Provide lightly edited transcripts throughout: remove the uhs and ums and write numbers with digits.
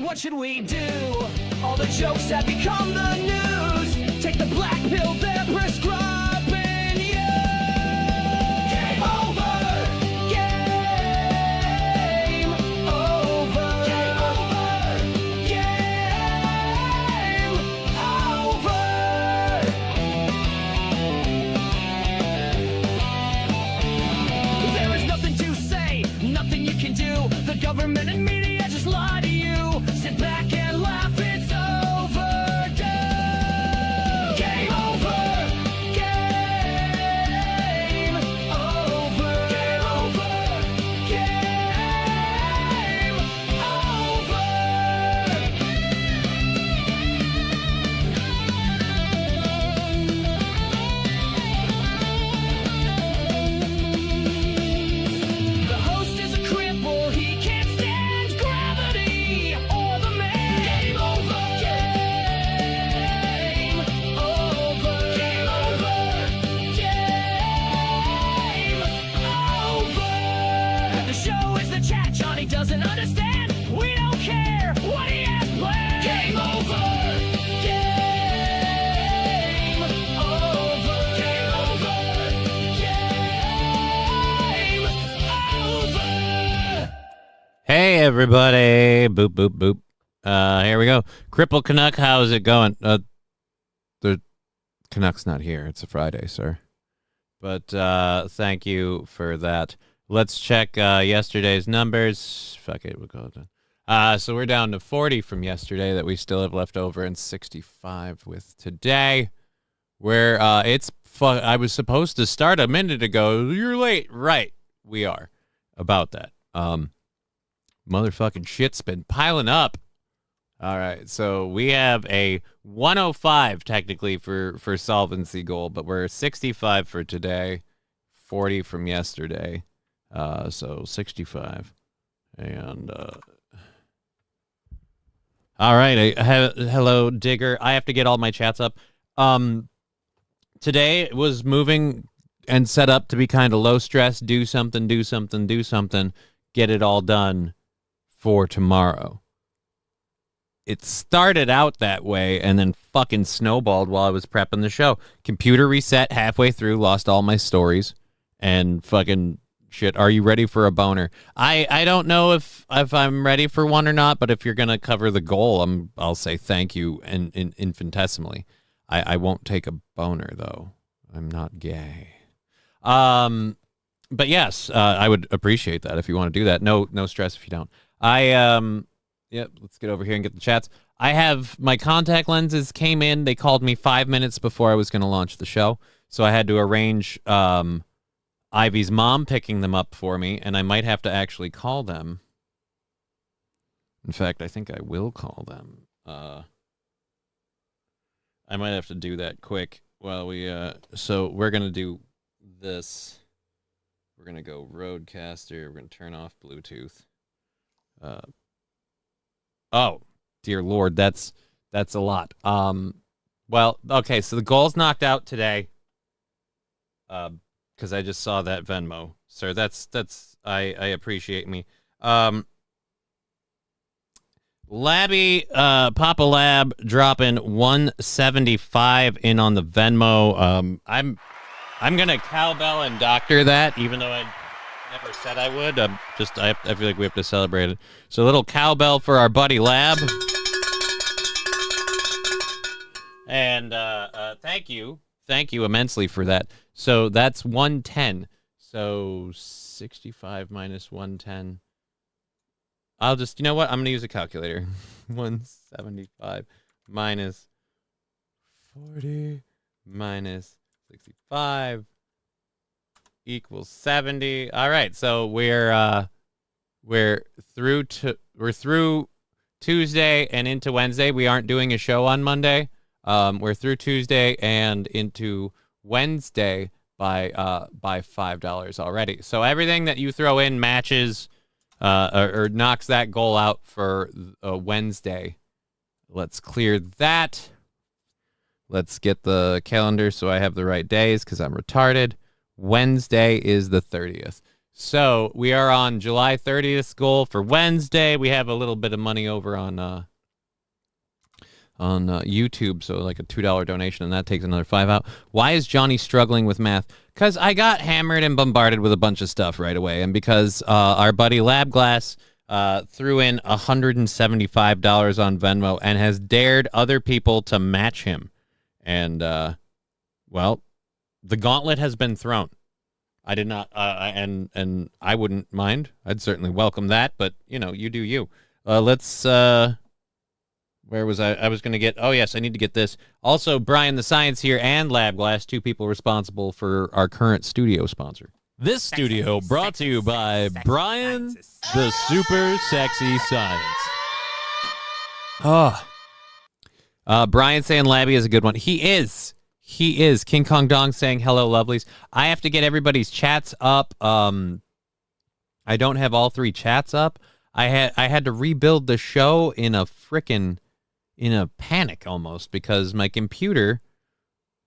what should we do? All the jokes have become the news. Take the black pill they're prescribing you. Game over. Game over. Game over. Game over. There is nothing to say, nothing you can do. The government and media just lie to you. Sit back and laugh, it's overdue. Game over. Game over. Game over. Game over. The host is a cripple, he can't stand gravity or the man. Game over. Game over. Game over. Game over. The show is the chat Johnny doesn't understand. We don't care what he has planned. Game over. Game over. Game over. Game over. Hey everybody! Boop boop boop. Here we go. Cripple Canuck, how's it going? The Canuck's not here. It's a Friday, sir. But thank you for that. Let's check yesterday's numbers. Fuck it, we'll go with that. So we're down to 40 from yesterday that we still have left over, and 65 with today. Where I was supposed to start a minute ago. You're late, right? We are about that. Motherfucking shit's been piling up. All right, so we have a 105 technically for solvency goal, but we're 65 for today, 40 from yesterday, so 65. And all right, hello Digger. I have to get all my chats up. Today was moving and set up to be kind of low stress. Do something. Get it all done for tomorrow. It started out that way and then fucking snowballed while I was prepping the show. Computer reset halfway through, lost all my stories, and fucking shit. Are you ready for a boner? I don't know if I'm ready for one or not, but if you're gonna cover the goal, I'll say thank you and infinitesimally. I won't take a boner though. I'm not gay. But yes, I would appreciate that if you want to do that. No stress if you don't. Yep, let's get over here and get the chats. I have my contact lenses came in. They called me 5 minutes before I was going to launch the show. So I had to arrange Ivy's mom picking them up for me, and I might have to actually call them. In fact, I think I will call them. I might have to do that quick while we so we're going to do this. We're going to go Roadcaster. We're going to turn off Bluetooth. Oh, dear Lord, that's a lot. Well, okay, so the goal's knocked out today. Because I just saw that Venmo. Sir, I appreciate me. Labby, Papa Lab dropping 175 in on the Venmo. I'm gonna cowbell and doctor that, even though I never said I would. I feel like we have to celebrate it. So a little cowbell for our buddy Lab. And thank you immensely for that. So that's 110. So 65 minus 110. I'll just, you know what? I'm going to use a calculator. 175 minus 40 minus 65 equals 70. All right, so we're through Tuesday and into Wednesday. We aren't doing a show on Monday. We're through Tuesday and into Wednesday by $5 already. So everything that you throw in matches or knocks that goal out for Wednesday. Let's clear that. Let's get the calendar so I have the right days because I'm retarded. Wednesday is the 30th. So we are on July 30th goal for Wednesday. We have a little bit of money over on YouTube, so like a $2 donation, and that takes another 5 out. Why is Johnny struggling with math? Because I got hammered and bombarded with a bunch of stuff right away, and because our buddy Labglass threw in $175 on Venmo and has dared other people to match him. And, well, the gauntlet has been thrown. I did not, and I wouldn't mind. I'd certainly welcome that, but, you know, you do you. Let's, where was I? I was going to get, oh, yes, I need to get this. Also, Brian the Science here and Labglass, two people responsible for our current studio sponsor. This studio brought to you by Brian the Super Sexy Science. Oh. Brian saying Labby is a good one. He is. He is. King Kong Dong saying hello, lovelies. I have to get everybody's chats up. I don't have all 3 chats up. I had to rebuild the show in a panic almost because my computer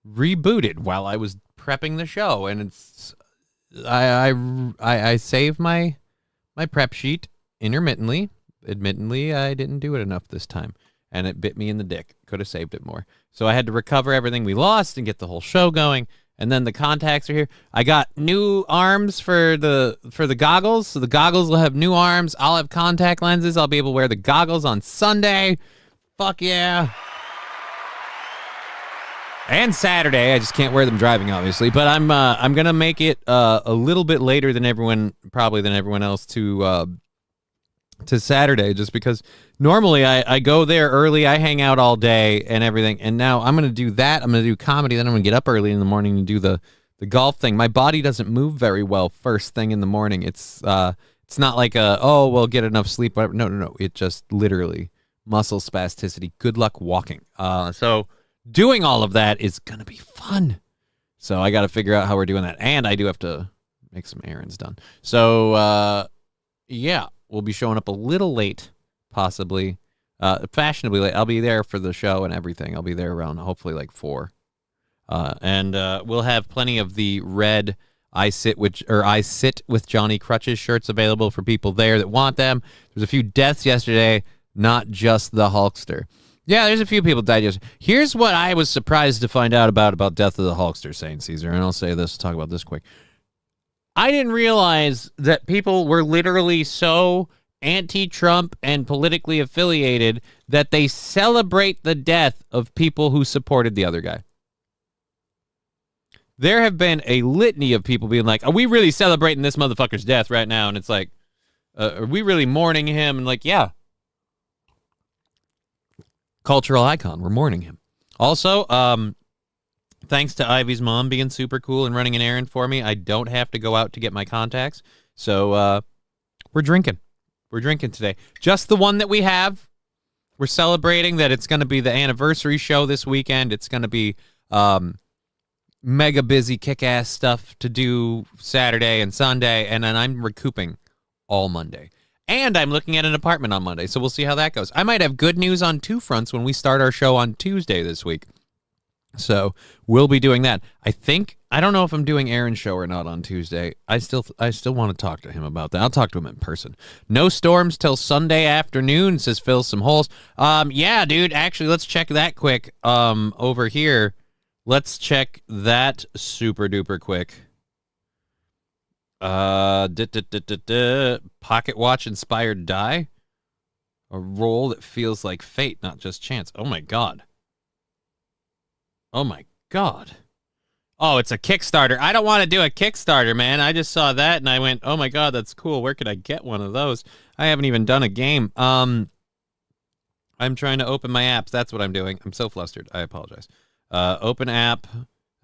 rebooted while I was prepping the show, and it's I save my prep sheet intermittently. Admittedly, I didn't do it enough this time, and it bit me in the dick. Could have saved it more. So I had to recover everything we lost and get the whole show going. And then the contacts are here. I got new arms for the goggles. So the goggles will have new arms. I'll have contact lenses. I'll be able to wear the goggles on Sunday. Fuck yeah. And Saturday. I just can't wear them driving, obviously. But I'm gonna make it a little bit later than everyone else to Saturday, just because normally I go there early, I hang out all day and everything, and now I'm gonna do that. I'm gonna do comedy, then I'm gonna get up early in the morning and do the golf thing. My body doesn't move very well first thing in the morning. It's not like get enough sleep, whatever. No. It just literally muscle spasticity. Good luck walking. So doing all of that is gonna be fun. So I got to figure out how we're doing that, and I do have to make some errands done. So yeah. We'll be showing up a little late, possibly, fashionably late. I'll be there for the show and everything. I'll be there around hopefully like 4, and we'll have plenty of the red I sit with johnny-krutches shirts available for people there that want them. There's a few deaths yesterday, not just the Hulkster. Yeah, there's a few people died yesterday. Here's what I was surprised to find out about Death of the Hulkster, Saint Caesar, and I'll say this. Talk about this quick. I didn't realize that people were literally so anti-Trump and politically affiliated that they celebrate the death of people who supported the other guy. There have been a litany of people being like, are we really celebrating this motherfucker's death right now? And it's like, are we really mourning him? And like, yeah. Cultural icon. We're mourning him. Also, thanks to Ivy's mom being super cool and running an errand for me, I don't have to go out to get my contacts. So we're drinking. We're drinking today. Just the one that we have. We're celebrating that it's going to be the anniversary show this weekend. It's going to be mega busy, kick-ass stuff to do Saturday and Sunday, and then I'm recouping all Monday. And I'm looking at an apartment on Monday, so we'll see how that goes. I might have good news on 2 fronts when we start our show on Tuesday this week. So we'll be doing that. I don't know if I'm doing Aaron's show or not on Tuesday. I still want to talk to him about that. I'll talk to him in person. No storms till Sunday afternoon, says Fill Some Holes. Yeah, dude, actually, let's check that quick. Over here, let's check that super duper quick. Pocket watch inspired die. A roll that feels like fate, not just chance. Oh my god. Oh my god. Oh, it's a Kickstarter. I don't want to do a Kickstarter, man. I just saw that and I went, oh my god, that's cool. Where could I get one of those? I haven't even done a game. I'm trying to open my apps. That's what I'm doing. I'm so flustered. I apologize. Open app.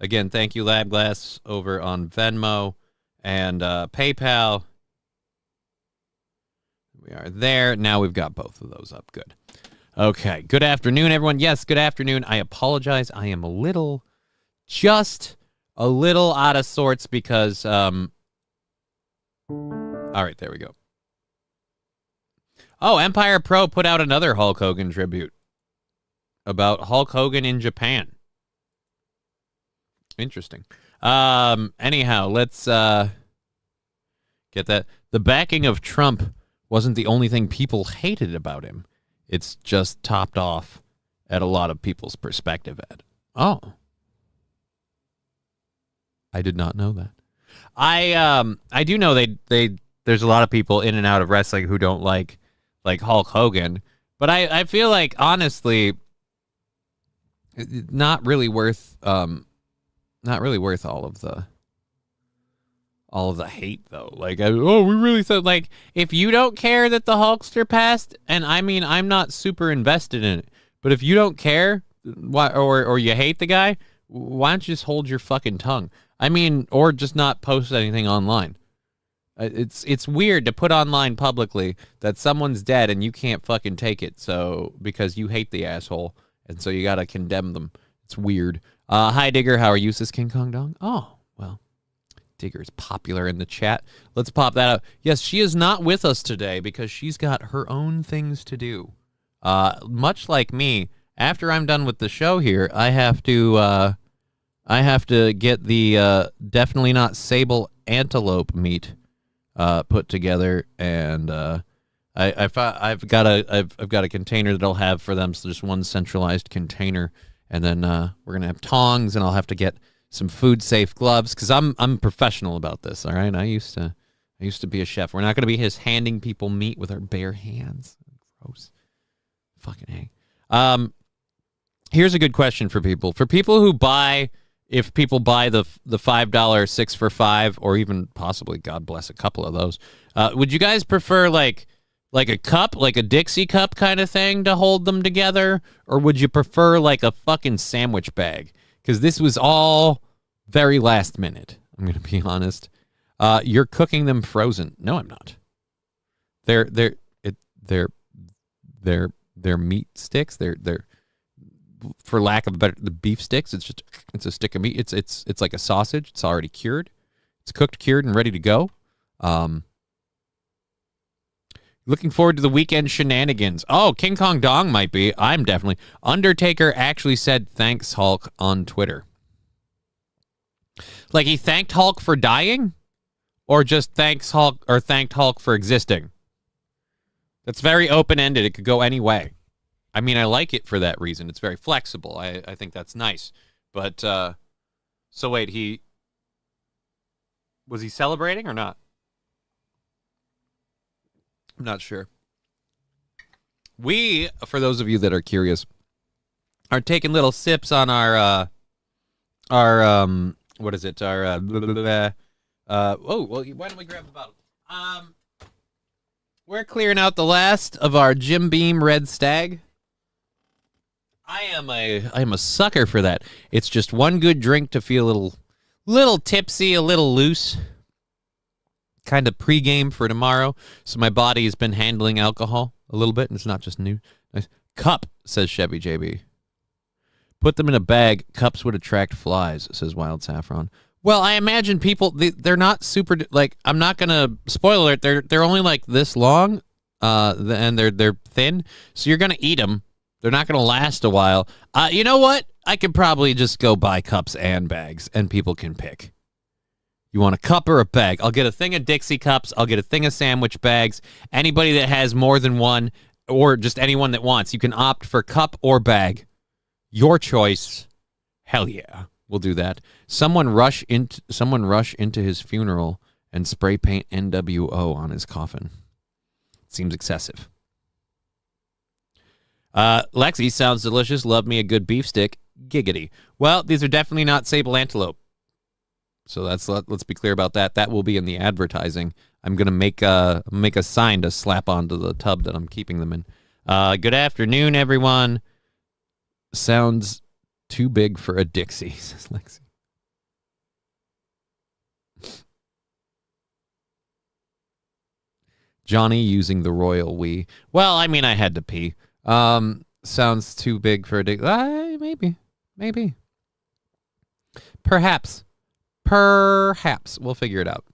Again, thank you, Labglass, over on Venmo and PayPal. We are there. Now we've got both of those up. Good. Okay. Good afternoon, everyone. Yes, good afternoon. I apologize. I am just a little out of sorts because, all right, there we go. Oh, Empire Pro put out another Hulk Hogan tribute about Hulk Hogan in Japan. Interesting. Anyhow, let's Get that? The backing of Trump wasn't the only thing people hated about him. It's just topped off at a lot of people's perspective at. Oh. I did not know that. I do know there's a lot of people in and out of wrestling who don't like Hulk Hogan, but I feel like honestly not really worth all of the hate though. Like we really said, like, if you don't care that the Hulkster passed, and I mean I'm not super invested in it, but if you don't care why or you hate the guy, why don't you just hold your fucking tongue? I mean, or just not post anything online. It's weird to put online publicly that someone's dead and you can't fucking take it, so because you hate the asshole, and so you gotta condemn them. It's weird. Hi Digger, how are you? Says King Kong Dong. Oh, well, Digger's popular in the chat. Let's pop that out. Yes, she is not with us today because she's got her own things to do. Much like me, after I'm done with the show here, I have to get the definitely not sable antelope meat put together, and I've got a container that I'll have for them, so just one centralized container, and then we're gonna have tongs, and I'll have to get some food safe gloves because I'm professional about this. All right, I used to be a chef. We're not gonna be just handing people meat with our bare hands. Gross. Fucking A. Here's a good question for people. For people who buy. If people buy the $5 6 for $5, or even possibly, God bless, a couple of those, would you guys prefer like a cup, like a Dixie cup kind of thing to hold them together, or would you prefer like a fucking sandwich bag? Because this was all very last minute. I'm gonna be honest. You're cooking them frozen. No, I'm not. They're meat sticks. They're for lack of a better, the beef sticks. It's a stick of meat. It's like a sausage. It's already cured. It's cooked, cured, and ready to go. Looking forward to the weekend shenanigans. Oh, King Kong Dong might be. I'm definitely. Undertaker actually said thanks Hulk on Twitter. Like he thanked Hulk for dying, or just thanked Hulk for existing. That's very open-ended. It could go any way. I mean, I like it for that reason. It's very flexible. I think that's nice. But, so wait, was he celebrating or not? I'm not sure. We, for those of you that are curious, are taking little sips on our what is it? Our, why don't we grab the bottle? We're clearing out the last of our Jim Beam Red Stag. I am a sucker for that. It's just one good drink to feel a little tipsy, a little loose. Kind of pregame for tomorrow. So my body has been handling alcohol a little bit, and it's not just new. Nice. Cup, says Chevy JB. Put them in a bag. Cups would attract flies, says Wild Saffron. Well, I imagine people, they're not super, like, I'm not going to, spoiler it, they're only like this long, and they're thin, so you're going to eat them. They're not going to last a while. You know what? I could probably just go buy cups and bags, and people can pick. You want a cup or a bag? I'll get a thing of Dixie cups. I'll get a thing of sandwich bags. Anybody that has more than one, or just anyone that wants, you can opt for cup or bag. Your choice. Hell yeah. We'll do that. Someone rush into his funeral and spray paint NWO on his coffin. Seems excessive. Lexi, sounds delicious. Love me a good beef stick. Giggity. Well, these are definitely not sable antelope. So let's be clear about that. That will be in the advertising. I'm gonna make a sign to slap onto the tub that I'm keeping them in. Good afternoon, everyone. Sounds too big for a Dixie, says Lexi. Johnny using the royal we. Well, I mean, I had to pee. Sounds too big for a Dixie. Maybe. Perhaps. We'll figure it out.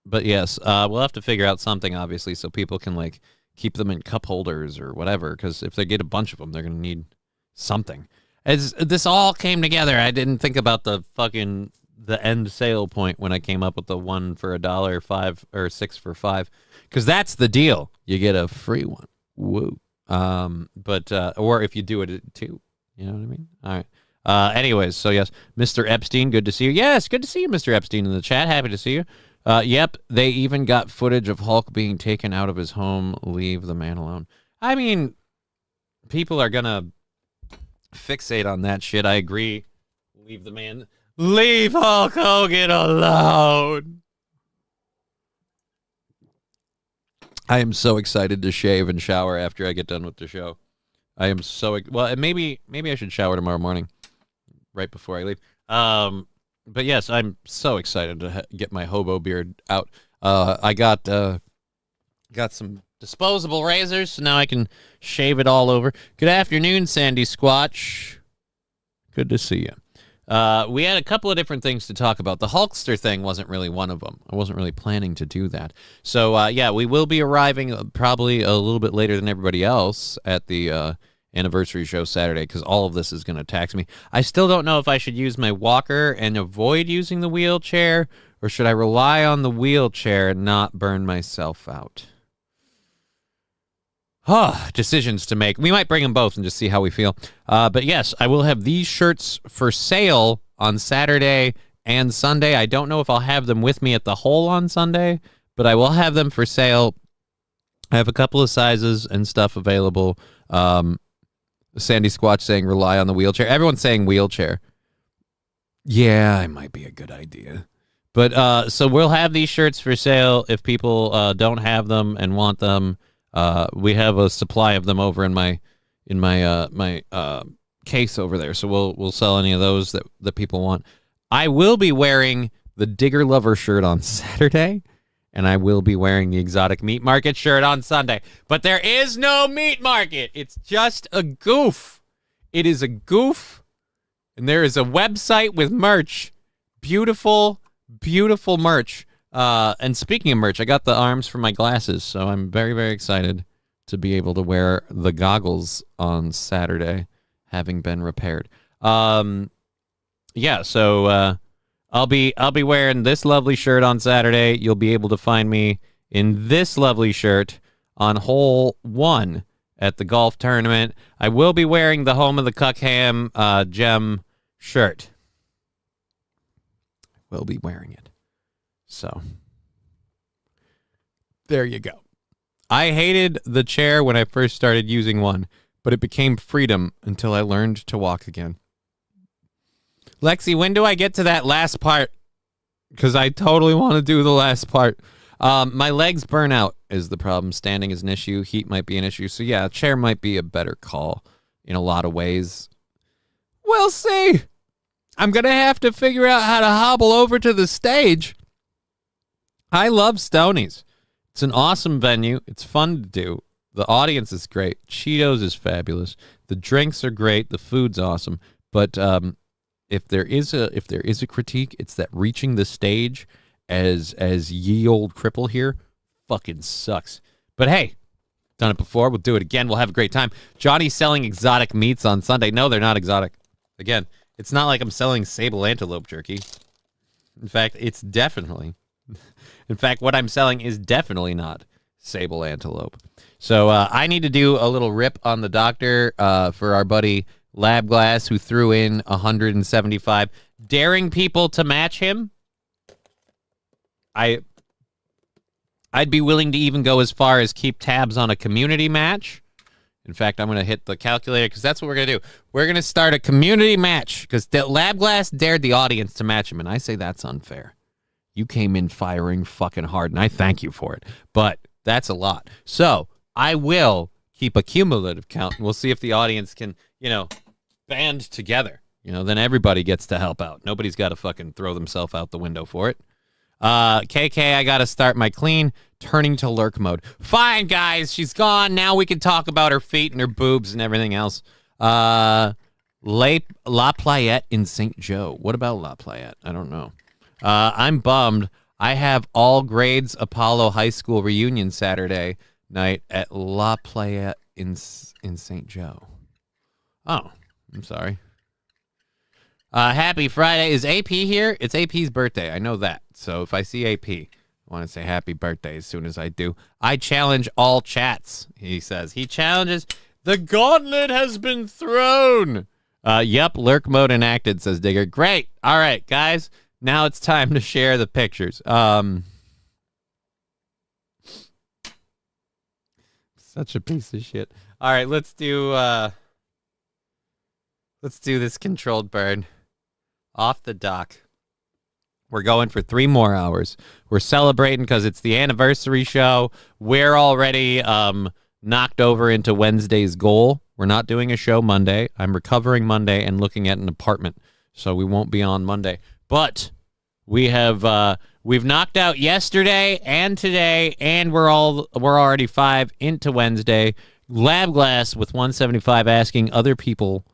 But yes, we'll have to figure out something, obviously, so people can, like, keep them in cup holders or whatever, because if they get a bunch of them, they're going to need something. As this all came together, I didn't think about the fucking the end sale point when I came up with the 1 for $1, 5 or 6 for $5, because that's the deal. You get a free one. Woo. But or if you do it at 2, you know what I mean? All right. Anyways, so yes, Mr. Epstein, good to see you. Yes, good to see you, Mr. Epstein, in the chat. Happy to see you. Yep, they even got footage of Hulk being taken out of his home. Leave the man alone. I mean, people are gonna fixate on that shit. I agree. Leave Hulk Hogan alone. I am so excited to shave and shower after I get done with the show. I am so well. And maybe I should shower tomorrow morning, right before I leave. But yes, I'm so excited to get my hobo beard out. I got some disposable razors, so now I can shave it all over. Good afternoon, Sandy Squatch. Good to see you. We had a couple of different things to talk about. The Hulkster thing wasn't really one of them. I wasn't really planning to do that. So, yeah, we will be arriving probably a little bit later than everybody else at the anniversary show Saturday, because all of this is going to tax me. I still don't know if I should use my walker and avoid using the wheelchair, or should I rely on the wheelchair and not burn myself out? Decisions to make. We might bring them both and just see how we feel. But yes, I will have these shirts for sale on Saturday and Sunday. I don't know if I'll have them with me at the hole on Sunday, but I will have them for sale. I have a couple of sizes and stuff available. Sandy Squatch saying rely on the wheelchair. Everyone's saying wheelchair. Yeah, it might be a good idea. But so we'll have these shirts for sale if people don't have them and want them. We have a supply of them over in my case over there, so we'll sell any of those that people want. I will be wearing the Digger Lover shirt on Saturday, and I will be wearing the Exotic Meat Market shirt on Sunday. But there is no meat market. It's just a goof. It is a goof, and there is a website with merch. Beautiful, beautiful merch. And speaking of merch, I got the arms for my glasses, so I'm very, very excited to be able to wear the goggles on Saturday, having been repaired. Yeah, so I'll be wearing this lovely shirt on Saturday. You'll be able to find me in this lovely shirt on hole 1 at the golf tournament. I will be wearing the Home of the Cuckham gem shirt. Will be wearing it. So, there you go. I hated the chair when I first started using one, but it became freedom until I learned to walk again. Lexi, when do I get to that last part? Because I totally want to do the last part. My legs burn out is the problem. Standing is an issue. Heat might be an issue. So, yeah, a chair might be a better call in a lot of ways. We'll see. I'm going to have to figure out how to hobble over to the stage. I love Stoney's. It's an awesome venue. It's fun to do. The audience is great. Cheetos is fabulous. The drinks are great. The food's awesome. But if there is a critique, it's that reaching the stage as ye old cripple here fucking sucks. But hey, done it before. We'll do it again. We'll have a great time. Johnny's selling exotic meats on Sunday. No, they're not exotic. Again, it's not like I'm selling sable antelope jerky. In fact, it's definitely... In fact, what I'm selling is definitely not sable antelope. So I need to do a little rip on the doctor for our buddy Lab Glass, who threw in 175, daring people to match him. I'd be willing to even go as far as keep tabs on a community match. In fact, I'm going to hit the calculator because that's what we're going to do. We're going to start a community match because Lab Glass dared the audience to match him, and I say that's unfair. You came in firing fucking hard, and I thank you for it. But that's a lot. So I will keep a cumulative count, and we'll see if the audience can, band together. Then everybody gets to help out. Nobody's got to fucking throw themselves out the window for it. KK, I got to start my clean, turning to lurk mode. Fine, guys, she's gone. Now we can talk about her feet and her boobs and everything else. La Playette in St. Joe. What about La Playette? I don't know. I'm bummed. I have all grades Apollo High School reunion Saturday night at La Playette in St. Joe. Oh, I'm sorry. Happy Friday. Is AP here? It's AP's birthday. I know that. So if I see AP, I want to say happy birthday as soon as I do. I challenge all chats, he says. He challenges. The gauntlet has been thrown. Yep, lurk mode enacted, says Digger. Great. All right, guys. Now it's time to share the pictures. Such a piece of shit. All right, let's do this controlled burn. Off the dock. We're going for 3 more hours. We're celebrating because it's the anniversary show. We're already knocked over into Wednesday's goal. We're not doing a show Monday. I'm recovering Monday and looking at an apartment, so we won't be on Monday. But we've knocked out yesterday and today, and we're already 5 into Wednesday. Lab Glass with 175 asking other people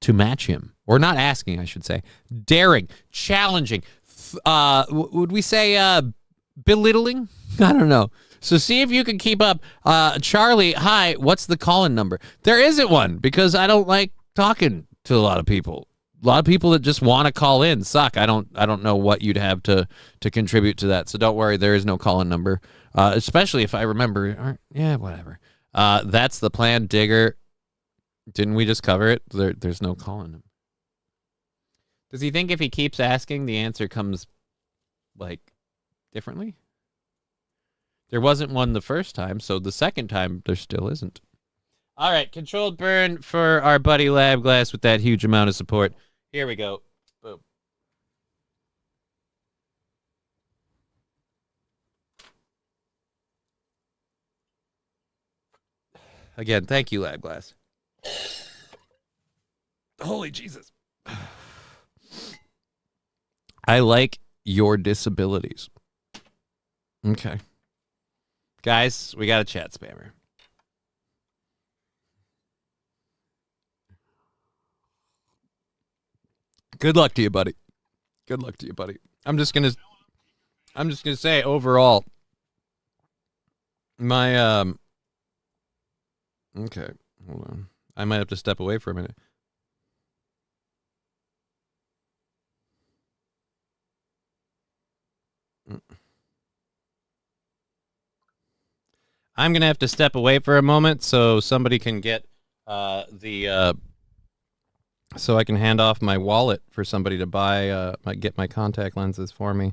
to match him. Or not asking, I should say. Daring, challenging, would we say belittling? I don't know. So see if you can keep up. Charlie, hi, what's the call-in number? There isn't one because I don't like talking to a lot of people. A lot of people that just want to call in suck. I don't know what you'd have to contribute to that. So don't worry, there is no call-in number. Especially if I remember. Yeah, whatever. That's the plan, Digger. Didn't we just cover it? There's no call-in number. Does he think if he keeps asking, the answer comes, like, differently? There wasn't one the first time, so the second time there still isn't. All right, controlled burn for our buddy Lab Glass with that huge amount of support. Here we go. Boom. Again, thank you, Lab Glass. Holy Jesus. I like your disabilities. Okay. Guys, we got a chat spammer. Good luck to you, buddy. Good luck to you, buddy. I'm just gonna say overall, my okay, hold on. I might have to step away for a minute. I'm gonna have to step away for a moment so somebody can get so I can hand off my wallet for somebody to buy get my contact lenses for me.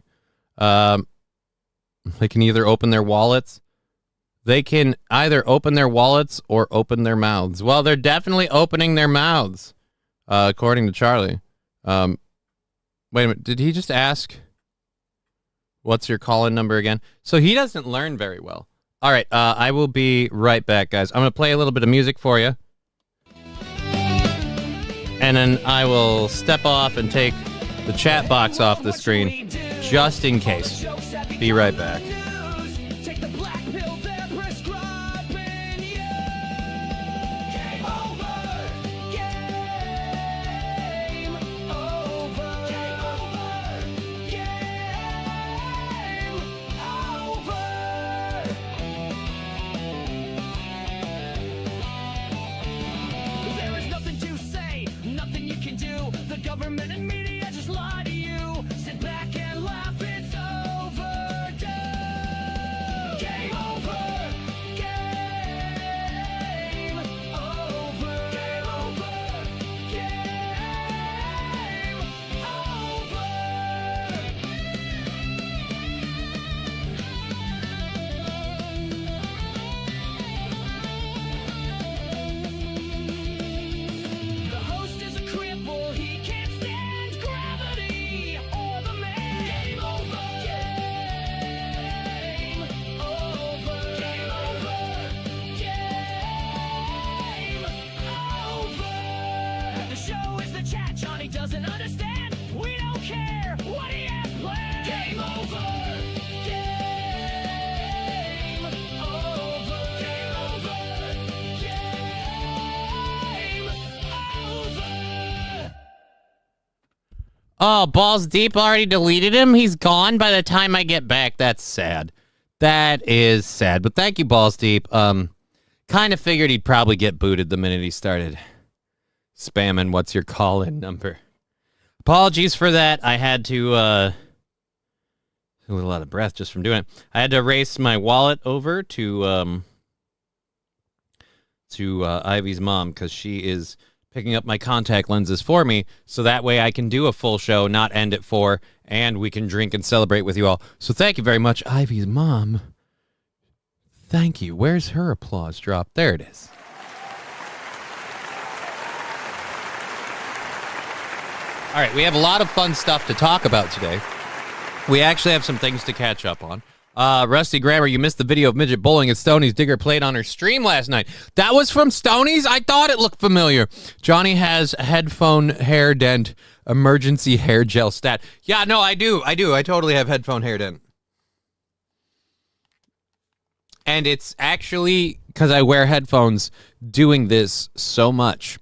They can either open their wallets. They can either open their wallets or open their mouths. Well, they're definitely opening their mouths, according to Charlie. Wait a minute. Did he just ask, what's your call-in number again? So he doesn't learn very well. All right. I will be right back, guys. I'm going to play a little bit of music for you. And then I will step off and take the chat box off the screen just in case. Be right back. Government and media just lie to you. Sit back and laugh, it's overdue. Game over. Game over. Game over. Game over. The host is a cripple, he can't stand gravity or the man. Game over. Game over. Game over. Game over. The show is the chat Johnny doesn't understand. We don't care what he has planned. Game over. Game over. Game over. Game over. Oh, Balls Deep already deleted him? He's gone by the time I get back. That's sad. That is sad. But thank you, Balls Deep. Kind of figured he'd probably get booted the minute he started spamming what's your call-in number. Apologies for that. I had to, a lot of breath just from doing it. I had to race my wallet over to Ivy's mom because she is picking up my contact lenses for me, so that way I can do a full show, not end at 4, and we can drink and celebrate with you all. So thank you very much, Ivy's mom. Thank you. Where's her applause drop? There it is. All right, we have a lot of fun stuff to talk about today. We actually have some things to catch up on. Rusty Grammar, you missed the video of midget bowling at Stoney's. Digger played on her stream last night. That was from Stoney's? I thought it looked familiar. Johnny has headphone hair dent, emergency hair gel stat. Yeah, no, I do. I totally have headphone hair dent. And it's actually because I wear headphones doing this so much.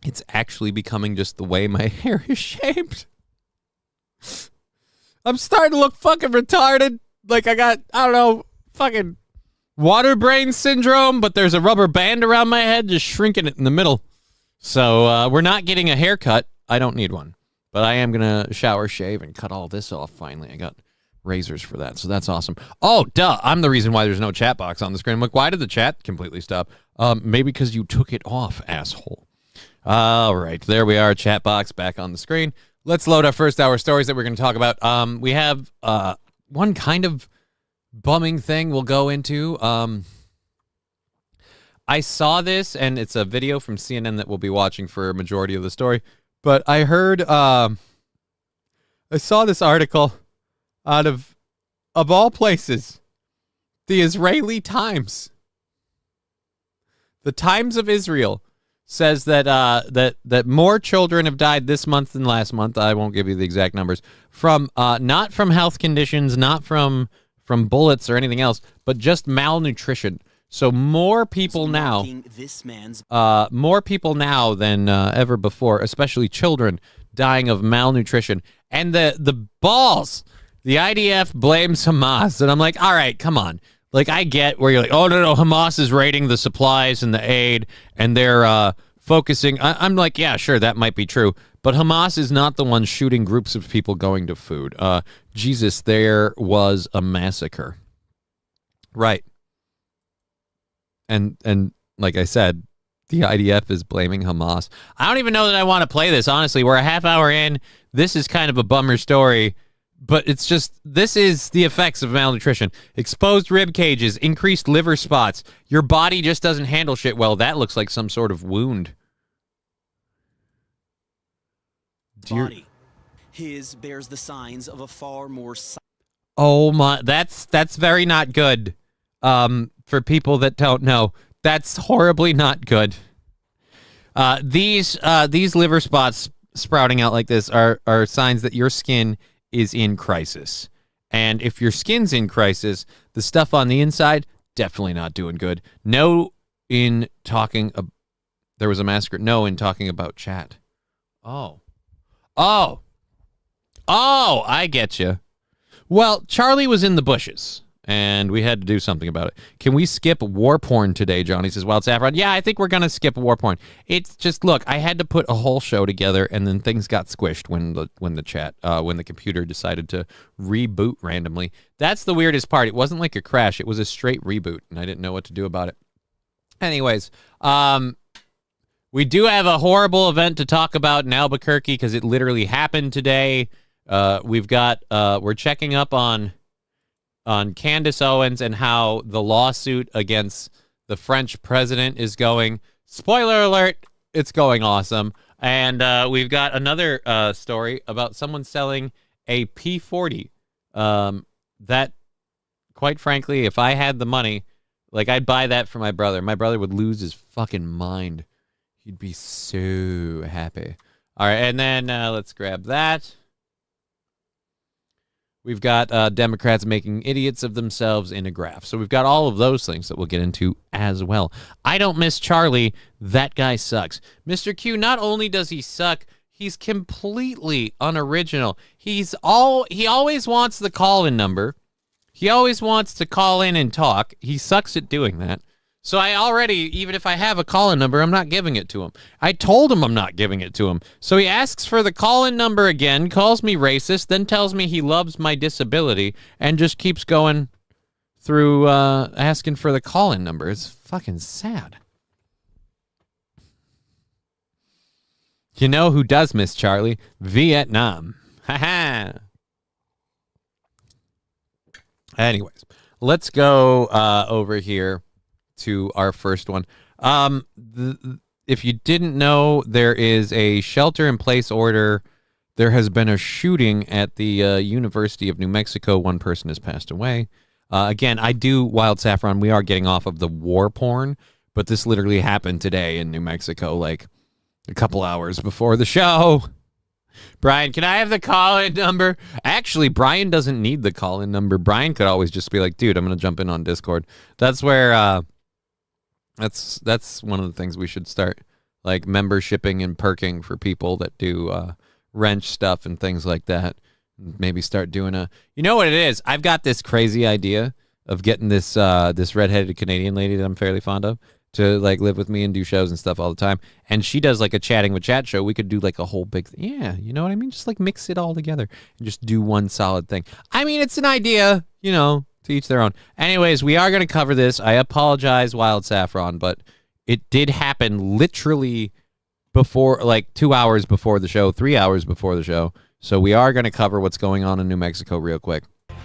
It's actually becoming just the way my hair is shaped. I'm starting to look fucking retarded. Like I got, I don't know, fucking water brain syndrome, but there's a rubber band around my head just shrinking it in the middle. So we're not getting a haircut. I don't need one. But I am going to shower, shave, and cut all this off finally. I got razors for that, so that's awesome. Oh, duh. I'm the reason why there's no chat box on the screen. I'm like, why did the chat completely stop? Maybe because you took it off, asshole. All right, there we are, chat box back on the screen. Let's load our first hour stories that we're going to talk about. We have one kind of bumming thing we'll go into. I saw this, and it's a video from CNN that we'll be watching for a majority of the story. But I heard, I saw this article out of all places, the Israeli Times. The Times of Israel says that that more children have died this month than last month. I won't give you the exact numbers. From not from health conditions, not from bullets or anything else, but just malnutrition. So more people now than ever before, especially children dying of malnutrition. And the balls, the IDF blames Hamas. And I'm like, all right, come on. Like, I get where you're like, oh, no, Hamas is raiding the supplies and the aid, and they're focusing. I'm like, yeah, sure, that might be true. But Hamas is not the one shooting groups of people going to food. Jesus, there was a massacre. Right. And like I said, the IDF is blaming Hamas. I don't even know that I want to play this, honestly. We're a half hour in. This is kind of a bummer story. But it's just, this is the effects of malnutrition. Exposed rib cages, increased liver spots. Your body just doesn't handle shit well. That looks like some sort of wound. Body. His bears the signs of a far more... Oh my, that's very not good. For people that don't know, that's horribly not good. These liver spots sprouting out like this are signs that your skin is in crisis. And if your skin's in crisis, the stuff on the inside, definitely not doing good. No in talking there was a massacre. No in talking about chat. Oh, I get you. Well, Charlie was in the bushes, and we had to do something about it. Can we skip war porn today, Johnny says, Wild Saffron? Yeah, I think we're going to skip war porn. It's just, look, I had to put a whole show together, and then things got squished when the computer decided to reboot randomly. That's the weirdest part. It wasn't like a crash. It was a straight reboot, and I didn't know what to do about it. Anyways, we do have a horrible event to talk about in Albuquerque because it literally happened today. We're checking up on Candace Owens and how the lawsuit against the French president is going. Spoiler alert, it's going awesome. And we've got another story about someone selling a P40 that, quite frankly, if I had the money, like, I'd buy that for my brother. My brother would lose his fucking mind. He'd be so happy. All right, and then let's grab that. We've got Democrats making idiots of themselves in a graph. So we've got all of those things that we'll get into as well. I don't miss Charlie. That guy sucks. Mr. Q, not only does he suck, he's completely unoriginal. He always wants the call-in number. He always wants to call in and talk. He sucks at doing that. So I already, even if I have a call-in number, I'm not giving it to him. I told him I'm not giving it to him. So he asks for the call-in number again, calls me racist, then tells me he loves my disability, and just keeps going through asking for the call-in number. It's fucking sad. You know who does miss Charlie? Vietnam. Ha-ha. Anyways, let's go over here to our first one. If you didn't know, there is a shelter-in-place order. There has been a shooting at the University of New Mexico. One person has passed away. Again, I do Wild Saffron. We are getting off of the war porn, but this literally happened today in New Mexico, like a couple hours before the show. Brian, can I have the call-in number? Actually, Brian doesn't need the call-in number. Brian could always just be like, dude, I'm going to jump in on Discord. That's where, that's one of the things we should start, like membershipping and perking for people that do wrench stuff and things like that. Maybe start doing you know what it is? I've got this crazy idea of getting this redheaded Canadian lady that I'm fairly fond of to like live with me and do shows and stuff all the time. And she does like a chatting with chat show. We could do like a whole big yeah, you know what I mean? Just like mix it all together and just do one solid thing. I mean, it's an idea, you know, to each their own. Anyways, we are going to cover this. I apologize, Wild Saffron, but it did happen literally before, like 2 hours before the show, 3 hours before the show. So we are going to cover what's going on in New Mexico real quick. The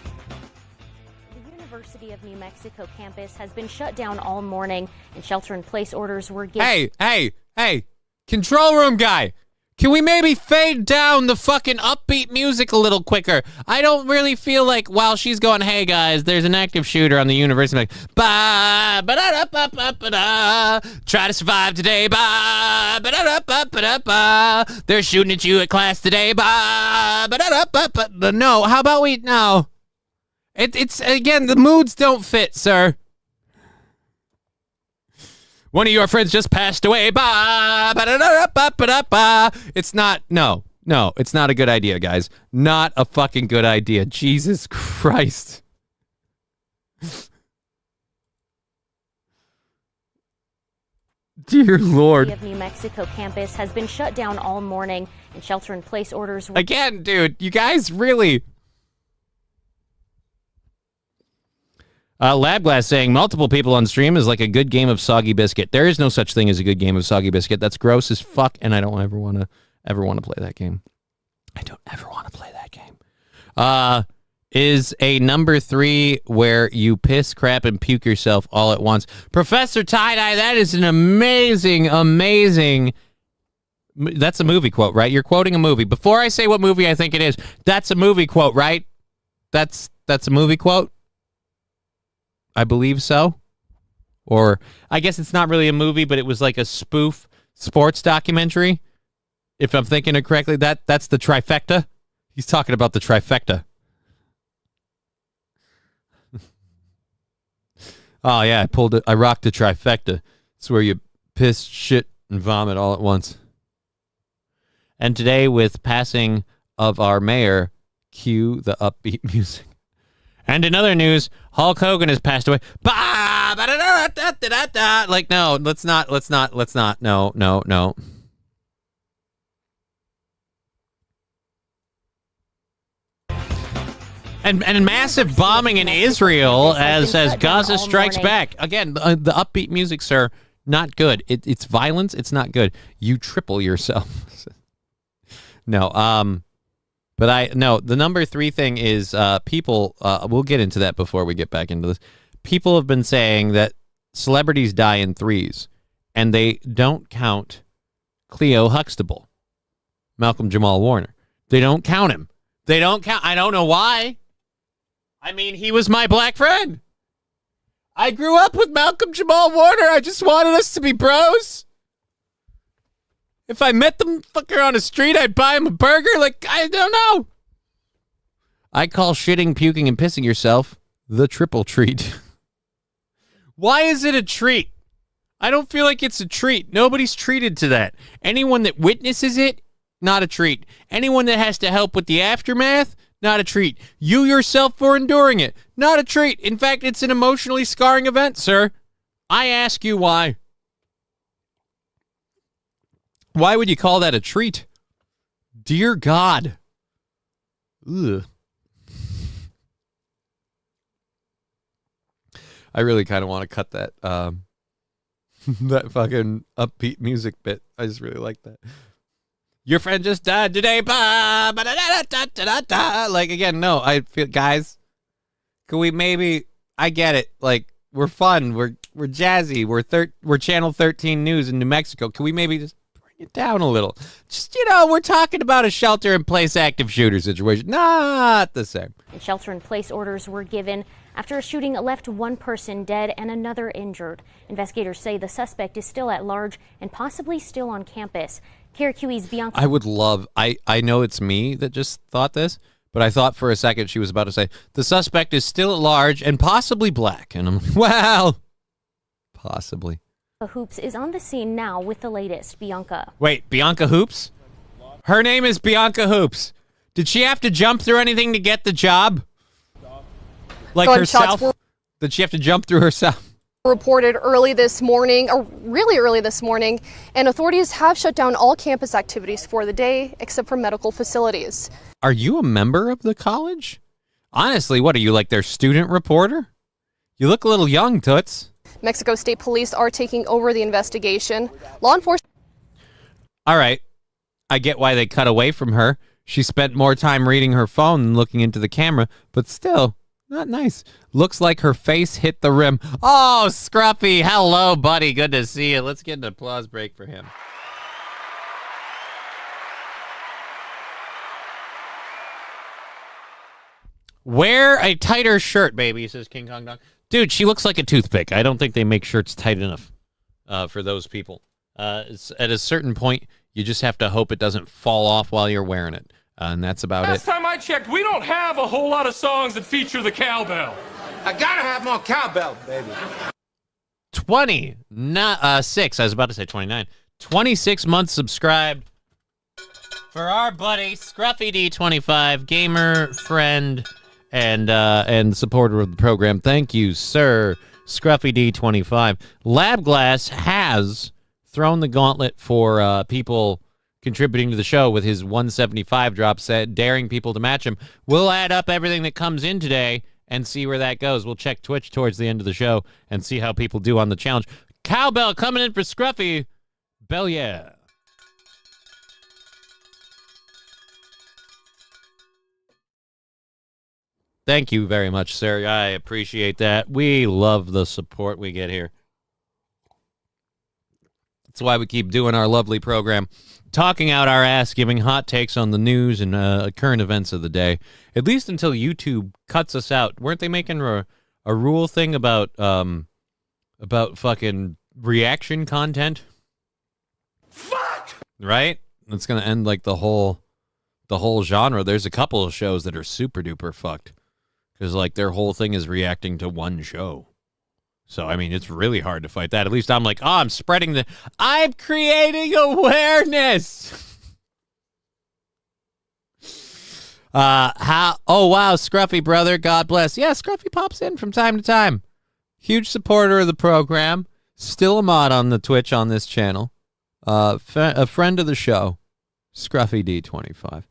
University of New Mexico campus has been shut down all morning, and shelter-in-place orders were given. Hey, control room guy. Can we maybe fade down the fucking upbeat music a little quicker? I don't really feel like while she's going, hey guys, there's an active shooter on the university. Like, ba ba da ba ba ba da. Try to survive today. Ba ba da ba ba ba. They're shooting at you at class today. Ba ba da ba ba. No, how about we no? It's again, the moods don't fit, sir. One of your friends just passed away. Ba, ba, da, da, ba, ba, da, ba. It's not, no, it's not a good idea, guys. Not a fucking good idea. Jesus Christ. Dear Lord. The New Mexico campus has been shut down all morning, and shelter-in-place orders were... Again, dude, you guys really... Labglass saying multiple people on stream is like a good game of soggy biscuit. There is no such thing as a good game of soggy biscuit. That's gross as fuck, and I don't ever want to play that game. I don't ever want to play that game. Is a number 3 where you piss, crap, and puke yourself all at once. Professor Tie-Dye, that is an amazing. That's a movie quote, right? You're quoting a movie. Before I say what movie I think it is, that's a movie quote, right? That's a movie quote? I believe so. Or I guess it's not really a movie, but it was like a spoof sports documentary. If I'm thinking it correctly, that's the trifecta. He's talking about the trifecta. Oh yeah, I rocked the trifecta. It's where you piss, shit, and vomit all at once. And today, with passing of our mayor, cue the upbeat music. And in other news, Hulk Hogan has passed away. Like, no, let's not. No. And massive bombing in Israel as Gaza strikes back. Again, the upbeat music, sir, not good. It's violence. It's not good. You triple yourself. No, but the number 3 thing is people, we'll get into that before we get back into this. People have been saying that celebrities die in 3s, and they don't count Cleo Huxtable, Malcolm Jamal Warner. They don't count him. They don't count. I don't know why. I mean, he was my black friend. I grew up with Malcolm Jamal Warner. I just wanted us to be bros. If I met the fucker on the street, I'd buy him a burger. Like, I don't know. I call shitting, puking, and pissing yourself the triple treat. Why is it a treat? I don't feel like it's a treat. Nobody's treated to that. Anyone that witnesses it, not a treat. Anyone that has to help with the aftermath, not a treat. You yourself for enduring it, not a treat. In fact, it's an emotionally scarring event, sir. I ask you why. Why would you call that a treat? Dear God. Ugh. I really kind of want to cut that that fucking upbeat music bit. I just really like that. Your friend just died today. Like, again, no, I feel, guys, can we maybe, I get it. Like, we're fun. We're jazzy. We're Channel 13 News in New Mexico. Can we maybe just bring it down a little? Just, we're talking about a shelter-in-place active shooter situation. Not the same. Shelter-in-place orders were given after a shooting left one person dead and another injured. Investigators say the suspect is still at large and possibly still on campus. KRQE's Bianca. I would love, I know it's me that just thought this, but I thought for a second she was about to say, the suspect is still at large and possibly black. And I'm like, well, possibly. Hoops is on the scene now with the latest. Bianca. Wait, Bianca Hoops? Her name is Bianca Hoops. Did she have to jump through anything to get the job? Like herself? Did she have to jump through herself? Reported early this morning, or really early this morning, and authorities have shut down all campus activities for the day except for medical facilities. Are you a member of the college? Honestly, what are you, like their student reporter? You look a little young, Toots. Mexico State Police are taking over the investigation. Law enforcement. All right. I get why they cut away from her. She spent more time reading her phone than looking into the camera, but still, not nice. Looks like her face hit the rim. Oh, Scruffy. Hello, buddy. Good to see you. Let's get an applause break for him. Wear a tighter shirt, baby, says King Kong Dog. Dude, she looks like a toothpick. I don't think they make shirts tight enough for those people. At a certain point, you just have to hope it doesn't fall off while you're wearing it. And that's about it. Last time I checked, we don't have a whole lot of songs that feature the cowbell. I gotta have more cowbell, baby. 26, I was about to say 29. 26 months subscribed for our buddy Scruffy D25, gamer, friend, and supporter of the program. Thank you, sir, Scruffy D25. Lab Glass has thrown the gauntlet for people contributing to the show with his 175 drop set, daring people to match him. We'll add up everything that comes in today and see where that goes. We'll check Twitch towards the end of the show and see how people do on the challenge. Cowbell coming in for Scruffy. Bell, yeah. Thank you very much, sir. I appreciate that. We love the support we get here. That's why we keep doing our lovely program, talking out our ass, giving hot takes on the news and current events of the day, at least until YouTube cuts us out. Weren't they making a rule thing about fucking reaction content? Fuck! Right? It's going to end like the whole genre. There's a couple of shows that are super duper fucked because like their whole thing is reacting to one show. So, I mean, it's really hard to fight that. At least I'm like, I'm creating awareness. Oh, wow, Scruffy, brother. God bless. Yeah, Scruffy pops in from time to time. Huge supporter of the program. Still a mod on the Twitch on this channel. A friend of the show, Scruffy D25.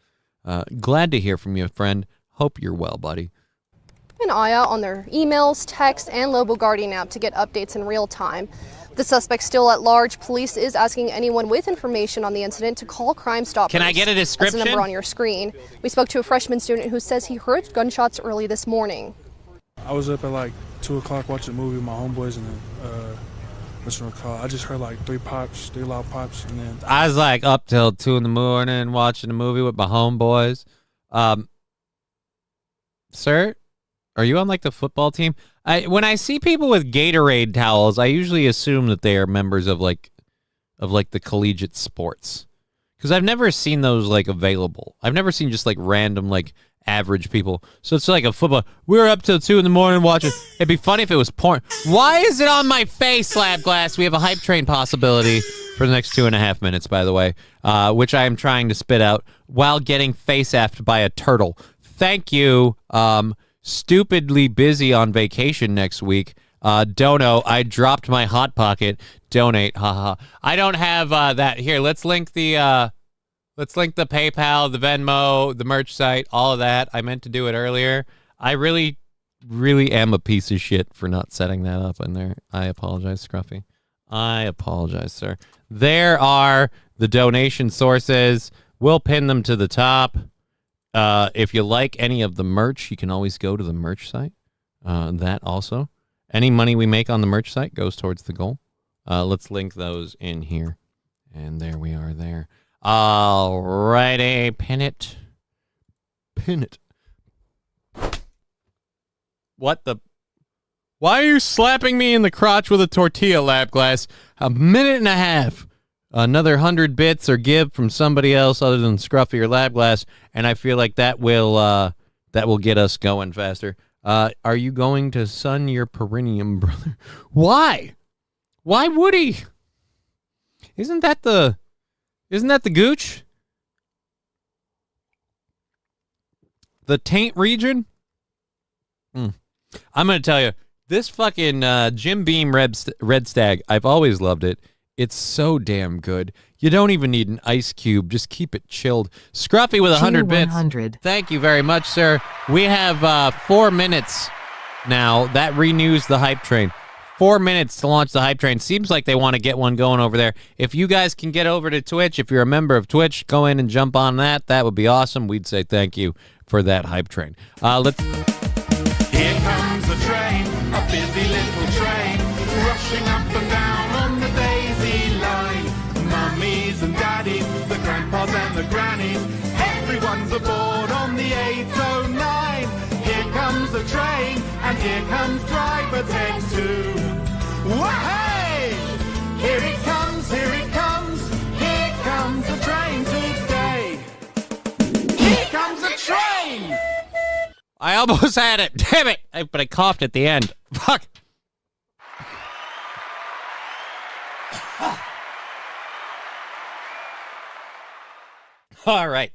Glad to hear from you, friend. Hope you're well, buddy. An eye out on their emails, text, and Lobo Guardian app to get updates in real time. The suspect still at large. Police is asking anyone with information on the incident to call Crime Stoppers. Can I get a description? That's the number on your screen. We spoke to a freshman student who says he heard gunshots early this morning. I was up at like 2 o'clock watching a movie with my homeboys and then listening to a call. I just heard like 3 loud pops, and then I was like up till 2 in the morning watching a movie with my homeboys. Sir? Are you on like the football team? When I see people with Gatorade towels, I usually assume that they are members of the collegiate sports, because I've never seen those like available. I've never seen just like random like average people. So it's like a football. We were up till 2 in the morning watching. It'd be funny if it was porn. Why is it on my face, Lab Glass? We have a hype train possibility for the next 2.5 minutes, by the way, which I am trying to spit out while getting face-effed by a turtle. Thank you. Stupidly busy on vacation next week. Dono, I dropped my hot pocket. Donate, haha. I don't have that here. Let's link the PayPal, the Venmo, the merch site, all of that. I meant to do it earlier. I really am a piece of shit for not setting that up in there. I apologize, Scruffy. I apologize, sir. There are the donation sources. We'll pin them to the top. If you like any of the merch, you can always go to the merch site. That also. Any money we make on the merch site goes towards the goal. Let's link those in here. And there we are there. All righty. Pin it. Pin it. What the? Why are you slapping me in the crotch with a tortilla, Lab Glass? A minute and a half. Another 100 bits or give from somebody else other than Scruffy or Lab Glass, and I feel like that will get us going faster. Are you going to sun your perineum, brother? Why? Why would he? Isn't that the gooch? The taint region? I'm going to tell you, this fucking Jim Beam Red Stag, I've always loved it. It's so damn good. You don't even need an ice cube. Just keep it chilled. Scruffy with 100 bits. Thank you very much, sir. We have 4 minutes now. That renews the hype train. 4 minutes to launch the hype train. Seems like they want to get one going over there. If you guys can get over to Twitch, if you're a member of Twitch, go in and jump on that. That would be awesome. We'd say thank you for that hype train. Let's... Here comes a train, a busy little train, rushing up and down on the daisy line. Mummies and daddies, the grandpas and the grannies, everyone's aboard on the 809. Here comes the train, and here comes driver 10-2. Wahey! Here it comes, here it comes, here comes the train today. Here comes the train! I almost had it. Damn it. But I coughed at the end. Fuck. All right.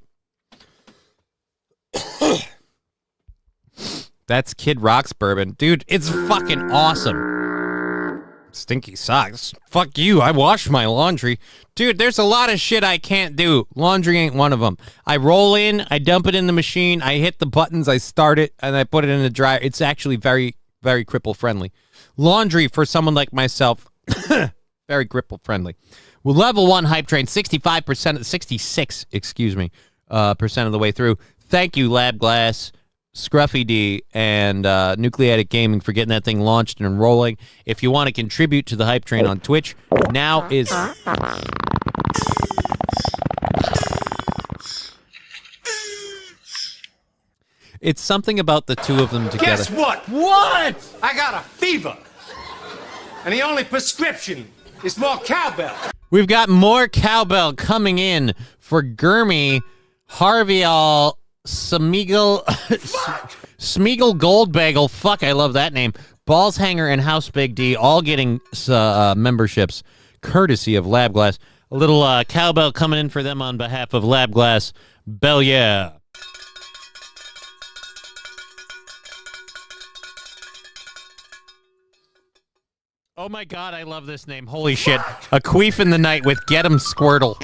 That's Kid Rock's bourbon. Dude, it's fucking awesome. Stinky socks. Fuck you. I wash my laundry. Dude, there's a lot of shit I can't do. Laundry ain't one of them. I roll in, I dump it in the machine, I hit the buttons, I start it, and I put it in the dryer. It's actually very, very cripple friendly. Laundry for someone like myself, very cripple friendly. Well, level 1 hype train, 65%, 66, excuse me, percent of the way through. Thank you, Lab Glass, Scruffy D, and Nucleatic Gaming for getting that thing launched and rolling. If you want to contribute to the hype train on Twitch, now is... It's something about the two of them together. Guess what? What? I got a fever. And the only prescription is more cowbell. We've got more cowbell coming in for Gurmy, Harveyall, Smeagol, Smeagol Gold Bagel. Fuck, I love that name. Balls Hanger and House Big D all getting memberships courtesy of Lab Glass. A little cowbell coming in for them on behalf of Lab Glass. Bell yeah. Oh my god, I love this name. Holy shit. A queef in the night with Get 'em Squirtle.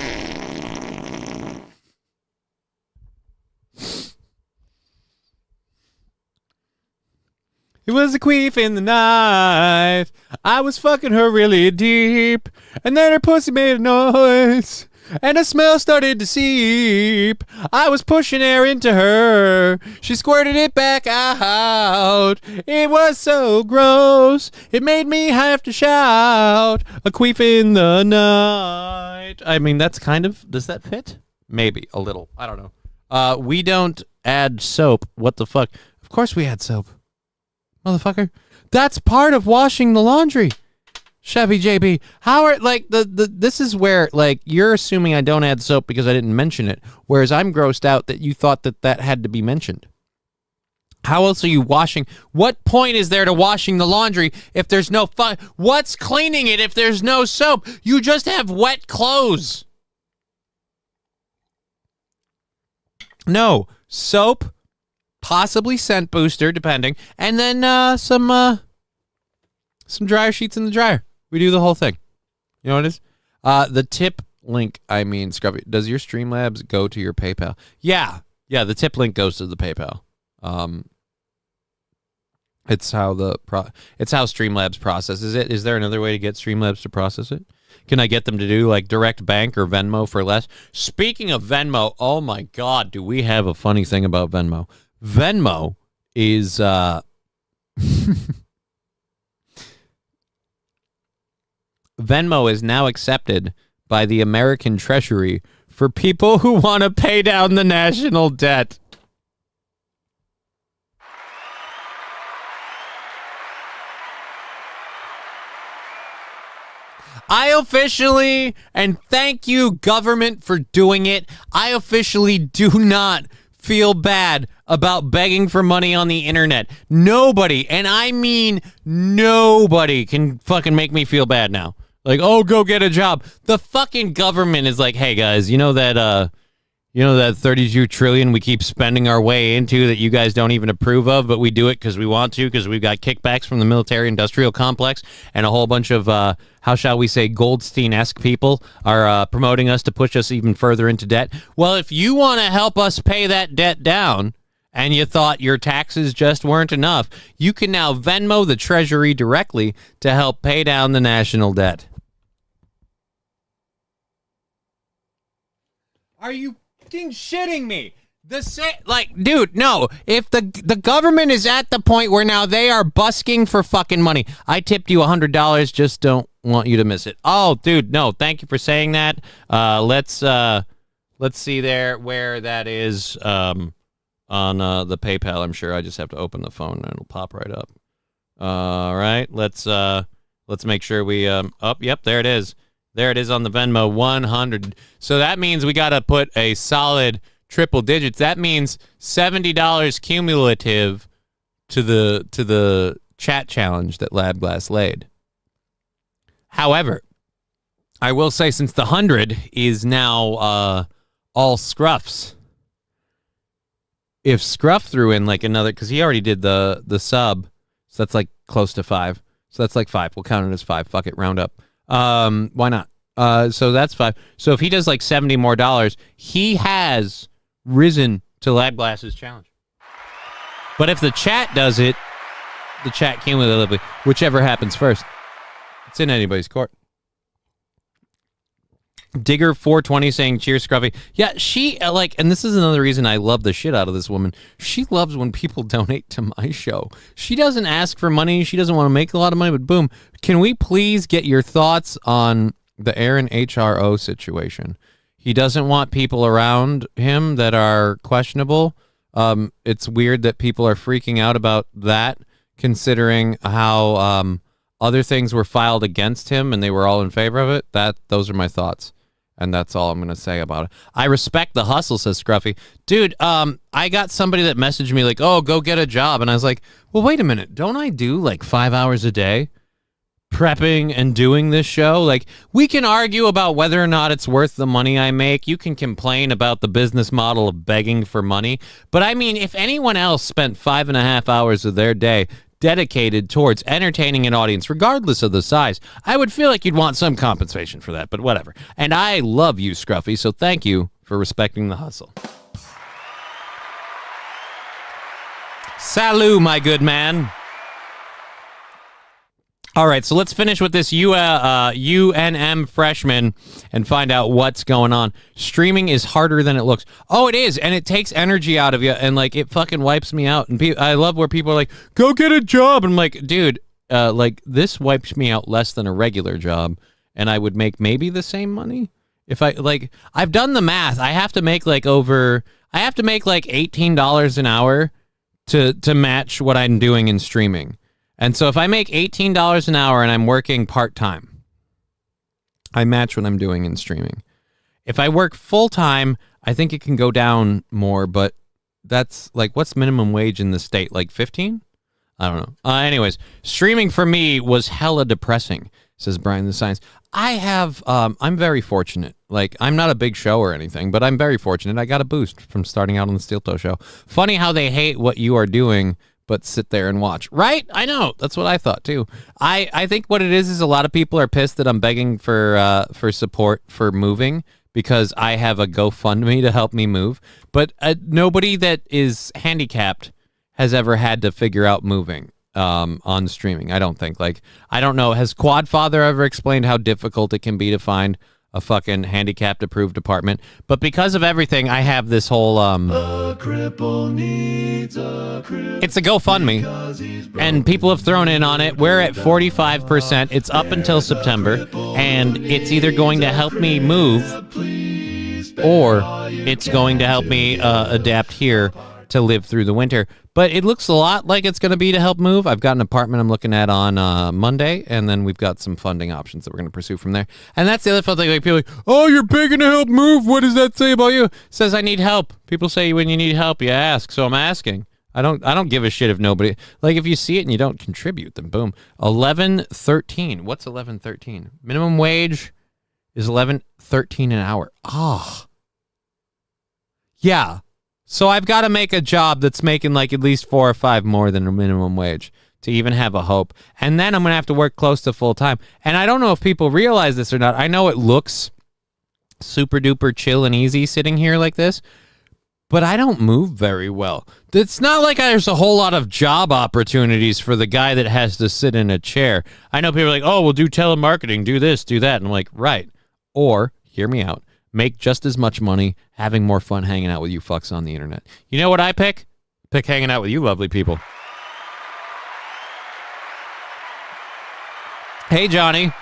It was a queef in the night. I was fucking her really deep. And then her pussy made a noise. And a smell started to seep. I was pushing air into her. She squirted it back out. It was so gross. It made me have to shout. A queef in the night. I mean, that's kind of... Does that fit? Maybe. A little. I don't know. We don't add soap. What the fuck? Of course we add soap. Motherfucker. That's part of washing the laundry. Chevy JB, how are like this is where like you're assuming I don't add soap because I didn't mention it, whereas I'm grossed out that you thought that had to be mentioned. How else are you washing? What point is there to washing the laundry if there's no fun? What's cleaning it if there's no soap? You just have wet clothes. No soap, possibly scent booster, depending, and then some some dryer sheets in the dryer. We do the whole thing. You know what it is? The tip link, Scruffy, does your Streamlabs go to your PayPal? Yeah, the tip link goes to the PayPal. It's how Streamlabs processes it. Is there another way to get Streamlabs to process it? Can I get them to do like direct bank or Venmo for less? Speaking of Venmo, oh my God, do we have a funny thing about Venmo? Venmo is Venmo is now accepted by the American Treasury for people who want to pay down the national debt. I officially, and thank you, government, for doing it, I officially do not feel bad about begging for money on the internet. Nobody, and I mean nobody, can fucking make me feel bad now. Like, oh, go get a job. The fucking government is like, hey, guys, you know that 32 trillion we keep spending our way into that you guys don't even approve of, but we do it because we want to, because we've got kickbacks from the military-industrial complex, and a whole bunch of, how shall we say, Goldstein-esque people are promoting us to push us even further into debt. Well, if you want to help us pay that debt down, and you thought your taxes just weren't enough, you can now Venmo the Treasury directly to help pay down the national debt. Are you shitting me? Dude, no. If the government is at the point where now they are busking for fucking money, I tipped you $100. Just don't want you to miss it. Oh, dude, no. Thank you for saying that. Let's see there where that is on the PayPal. I'm sure I just have to open the phone and it'll pop right up. All right, let's make sure we yep, there it is. There it is on the Venmo, 100. So that means we got to put a solid triple digits. That means $70 cumulative to the chat challenge that LabGlass laid. However, I will say, since the 100 is now all Scruff's, if Scruff threw in like another, because he already did the sub, so that's like close to 5. So that's like 5. We'll count it as 5. Fuck it, round up. Why not? So that's 5. So if he does like $70 more, he has risen to LabGlass's challenge. But if the chat does it, the chat cumulatively, whichever happens first, it's in anybody's court. Digger420 saying, cheers, Scruffy. Yeah, she, and this is another reason I love the shit out of this woman. She loves when people donate to my show. She doesn't ask for money. She doesn't want to make a lot of money, but boom. Can we please get your thoughts on the Aaron HRO situation? He doesn't want people around him that are questionable. It's weird that people are freaking out about that, considering how other things were filed against him and they were all in favor of it. Those are my thoughts. And that's all I'm going to say about it. I respect the hustle, says Scruffy. Dude, I got somebody that messaged me like, oh, go get a job. And I was like, well, wait a minute. Don't I do like 5 hours a day prepping and doing this show? Like, we can argue about whether or not it's worth the money I make. You can complain about the business model of begging for money. But I mean, if anyone else spent 5.5 hours of their day dedicated towards entertaining an audience, regardless of the size, I would feel like you'd want some compensation for that, but whatever. And I love you, Scruffy, so thank you for respecting the hustle. Salut, my good man. All right, so let's finish with this UNM freshman and find out what's going on. Streaming is harder than it looks. Oh, it is, and it takes energy out of you, and like it fucking wipes me out. And I love where people are like, "Go get a job." And I'm like, dude, like this wipes me out less than a regular job, and I would make maybe the same money if I've done the math. I have to make like $18 an hour to match what I'm doing in streaming. And so if I make $18 an hour and I'm working part-time, I match what I'm doing in streaming. If I work full-time, I think it can go down more, but that's like, what's minimum wage in the state? Like 15? I don't know. Anyways, streaming for me was hella depressing, says Brian the Science. I'm very fortunate. Like, I'm not a big show or anything, but I'm very fortunate. I got a boost from starting out on the Steel Toe Show. Funny how they hate what you are doing, but sit there and watch. Right? I know. That's what I thought too. I think what it is a lot of people are pissed that I'm begging for support for moving because I have a GoFundMe to help me move. But nobody that is handicapped has ever had to figure out moving on streaming. I don't think. Like, I don't know. Has Quadfather ever explained how difficult it can be to find a fucking handicapped approved apartment? But because of everything, I have this whole it's a GoFundMe, and people have thrown in on it. We're at 45%. It's up until September, and it's either going to help me move or it's going to help me adapt here to live through the winter. But it looks a lot like it's going to be to help move. I've got an apartment I'm looking at on Monday, and then we've got some funding options that we're going to pursue from there. And that's the other fun thing. Like, people are like, oh, you're begging to help move. What does that say about you? It says I need help. People say when you need help, you ask. So I'm asking. I don't give a shit if nobody, like, if you see it and you don't contribute, then boom. 11.13. What's 11.13? Minimum wage is 11.13 an hour. Oh. Yeah. So I've got to make a job that's making like at least 4 or 5 more than a minimum wage to even have a hope. And then I'm going to have to work close to full time. And I don't know if people realize this or not. I know it looks super duper chill and easy sitting here like this, but I don't move very well. It's not like there's a whole lot of job opportunities for the guy that has to sit in a chair. I know people are like, oh, we'll do telemarketing, do this, do that. And I'm like, right. Or, hear me out. Make just as much money having more fun hanging out with you fucks on the internet. You know what I pick? Pick hanging out with you lovely people. Hey, Johnny.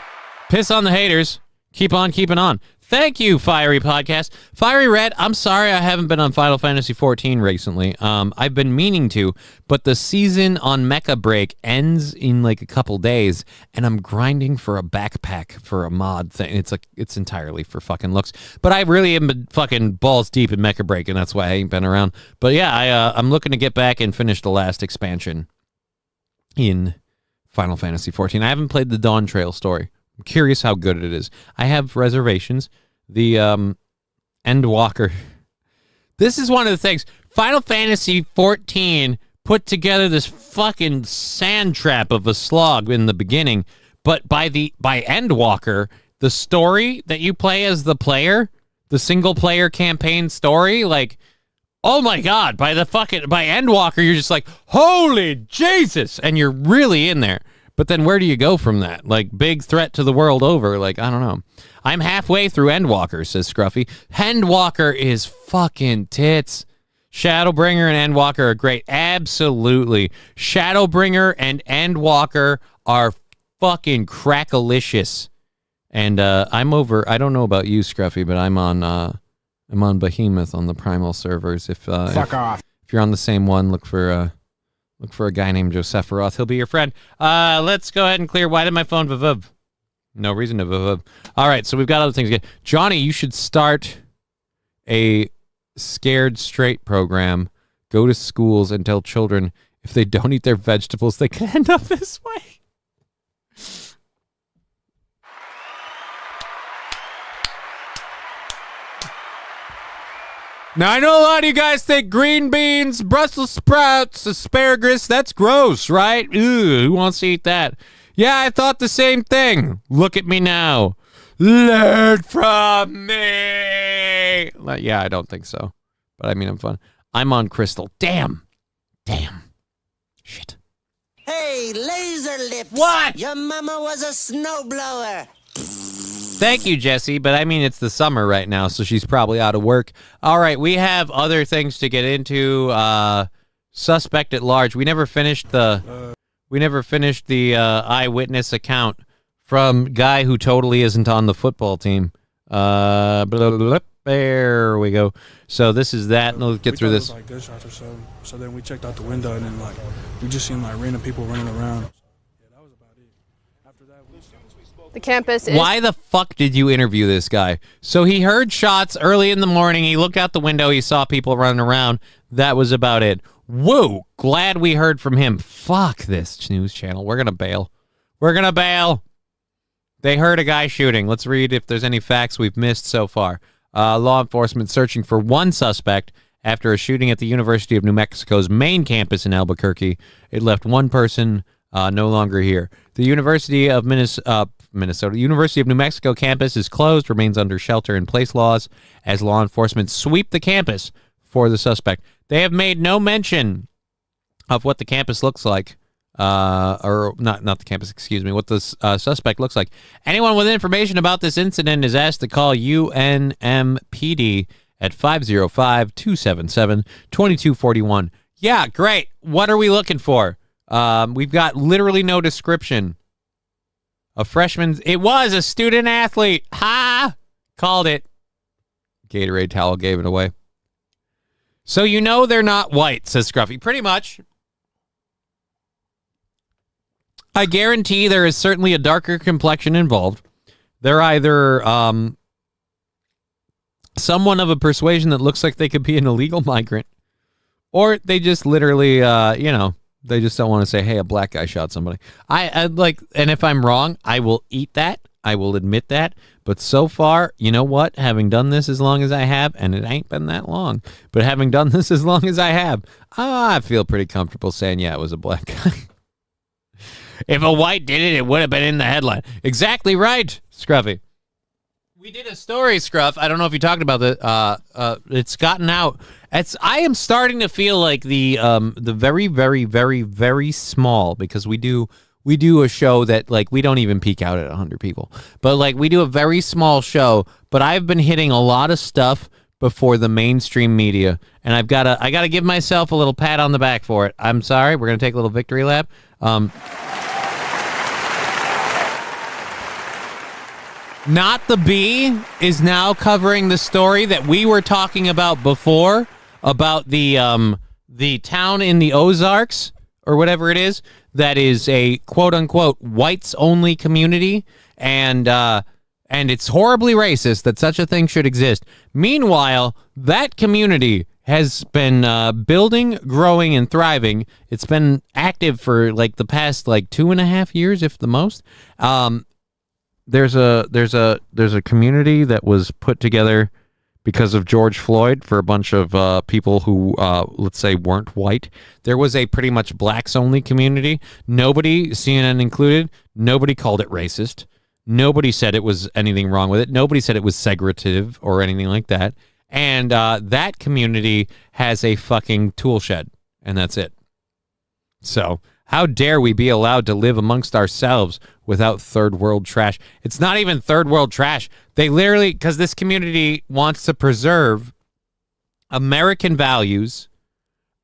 Piss on the haters. Keep on keeping on. Thank you, Fiery Podcast. Fiery Red, I'm sorry I haven't been on Final Fantasy XIV recently. I've been meaning to, but the season on Mecha Break ends in like a couple days, and I'm grinding for a backpack for a mod thing. It's entirely for fucking looks. But I really am been fucking balls deep in Mecha Break, and that's why I ain't been around. But yeah, I'm looking to get back and finish the last expansion in Final Fantasy XIV. I haven't played the Dawn Trail story. I'm curious how good it is. I have reservations. The Endwalker. This is one of the things. Final Fantasy XIV put together this fucking sand trap of a slog in the beginning, but by Endwalker, the story that you play as the player, the single player campaign story, like, oh my god, by Endwalker, you're just like, holy Jesus, and you're really in there. But then where do you go from that? Like, big threat to the world over. Like, I don't know. I'm halfway through Endwalker, says Scruffy. Endwalker is fucking tits. Shadowbringer and Endwalker are great. Absolutely. Shadowbringer and Endwalker are fucking crackalicious. And I'm over, I don't know about you, Scruffy, but I'm on Behemoth on the Primal servers. Fuck off. If you're on the same one, look for a guy named Josepharoth. He'll be your friend. Let's go ahead and clear. Why did my phone vuv? No reason to vuv. All right, so we've got other things. Johnny, you should start a Scared Straight program. Go to schools and tell children if they don't eat their vegetables, they can end up this way. Now, I know a lot of you guys think green beans, Brussels sprouts, asparagus, that's gross, right? Ew, who wants to eat that? Yeah, I thought the same thing. Look at me now. Learn from me. Yeah, I don't think so. But I mean, I'm fun. I'm on Crystal. Damn. Shit. Hey, laser lips. What? Your mama was a snowblower. Thank you, Jesse, but I mean, it's the summer right now, so she's probably out of work. All right, we have other things to get into. Suspect at large. We never finished the eyewitness account from guy who totally isn't on the football team. Blah, blah, blah, there we go. So this is that, and we'll get through this. It was like gunshots or so. So then we checked out the window, and then we just seen random people running around. The campus is... Why the fuck did you interview this guy? So he heard shots early in the morning. He looked out the window. He saw people running around. That was about it. Whoa. Glad we heard from him. Fuck this news channel. We're going to bail. They heard a guy shooting. Let's read if there's any facts we've missed so far. Law enforcement searching for one suspect after a shooting at the University of New Mexico's main campus in Albuquerque. It left one person no longer here. The University of University of New Mexico campus is closed, remains under shelter-in-place laws as law enforcement sweep the campus for the suspect. They have made no mention of what the campus looks like, or not the campus, excuse me, what the suspect looks like. Anyone with information about this incident is asked to call UNMPD at 505-277-2241. Yeah, great. What are we looking for? We've got literally no description. A freshman. It was a student athlete. Ha! Called it. Gatorade towel gave it away. So you know they're not white, says Scruffy. Pretty much. I guarantee there is certainly a darker complexion involved. They're either someone of a persuasion that looks like they could be an illegal migrant, or they just literally, they just don't want to say, hey, a black guy shot somebody. I like, and if I'm wrong, I will eat that. I will admit that. But so far, you know what? Having done this as long as I have, and it ain't been that long, but having done this as long as I have, I feel pretty comfortable saying, yeah, it was a black guy. If a white did it, it would have been in the headline. Exactly right, Scruffy. We did a story, Scruff. I don't know if you talked about that. It's gotten out. I am starting to feel like the very, very, very, very small, because we do a show that, like, we don't even peak out at 100 people, but like we do a very small show. But I've been hitting a lot of stuff before the mainstream media, and I gotta give myself a little pat on the back for it. I'm sorry. We're gonna take a little victory lap. Not the Bee is now covering the story that we were talking about before, about the town in the Ozarks or whatever it is that is a quote unquote whites only community, and it's horribly racist that such a thing should exist. Meanwhile, that community has been building, growing, and thriving. It's been active for like the past 2.5 years, if the most. There's a community that was put together because of George Floyd for a bunch of people who, let's say, weren't white. There was a pretty much blacks-only community. Nobody, CNN included, nobody called it racist. Nobody said it was anything wrong with it. Nobody said it was segregative or anything like that. And that community has a fucking tool shed, and that's it. So how dare we be allowed to live amongst ourselves without third world trash? It's not even third world trash. They literally, because this community wants to preserve American values,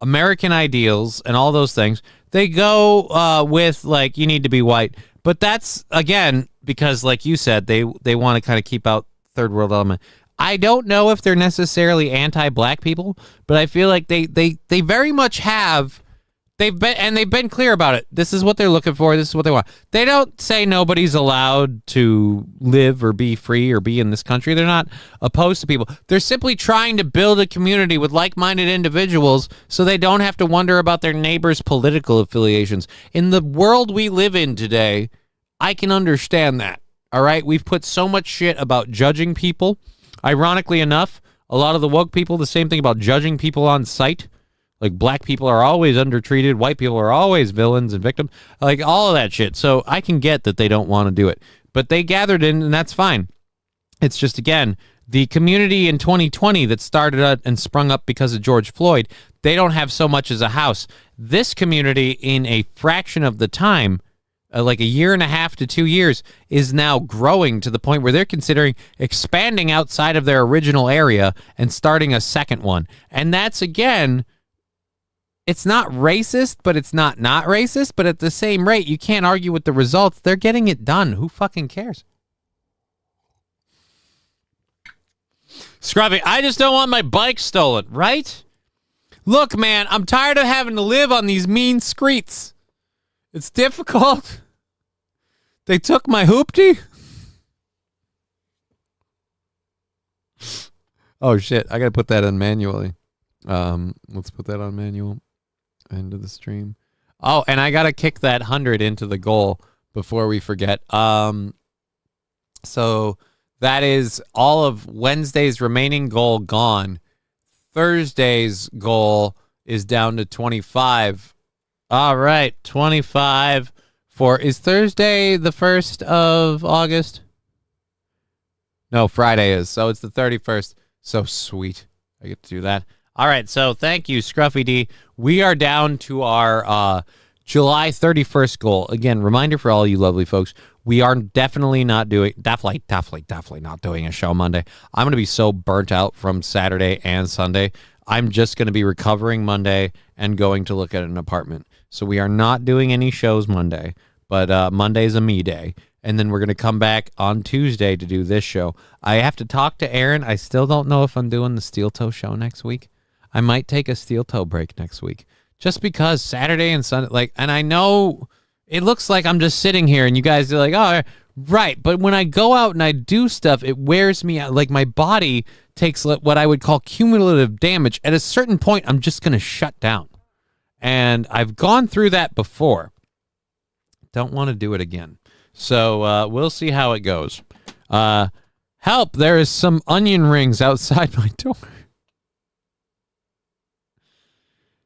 American ideals, and all those things, they go with, like, you need to be white. But that's, again, because, like you said, they want to kind of keep out third world element. I don't know if they're necessarily anti-black people, but I feel like they very much have. They've been clear about it. This is what they're looking for. This is what they want. They don't say nobody's allowed to live or be free or be in this country. They're not opposed to people. They're simply trying to build a community with like-minded individuals so they don't have to wonder about their neighbors' political affiliations. In the world we live in today, I can understand that. All right? We've put so much shit about judging people. Ironically enough, a lot of the woke people, the same thing about judging people on sight. Like, black people are always undertreated. White people are always villains and victims. Like, all of that shit. So I can get that they don't want to do it. But they gathered in, and that's fine. It's just, again, the community in 2020 that started out and sprung up because of George Floyd, they don't have so much as a house. This community, in a fraction of the time, like 1.5 to 2 years, is now growing to the point where they're considering expanding outside of their original area and starting a second one. And that's, again, it's not racist, but it's not racist. But at the same rate, you can't argue with the results. They're getting it done. Who fucking cares? Scruffy, I just don't want my bike stolen, right? Look, man, I'm tired of having to live on these mean streets. It's difficult. They took my hoopty. Oh, shit. I got to put that on manually. Let's put that on manual. End of the stream. Oh, and I got to kick that 100 into the goal before we forget. So that is all of Wednesday's remaining goal gone. Thursday's goal is down to 25. All right, 25 for, is Thursday the 1st of August? No, Friday is, so it's the 31st. So sweet. I get to do that. All right, so thank you, Scruffy D. We are down to our July 31st goal. Again, reminder for all you lovely folks, we are definitely not doing a show Monday. I'm going to be so burnt out from Saturday and Sunday. I'm just going to be recovering Monday and going to look at an apartment. So we are not doing any shows Monday, but Monday's a me day. And then we're going to come back on Tuesday to do this show. I have to talk to Aaron. I still don't know if I'm doing the Steel Toe show next week. I might take a Steel Toe break next week. Just because Saturday and Sunday, and I know it looks like I'm just sitting here and you guys are like, oh, right. But when I go out and I do stuff, it wears me out. Like my body takes what I would call cumulative damage. At a certain point, I'm just going to shut down. And I've gone through that before. Don't want to do it again. So we'll see how it goes. Help, there is some onion rings outside my door.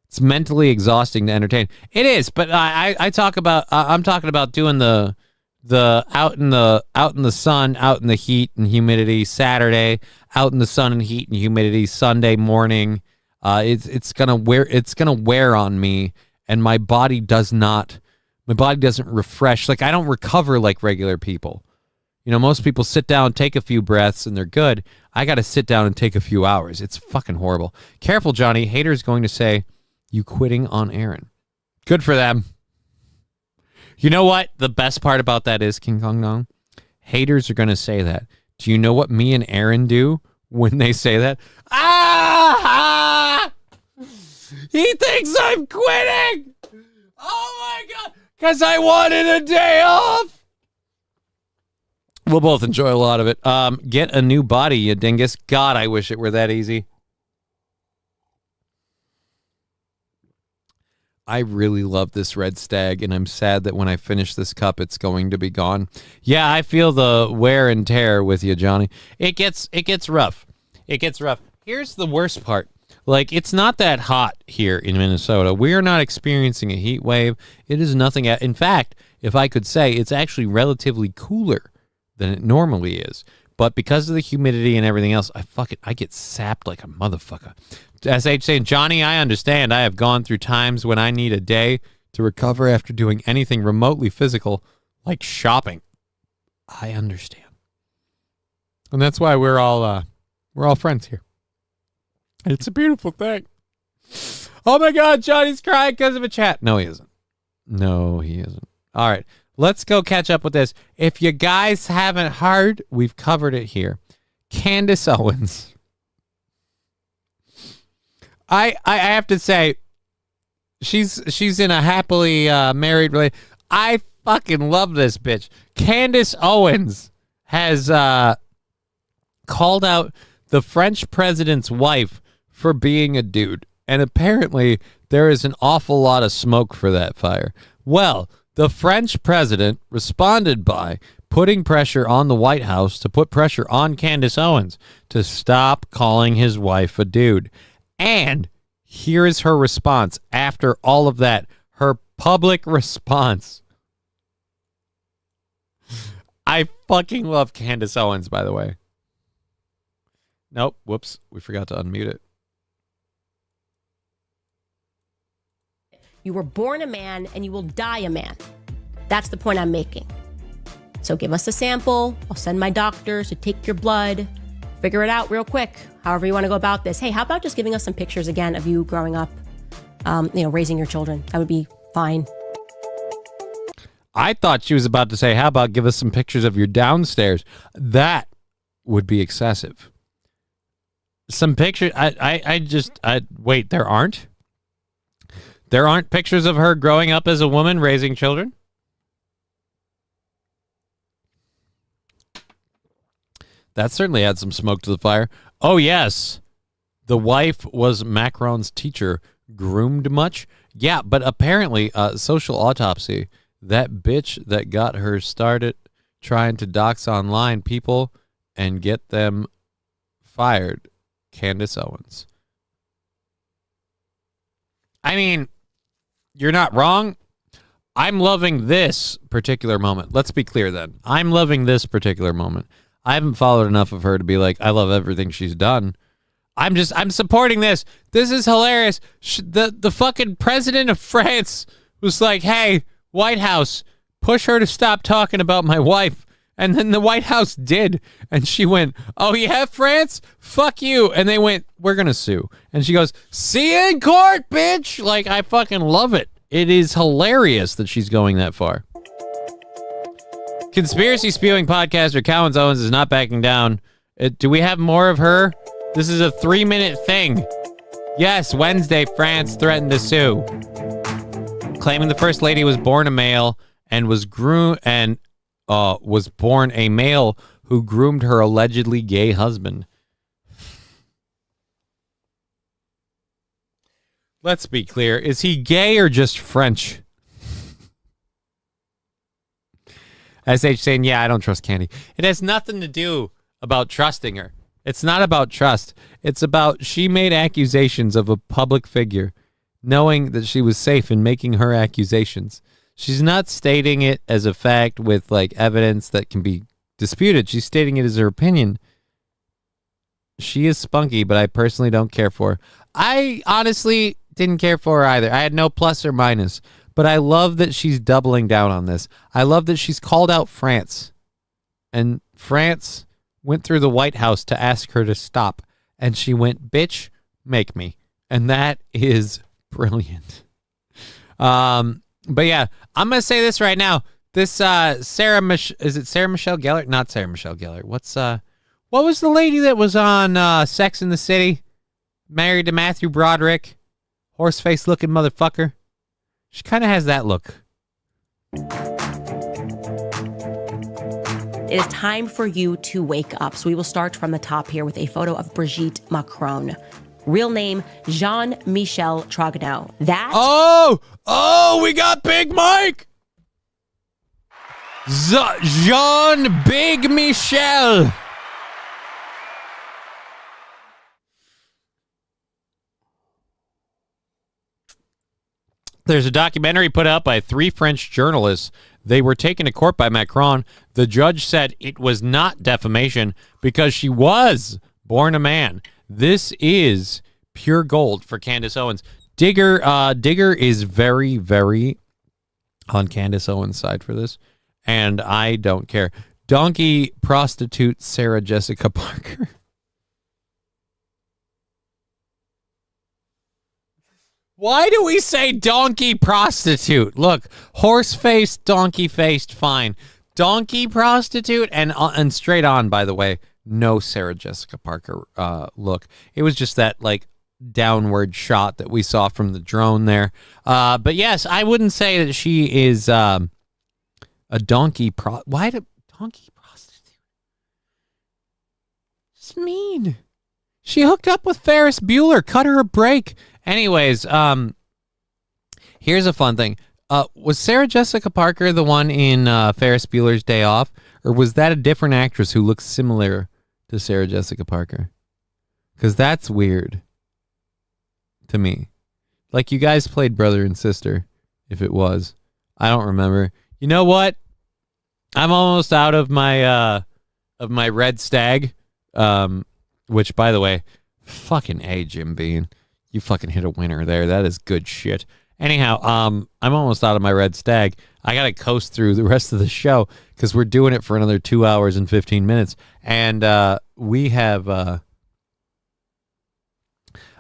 It's mentally exhausting to entertain. It is, but I talk about I'm talking about doing the out in the sun, out in the heat and humidity Saturday, out in the sun and heat and humidity Sunday morning. It's gonna wear on me, and my body doesn't refresh. Like I don't recover like regular people. You know, most people sit down, take a few breaths, and they're good. I got to sit down and take a few hours. It's fucking horrible. Careful, Johnny. Haters going to say you quitting on Aaron. Good for them. You know what? The best part about that is, King Kong Dong, haters are going to say that. Do you know what me and Aaron do when they say that? Ah! He thinks I'm quitting! Oh my God! Because I wanted a day off! We'll both enjoy a lot of it. Get a new body, you dingus. God, I wish it were that easy. I really love this Red Stag, and I'm sad that when I finish this cup, it's going to be gone. Yeah, I feel the wear and tear with you, Johnny. It gets rough. It gets rough. Here's the worst part. Like, it's not that hot here in Minnesota. We are not experiencing a heat wave. It is nothing. In fact, if I could say, it's actually relatively cooler than it normally is. But because of the humidity and everything else, I get sapped like a motherfucker. SH saying, Johnny, I understand. I have gone through times when I need a day to recover after doing anything remotely physical, like shopping. I understand. And that's why we're all friends here. It's a beautiful thing. Oh my God, Johnny's crying because of a chat. No, he isn't. No, he isn't. All right, let's go catch up with this. If you guys haven't heard, we've covered it here. Candace Owens. I have to say, she's in a happily married relationship. I fucking love this bitch. Candace Owens has called out the French president's wife for being a dude. And apparently there is an awful lot of smoke for that fire. Well, the French president responded by putting pressure on the White House to put pressure on Candace Owens to stop calling his wife a dude. And here is her response after all of that. Her public response. I fucking love Candace Owens, by the way. Nope. Whoops. We forgot to unmute it. You were born a man and you will die a man. That's the point I'm making. So give us a sample. I'll send my doctors to take your blood. Figure it out real quick, however you want to go about this. Hey, how about just giving us some pictures again of you growing up, raising your children? That would be fine. I thought she was about to say, how about give us some pictures of your downstairs? That would be excessive. Some pictures. Wait, there aren't? There aren't pictures of her growing up as a woman raising children? That certainly had some smoke to the fire. Oh, yes. The wife was Macron's teacher. Groomed much? Yeah, but apparently, Social Autopsy, that bitch that got her started trying to dox online people and get them fired, Candace Owens. I mean, you're not wrong. I'm loving this particular moment. Let's be clear then. I'm loving this particular moment. I haven't followed enough of her to be like, I love everything she's done. I'm supporting this. This is hilarious. The fucking president of France was like, hey, White House, push her to stop talking about my wife. And then the White House did. And she went, oh, yeah, France? Fuck you. And they went, we're going to sue. And she goes, see you in court, bitch. Like, I fucking love it. It is hilarious that she's going that far. Conspiracy spewing podcaster Cowan Owens is not backing down. Do we have more of her? This is a 3-minute thing. Yes, Wednesday, France threatened to sue, claiming the first lady was born a male and was born a male who groomed her allegedly gay husband. Let's be clear. Is he gay or just French? SH saying, yeah, I don't trust Candy. It has nothing to do about trusting her. It's not about trust. It's about she made accusations of a public figure, knowing that she was safe in making her accusations. She's not stating it as a fact with like evidence that can be disputed. She's stating it as her opinion. She is spunky, but I personally don't care for her. I honestly didn't care for her either. I had no plus or minus, but I love that she's doubling down on this. I love that she's called out France, and France went through the White House to ask her to stop, and she went, bitch, make me. And that is brilliant. But yeah, I'm going to say this right now. This Sarah Michelle Gellar? Not Sarah Michelle Gellar. What was the lady that was on Sex and the City? Married to Matthew Broderick? Horse-face looking motherfucker. She kind of has that look. It is time for you to wake up. So we will start from the top here with a photo of Brigitte Macron. Real name, Jean-Michel Trogneux. Oh, we got Big Mike. Jean Big Michel. There's a documentary put out by 3 French journalists. They were taken to court by Macron. The judge said it was not defamation because she was born a man. This is pure gold for Candace Owens. Digger is very, very on Candace Owens' side for this, and I don't care. Donkey prostitute Sarah Jessica Parker. Why do we say donkey prostitute? Look, horse-faced, donkey-faced, fine. Donkey prostitute and straight on, by the way, no Sarah Jessica Parker look. It was just that, like, downward shot that we saw from the drone there. But yes, I wouldn't say that she is a donkey Why do donkey prostitute? It's mean. She hooked up with Ferris Bueller, cut her a break. Anyways, here's a fun thing. Was Sarah Jessica Parker the one in Ferris Bueller's Day Off? Or was that a different actress who looks similar to Sarah Jessica Parker? Because that's weird to me. Like, you guys played brother and sister, if it was. I don't remember. You know what? I'm almost out of my Red Stag, which, by the way, fucking A, Jim Bean. You fucking hit a winner there. That is good shit. Anyhow, I'm almost out of my Red Stag. I got to coast through the rest of the show because we're doing it for another 2 hours and 15 minutes. And we have...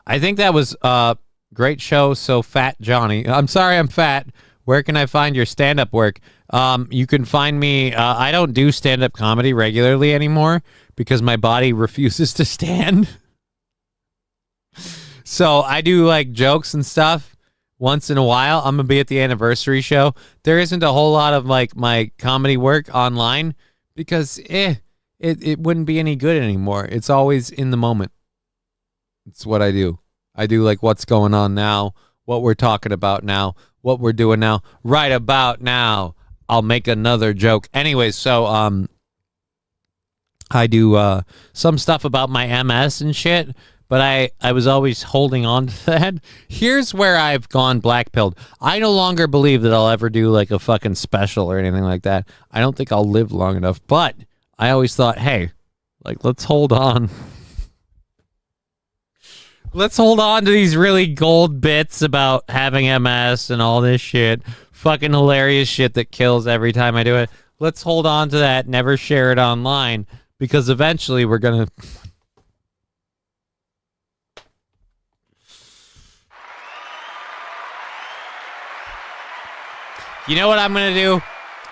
I think that was a great show. So Fat Johnny. I'm sorry I'm fat. Where can I find your stand-up work? You can find me... I don't do stand-up comedy regularly anymore because my body refuses to stand. So I do like jokes and stuff once in a while. I'm going to be at the anniversary show. There isn't a whole lot of like my comedy work online because it wouldn't be any good anymore. It's always in the moment. It's what I do. I do like what's going on now, what we're talking about now, what we're doing now. Right about now, I'll make another joke. Anyways, so I do some stuff about my MS and shit. but I was always holding on to that. Here's where I've gone black-pilled. I no longer believe that I'll ever do like a fucking special or anything like that. I don't think I'll live long enough, but I always thought, hey, like, let's hold on. Let's hold on to these really gold bits about having MS and all this shit. Fucking hilarious shit that kills every time I do it. Let's hold on to that. Never share it online, because eventually we're going to... You know what I'm going to do?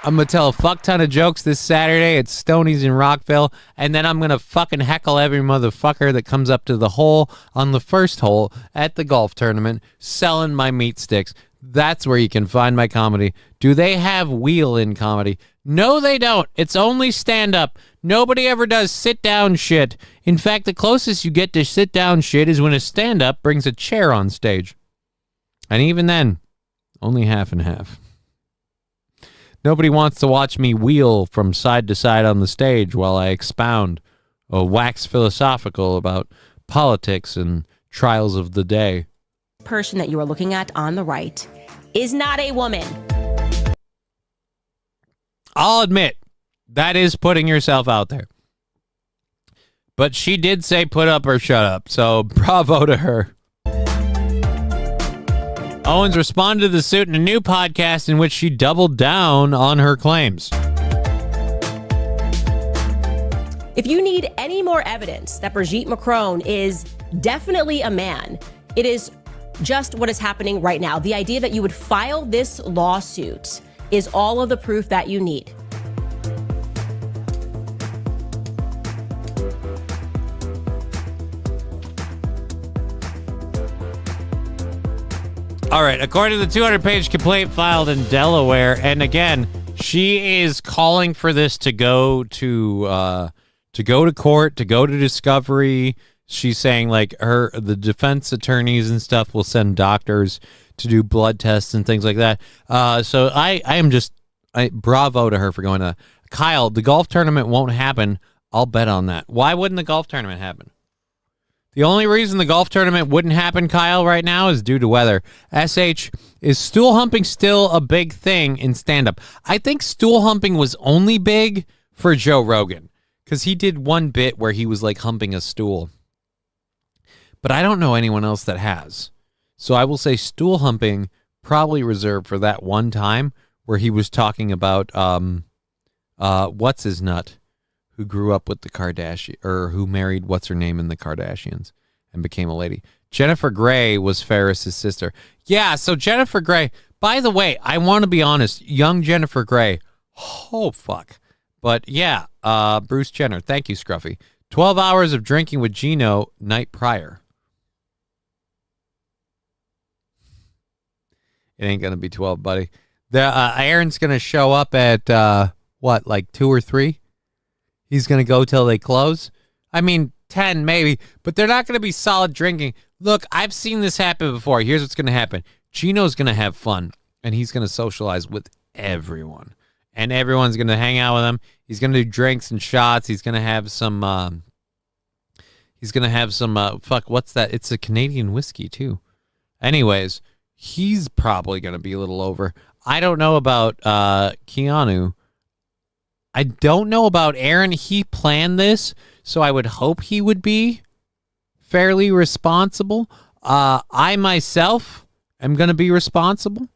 I'm going to tell a fuck ton of jokes this Saturday at Stoney's in Rockville, and then I'm going to fucking heckle every motherfucker that comes up to the hole on the first hole at the golf tournament selling my meat sticks. That's where you can find my comedy. Do they have wheel in comedy? No, they don't. It's only stand-up. Nobody ever does sit-down shit. In fact, the closest you get to sit-down shit is when a stand-up brings a chair on stage. And even then, only half and half. Nobody wants to watch me wheel from side to side on the stage while I expound or wax philosophical about politics and trials of the day. Person that you are looking at on the right is not a woman. I'll admit, that is putting yourself out there. But she did say put up or shut up, so bravo to her. Owens responded to the suit in a new podcast in which she doubled down on her claims. If you need any more evidence that Brigitte Macron is definitely a man, it is just what is happening right now. The idea that you would file this lawsuit is all of the proof that you need. All right, according to the 200-page complaint filed in Delaware, and again, she is calling for this to go to court, to go to discovery. She's saying like the defense attorneys and stuff will send doctors to do blood tests and things like that. So I am just bravo to her for going to that. Kyle, the golf tournament won't happen. I'll bet on that. Why wouldn't the golf tournament happen? The only reason the golf tournament wouldn't happen, Kyle, right now is due to weather. SH, is stool humping still a big thing in stand-up? I think stool humping was only big for Joe Rogan, because he did one bit where he was like humping a stool. But I don't know anyone else that has. So I will say stool humping probably reserved for that one time where he was talking about what's his nut, who grew up with the Kardashians, or who married what's her name in the Kardashians and became a lady. Jennifer Grey was Ferris's sister. Yeah, so Jennifer Grey, by the way, I want to be honest, young Jennifer Grey, oh fuck. But yeah, Bruce Jenner, thank you, Scruffy. 12 hours of drinking with Gino night prior. It ain't going to be 12, buddy. Aaron's going to show up at, like 2 or 3? He's going to go till they close? I mean, 10 maybe, but they're not going to be solid drinking. Look, I've seen this happen before. Here's what's going to happen. Gino's going to have fun, and he's going to socialize with everyone. And everyone's going to hang out with him. He's going to do drinks and shots. He's going to have some, fuck, what's that? It's a Canadian whiskey, too. Anyways, he's probably going to be a little over. I don't know about Keanu. I don't know about Aaron. He planned this, so I would hope he would be fairly responsible. I myself am going to be responsible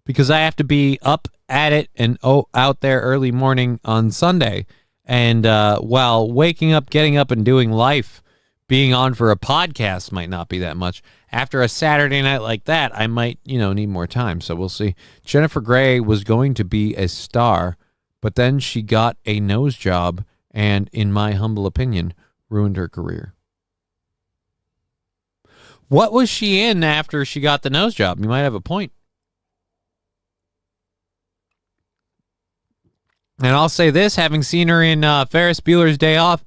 because I have to be up at it and out there early morning on Sunday. And while waking up, getting up, and doing life, being on for a podcast might not be that much. After a Saturday night like that, I might, need more time. So we'll see. Jennifer Grey was going to be a star, but then she got a nose job and, in my humble opinion, ruined her career. What was she in after she got the nose job? You might have a point. And I'll say this, having seen her in Ferris Bueller's Day Off,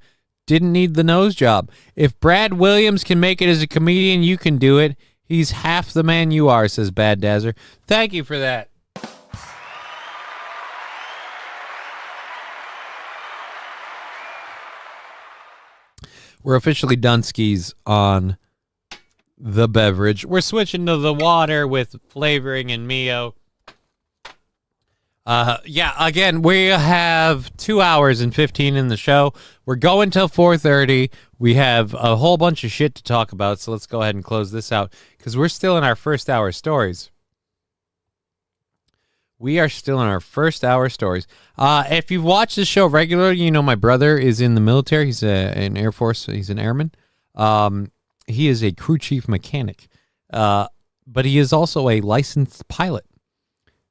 didn't need the nose job. If Brad Williams can make it as a comedian, you can do it. He's half the man you are, says Bad Dazzer. Thank you for that. We're officially done skis on the beverage. We're switching to the water with flavoring and Mio. Yeah, again, we have 2 hours and 15 in the show. We're going till 4:30. We have a whole bunch of shit to talk about, so let's go ahead and close this out because we're still in our first hour stories. We are still in our first hour stories. If you've watched the show regularly, you know my brother is in the military. He's an Air Force. He's an airman. He is a crew chief mechanic, but he is also a licensed pilot.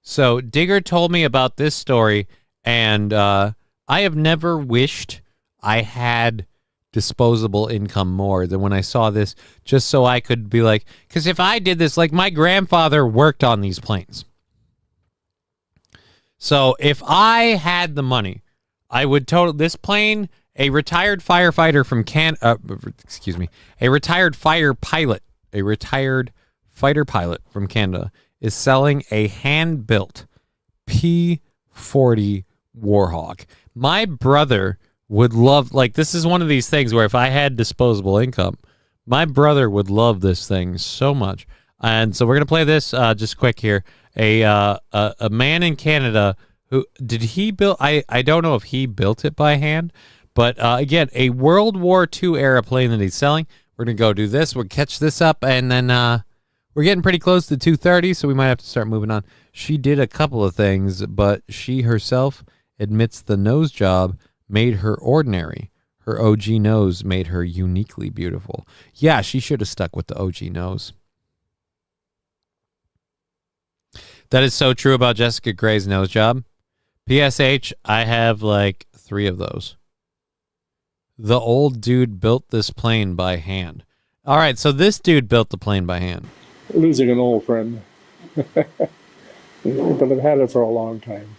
So Digger told me about this story, and I have never wished I had disposable income more than when I saw this, just so I could be like, because if I did this, like my grandfather worked on these planes. So if I had the money, I would this plane, a retired firefighter from a retired fighter pilot from Canada is selling a hand-built P-40 Warhawk. My brother would love, like, this is one of these things where if I had disposable income, my brother would love this thing so much. And so we're going to play this just quick here. A man in Canada who, did he build, I don't know if he built it by hand, but again, a World War II airplane that he's selling. We're going to go do this. We'll catch this up, and then we're getting pretty close to 2:30, so we might have to start moving on. She did a couple of things, but she herself admits the nose job made her ordinary. Her OG nose made her uniquely beautiful. Yeah, she should have stuck with the OG nose. That is so true about Jessica Gray's nose job. PSH, I have like 3 of those. The old dude built this plane by hand. All right, so this dude built the plane by hand. Losing an old friend. But I've had it for a long time.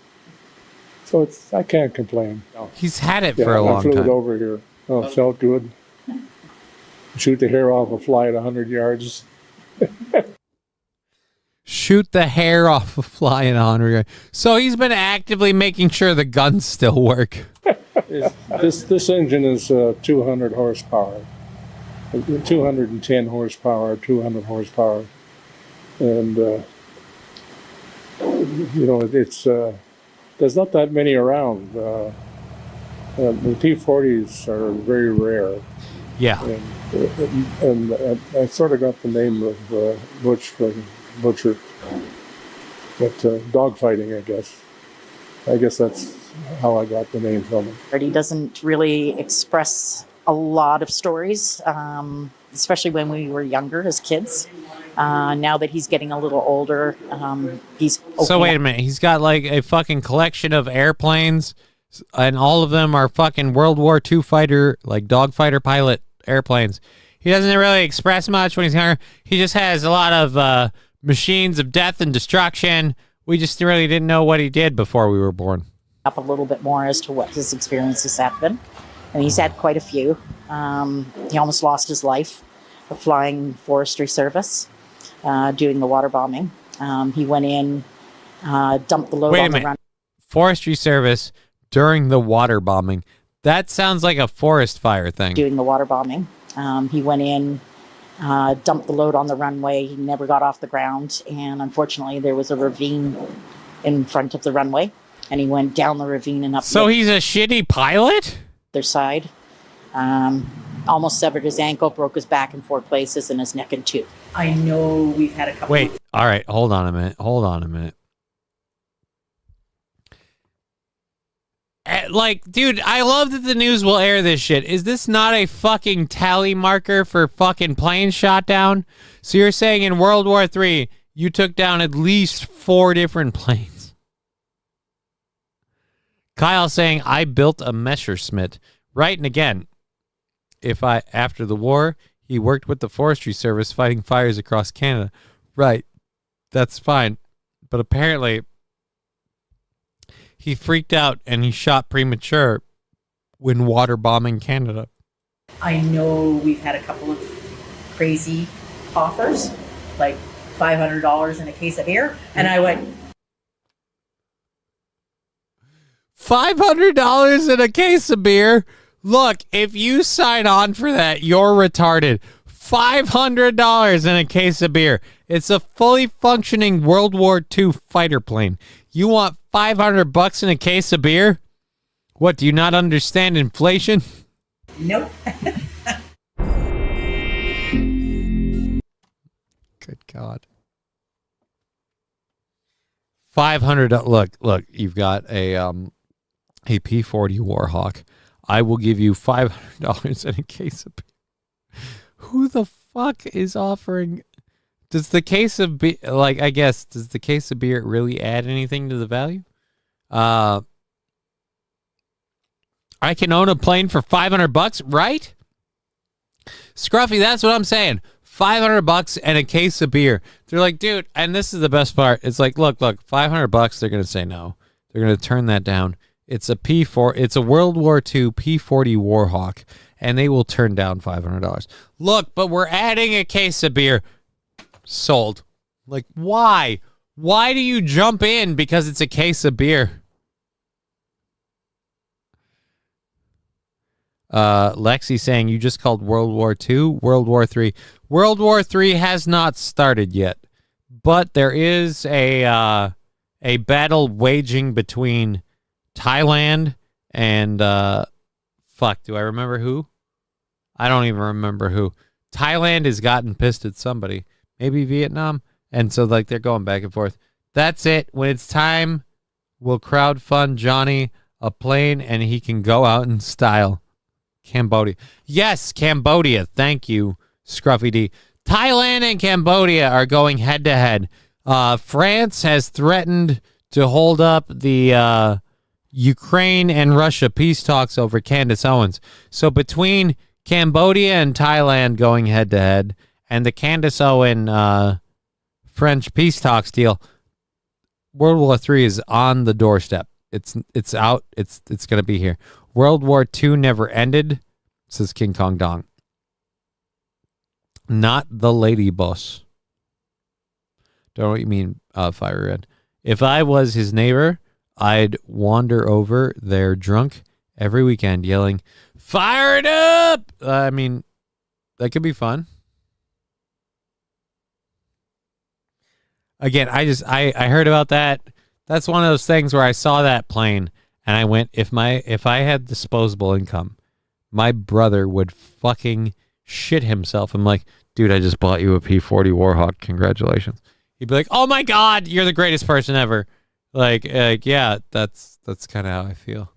So I can't complain. He's had it for a long time. I flew it over here. Oh, it felt good. Shoot the hair off a fly at 100 yards. Shoot the hair off a fly at 100 yards. So he's been actively making sure the guns still work. This engine is 200 horsepower. 210 horsepower, 200 horsepower. And, it's there's not that many around. The T-40s are very rare. Yeah. And I sort of got the name of Butch from Butcher. But dogfighting, I guess. I guess that's how I got the name from it. He doesn't really express a lot of stories, especially when we were younger as kids. Now that he's getting a little older, he's... So wait a minute. He's got like a fucking collection of airplanes, and all of them are fucking World War II fighter, like dogfighter pilot airplanes. He doesn't really express much when he's younger. He just has a lot of machines of death and destruction. We just really didn't know what he did before we were born. Up a little bit more as to what his experiences have been. And he's had quite a few. He almost lost his life flying forestry service, doing the water bombing. He went in, dumped the load on the run. Forestry service during the water bombing. That sounds like a forest fire thing. Doing the water bombing. He went in, dumped the load on the runway. He never got off the ground. And unfortunately, there was a ravine in front of the runway. And he went down the ravine and up. So he's a shitty pilot? Their side. Almost severed his ankle, broke his back in 4 places and his neck in 2. I know we've had a couple. Wait, all right, hold on a minute. Like, dude, I love that the news will air this shit. Is this not a fucking tally marker for fucking planes shot down? So you're saying in World War III, you took down at least 4 different planes. Kyle saying, I built a Messerschmitt. Right, and again, after the war, he worked with the forestry service fighting fires across Canada. Right, that's fine. But apparently, he freaked out and he shot premature when water bombing Canada. I know we've had a couple of crazy offers, like $500 in a case of beer, and I went... $500 in a case of beer? Look, if you sign on for that, you're retarded. $500 in a case of beer. It's a fully functioning World War II fighter plane. You want $500 in a case of beer? What, do you not understand inflation? Nope. Good God. 500. Look, you've got a P-40 Warhawk. I will give you $500 in a case of beer. Who the fuck is offering? Does the case of beer, does the case of beer really add anything to the value? I can own a plane for $500, right? Scruffy, that's what I'm saying. $500 and a case of beer. They're like, dude, and this is the best part. It's like, look, $500. They're gonna say no. They're gonna turn that down. It's a P4. It's a World War II P-40 Warhawk, and they will turn down $500. Look, but we're adding a case of beer. Sold. Like, why? Why do you jump in because it's a case of beer? Lexi saying you just called World War II World War III. World War III has not started yet, but there is a battle waging between Thailand and do I remember who? I don't even remember who. Thailand has gotten pissed at somebody, maybe Vietnam, and so they're going back and forth. That's it. When it's time, we'll crowdfund Johnny a plane and he can go out in style. Cambodia. Yes, Cambodia. Thank you, Scruffy D. Thailand and Cambodia are going head to head. France has threatened to hold up the Ukraine and Russia peace talks over Candace Owens. So between Cambodia and Thailand going head to head and the Candace Owens French peace talks deal, World War III is on the doorstep. It's out. It's going to be here. World War II never ended, says King Kong Dong. Not the lady boss. Don't know what you mean, Fire Red. If I was his neighbor, I'd wander over there drunk every weekend yelling, "Fire it up!" I mean, that could be fun. Again, I heard about that. That's one of those things where I saw that plane and I went, if I had disposable income, my brother would fucking shit himself. I'm like, dude, I just bought you a P-40 Warhawk. Congratulations. He'd be like, oh my God, you're the greatest person ever. Like yeah, that's kind of how I feel.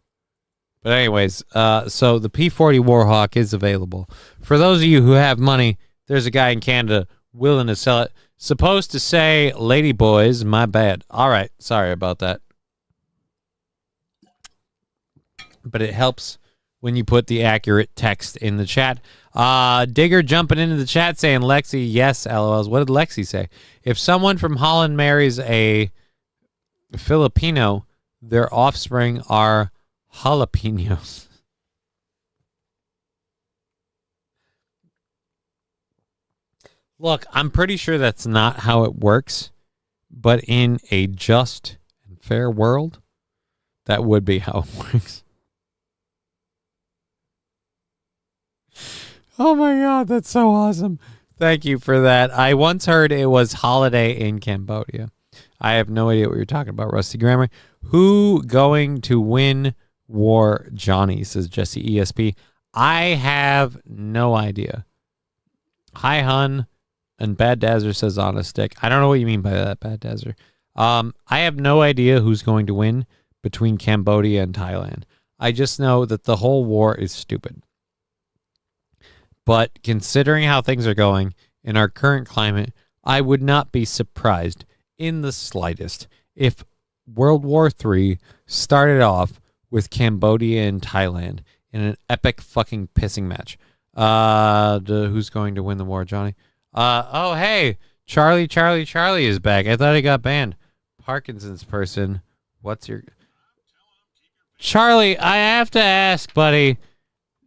But anyways, so the P-40 Warhawk is available. For those of you who have money, there's a guy in Canada willing to sell it. Supposed to say lady boys, my bad. All right, sorry about that. But it helps when you put the accurate text in the chat. Digger jumping into the chat saying, Lexi, yes, LOLs. What did Lexi say? If someone from Holland marries a Filipino, their offspring are jalapenos. Look, I'm pretty sure that's not how it works, but in a just and fair world, that would be how it works. Oh my God, that's so awesome. Thank you for that. I once heard it was holiday in Cambodia. I have no idea what you're talking about, Rusty Grammar. Who going to win war, Johnny, says Jesse ESP. I have no idea. Hi, hun. And Bad Dazzer says on a stick. I don't know what you mean by that, Bad Dazzer. I have no idea who's going to win between Cambodia and Thailand. I just know that the whole war is stupid. But considering how things are going in our current climate, I would not be surprised in the slightest if World War III started off with Cambodia and Thailand in an epic fucking pissing match. Who's going to win the war, Johnny? Oh, hey, Charlie is back. I thought he got banned. Parkinson's person. What's your... Charlie, I have to ask, buddy,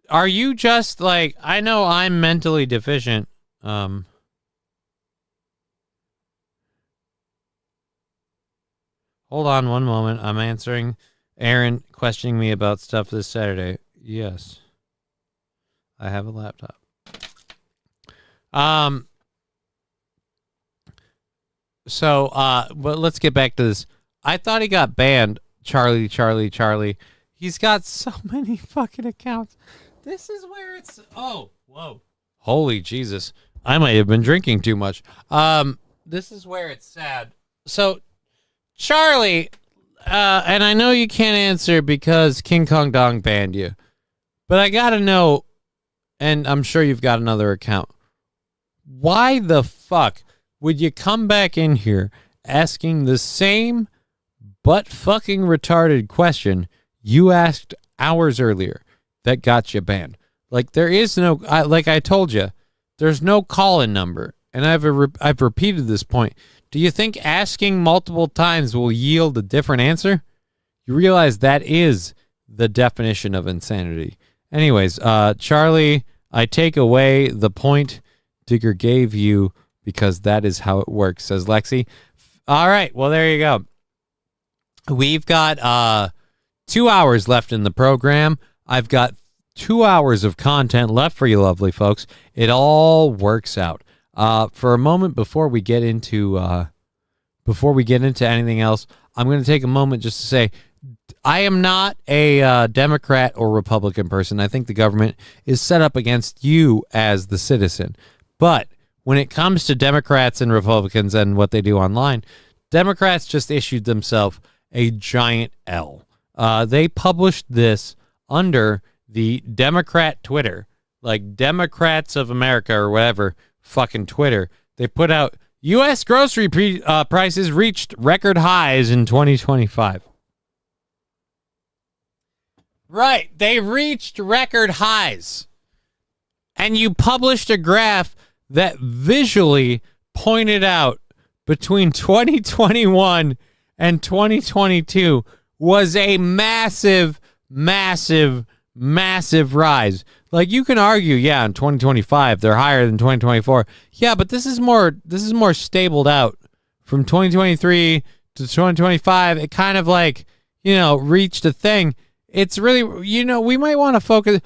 are you just like... I know I'm mentally deficient. Hold on one moment. I'm answering Aaron questioning me about stuff this Saturday. Yes. I have a laptop. So, but let's get back to this. I thought he got banned. Charlie. He's got so many fucking accounts. This is where it's... Oh, whoa. Holy Jesus. I might have been drinking too much. This is where it's sad. So, Charlie, and I know you can't answer because King Kong Dong banned you, but I gotta know, and I'm sure you've got another account. Why the fuck would you come back in here asking the same but fucking retarded question you asked hours earlier that got you banned? Like, there is no, like I told you, there's no call-in number, and I've repeated this point. Do you think asking multiple times will yield a different answer? You realize that is the definition of insanity. Anyways, Charlie, I take away the point Digger gave you because that is how it works, says Lexi. All right, well, there you go. We've got 2 hours left in the program. I've got 2 hours of content left for you lovely folks. It all works out. For a moment before we get into anything else, I'm going to take a moment just to say I am not a Democrat or Republican person. I think the government is set up against you as the citizen. But when it comes to Democrats and Republicans and what they do online, Democrats just issued themselves a giant L. They published this under the Democrat Twitter, like Democrats of America or whatever, fucking Twitter. They put out U.S. grocery prices reached record highs in 2025. Right, they reached record highs. And you published a graph that visually pointed out between 2021 and 2022 was a massive rise. Like, you can argue, yeah, in 2025 they're higher than 2024. Yeah, but this is more stabled out from 2023 to 2025. It kind of like, reached a thing. It's really, we might want to focus.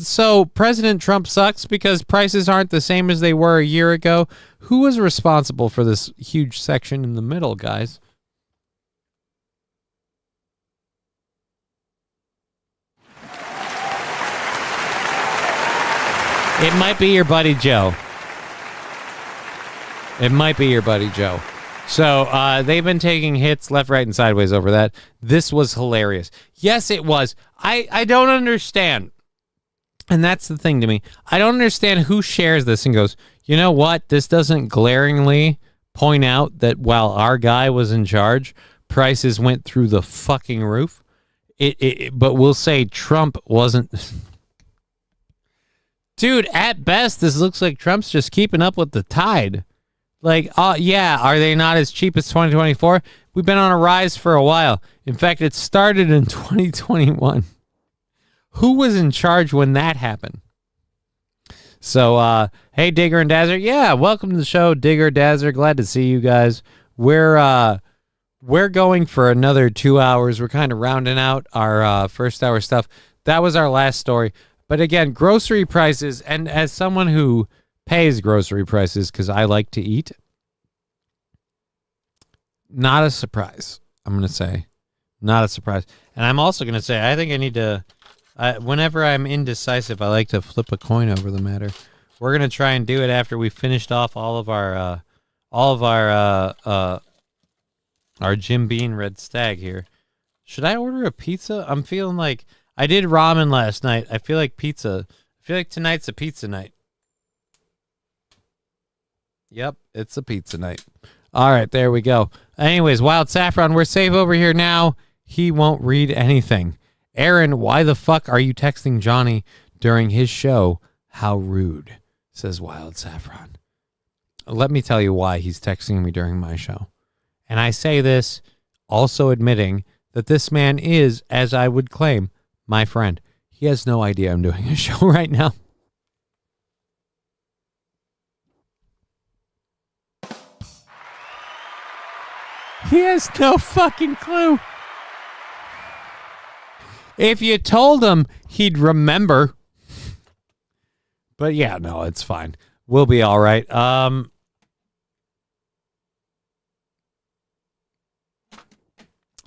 So President Trump sucks because prices aren't the same as they were a year ago. Who was responsible for this huge section in the middle, guys? It might be your buddy Joe. So they've been taking hits left, right, and sideways over that. This was hilarious. Yes, it was. I don't understand. And that's the thing to me. I don't understand who shares this and goes, you know what? This doesn't glaringly point out that while our guy was in charge, prices went through the fucking roof. But we'll say Trump wasn't... Dude, at best, this looks like Trump's just keeping up with the tide. Like, yeah, are they not as cheap as 2024? We've been on a rise for a while. In fact, it started in 2021. Who was in charge when that happened? So, hey, Digger and Dazzer. Yeah, welcome to the show, Digger, Dazzer. Glad to see you guys. We're going for another 2 hours. We're kind of rounding out our first hour stuff. That was our last story. But again, grocery prices, and as someone who pays grocery prices because I like to eat, not a surprise, I'm going to say. Not a surprise. And I'm also going to say, I think I need to, whenever I'm indecisive, I like to flip a coin over the matter. We're going to try and do it after we finished off all of our Jim Beam Red Stag here. Should I order a pizza? I'm feeling like I did ramen last night. I feel like pizza. I feel like tonight's a pizza night. Yep, it's a pizza night. All right, there we go. Anyways, Wild Saffron, we're safe over here now. He won't read anything. Aaron, why the fuck are you texting Johnny during his show? How rude, says Wild Saffron. Let me tell you why he's texting me during my show. And I say this also admitting that this man is, as I would claim, my friend. He has no idea I'm doing a show right now. He has no fucking clue. If you told him, he'd remember. But yeah, no, it's fine. We'll be all right.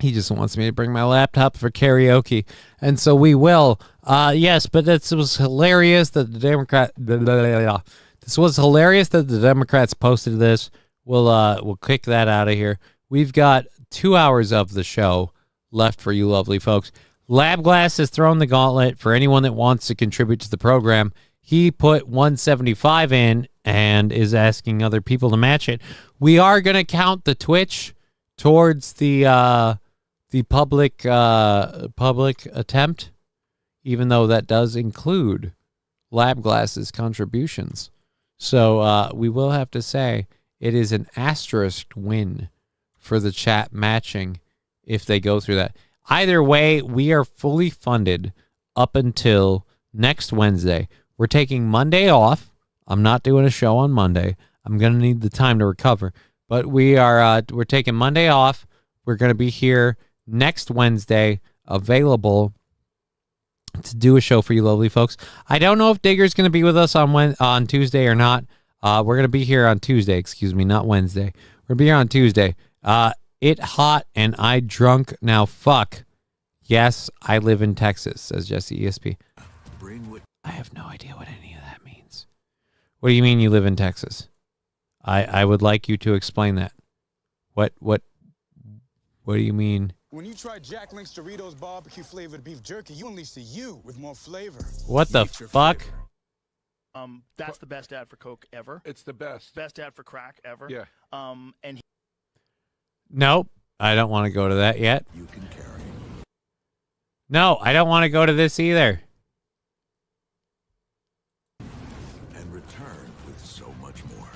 He just wants me to bring my laptop for karaoke, and so we will. Yes, but this was hilarious that the This was hilarious that the Democrats posted this. We'll kick that out of here. We've got 2 hours of the show left for you lovely folks. Labglass has thrown the gauntlet for anyone that wants to contribute to the program. He put 175 in and is asking other people to match it. We are going to count the Twitch towards the public attempt, even though that does include Labglass's contributions. So we will have to say it is an asterisk win for the chat matching if they go through that. Either way, we are fully funded up until next Wednesday. We're taking Monday off. I'm not doing a show on Monday. I'm going to need the time to recover. But we're taking Monday off. We're going to be here next Wednesday, available to do a show for you lovely folks. I don't know if Digger's going to be with us on Tuesday or not. We're going to be here on Tuesday, not Wednesday. We're going to be here on Tuesday. It hot and I drunk now fuck. Yes, I live in Texas, says Jesse ESP. I have no idea what any of that means. What do you mean you live in Texas? I would like you to explain that. What do you mean? When you try Jack Link's Doritos barbecue flavored beef jerky, you unleash the you with more flavor. What the fuck? That's the best ad for Coke ever. It's the best. Best ad for crack ever. Yeah. Nope. I don't want to go to that yet. You can carry. No, I don't want to go to this either. And return with so much more.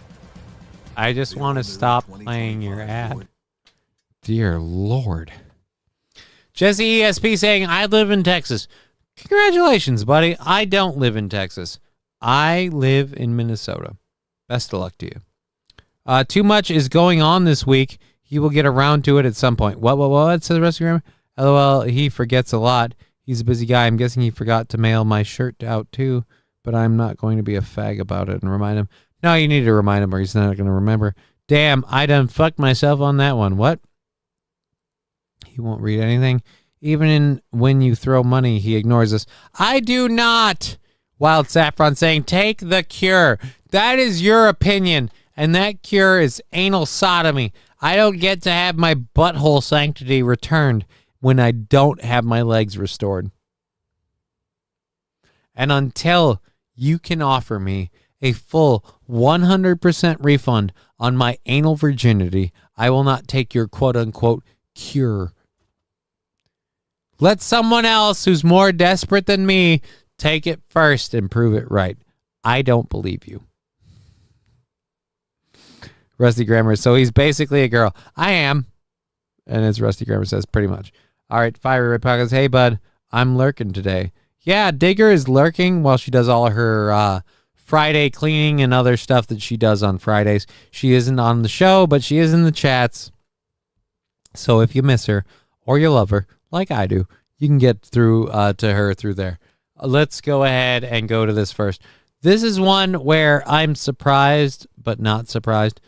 I just want to stop playing your ad. Dear Lord. Jesse ESP saying, I live in Texas. Congratulations, buddy. I don't live in Texas. I live in Minnesota. Best of luck to you. Too much is going on this week. He will get around to it at some point. What? Says the rest of your LOL, he forgets a lot. He's a busy guy. I'm guessing he forgot to mail my shirt out too, but I'm not going to be a fag about it and remind him. No, you need to remind him or he's not going to remember. Damn, I done fucked myself on that one. What? He won't read anything. Even when you throw money, he ignores us. I do not. Wild Saffron saying, take the cure. That is your opinion, and that cure is anal sodomy. I don't get to have my butthole sanctity returned when I don't have my legs restored. And until you can offer me a full 100% refund on my anal virginity, I will not take your quote-unquote cure. Let someone else who's more desperate than me take it first and prove it right. I don't believe you. Rusty Grammar. So he's basically a girl. I am. And as Rusty Grammar says, pretty much. All right, Fiery Red Pockets. Hey, bud, I'm lurking today. Yeah, Digger is lurking while she does all her Friday cleaning and other stuff that she does on Fridays. She isn't on the show, but she is in the chats. So if you miss her or you love her, like I do, you can get through to her through there. Let's go ahead and go to this first. This is one where I'm surprised, but not surprised.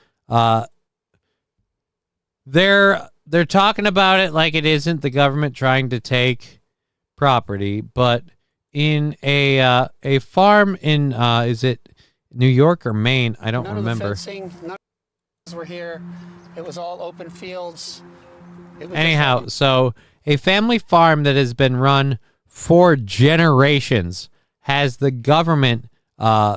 They're talking about it like it isn't the government trying to take property, but in a farm in is it New York or Maine? I don't remember. None of the fencing, none of the were here. It was all open fields. Anyhow, so a family farm that has been run for generations has the government,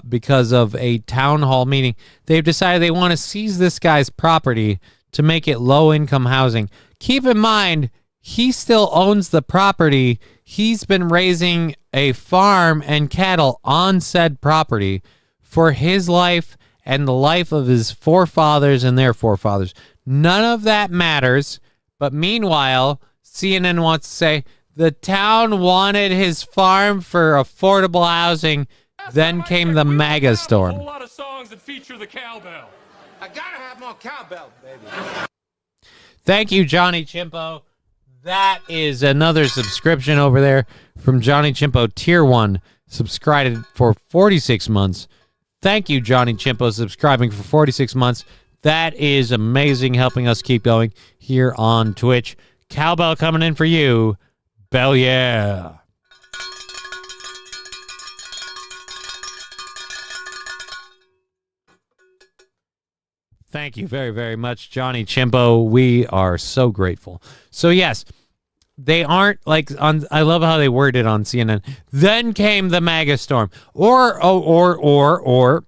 because of a town hall meeting, they've decided they want to seize this guy's property to make it low-income housing. Keep in mind, he still owns the property. He's been raising a farm and cattle on said property for his life and the life of his forefathers and their forefathers. None of that matters, but meanwhile, CNN wants to say, the town wanted his farm for affordable housing. Then came the MAGA storm. A whole lot of songs that feature the cowbell. I gotta have more cowbell, baby. Thank you, Johnny Chimpo. That is another subscription over there from Johnny Chimpo, Tier 1 subscribed for 46 months. Thank you, Johnny Chimpo, subscribing for 46 months. That is amazing, helping us keep going here on Twitch. Cowbell coming in for you. Bell, yeah. Thank you very, very much, Johnny Chimpo. We are so grateful. So, yes, they aren't like on. I love how they word it on CNN. Then came the MAGA storm. Or,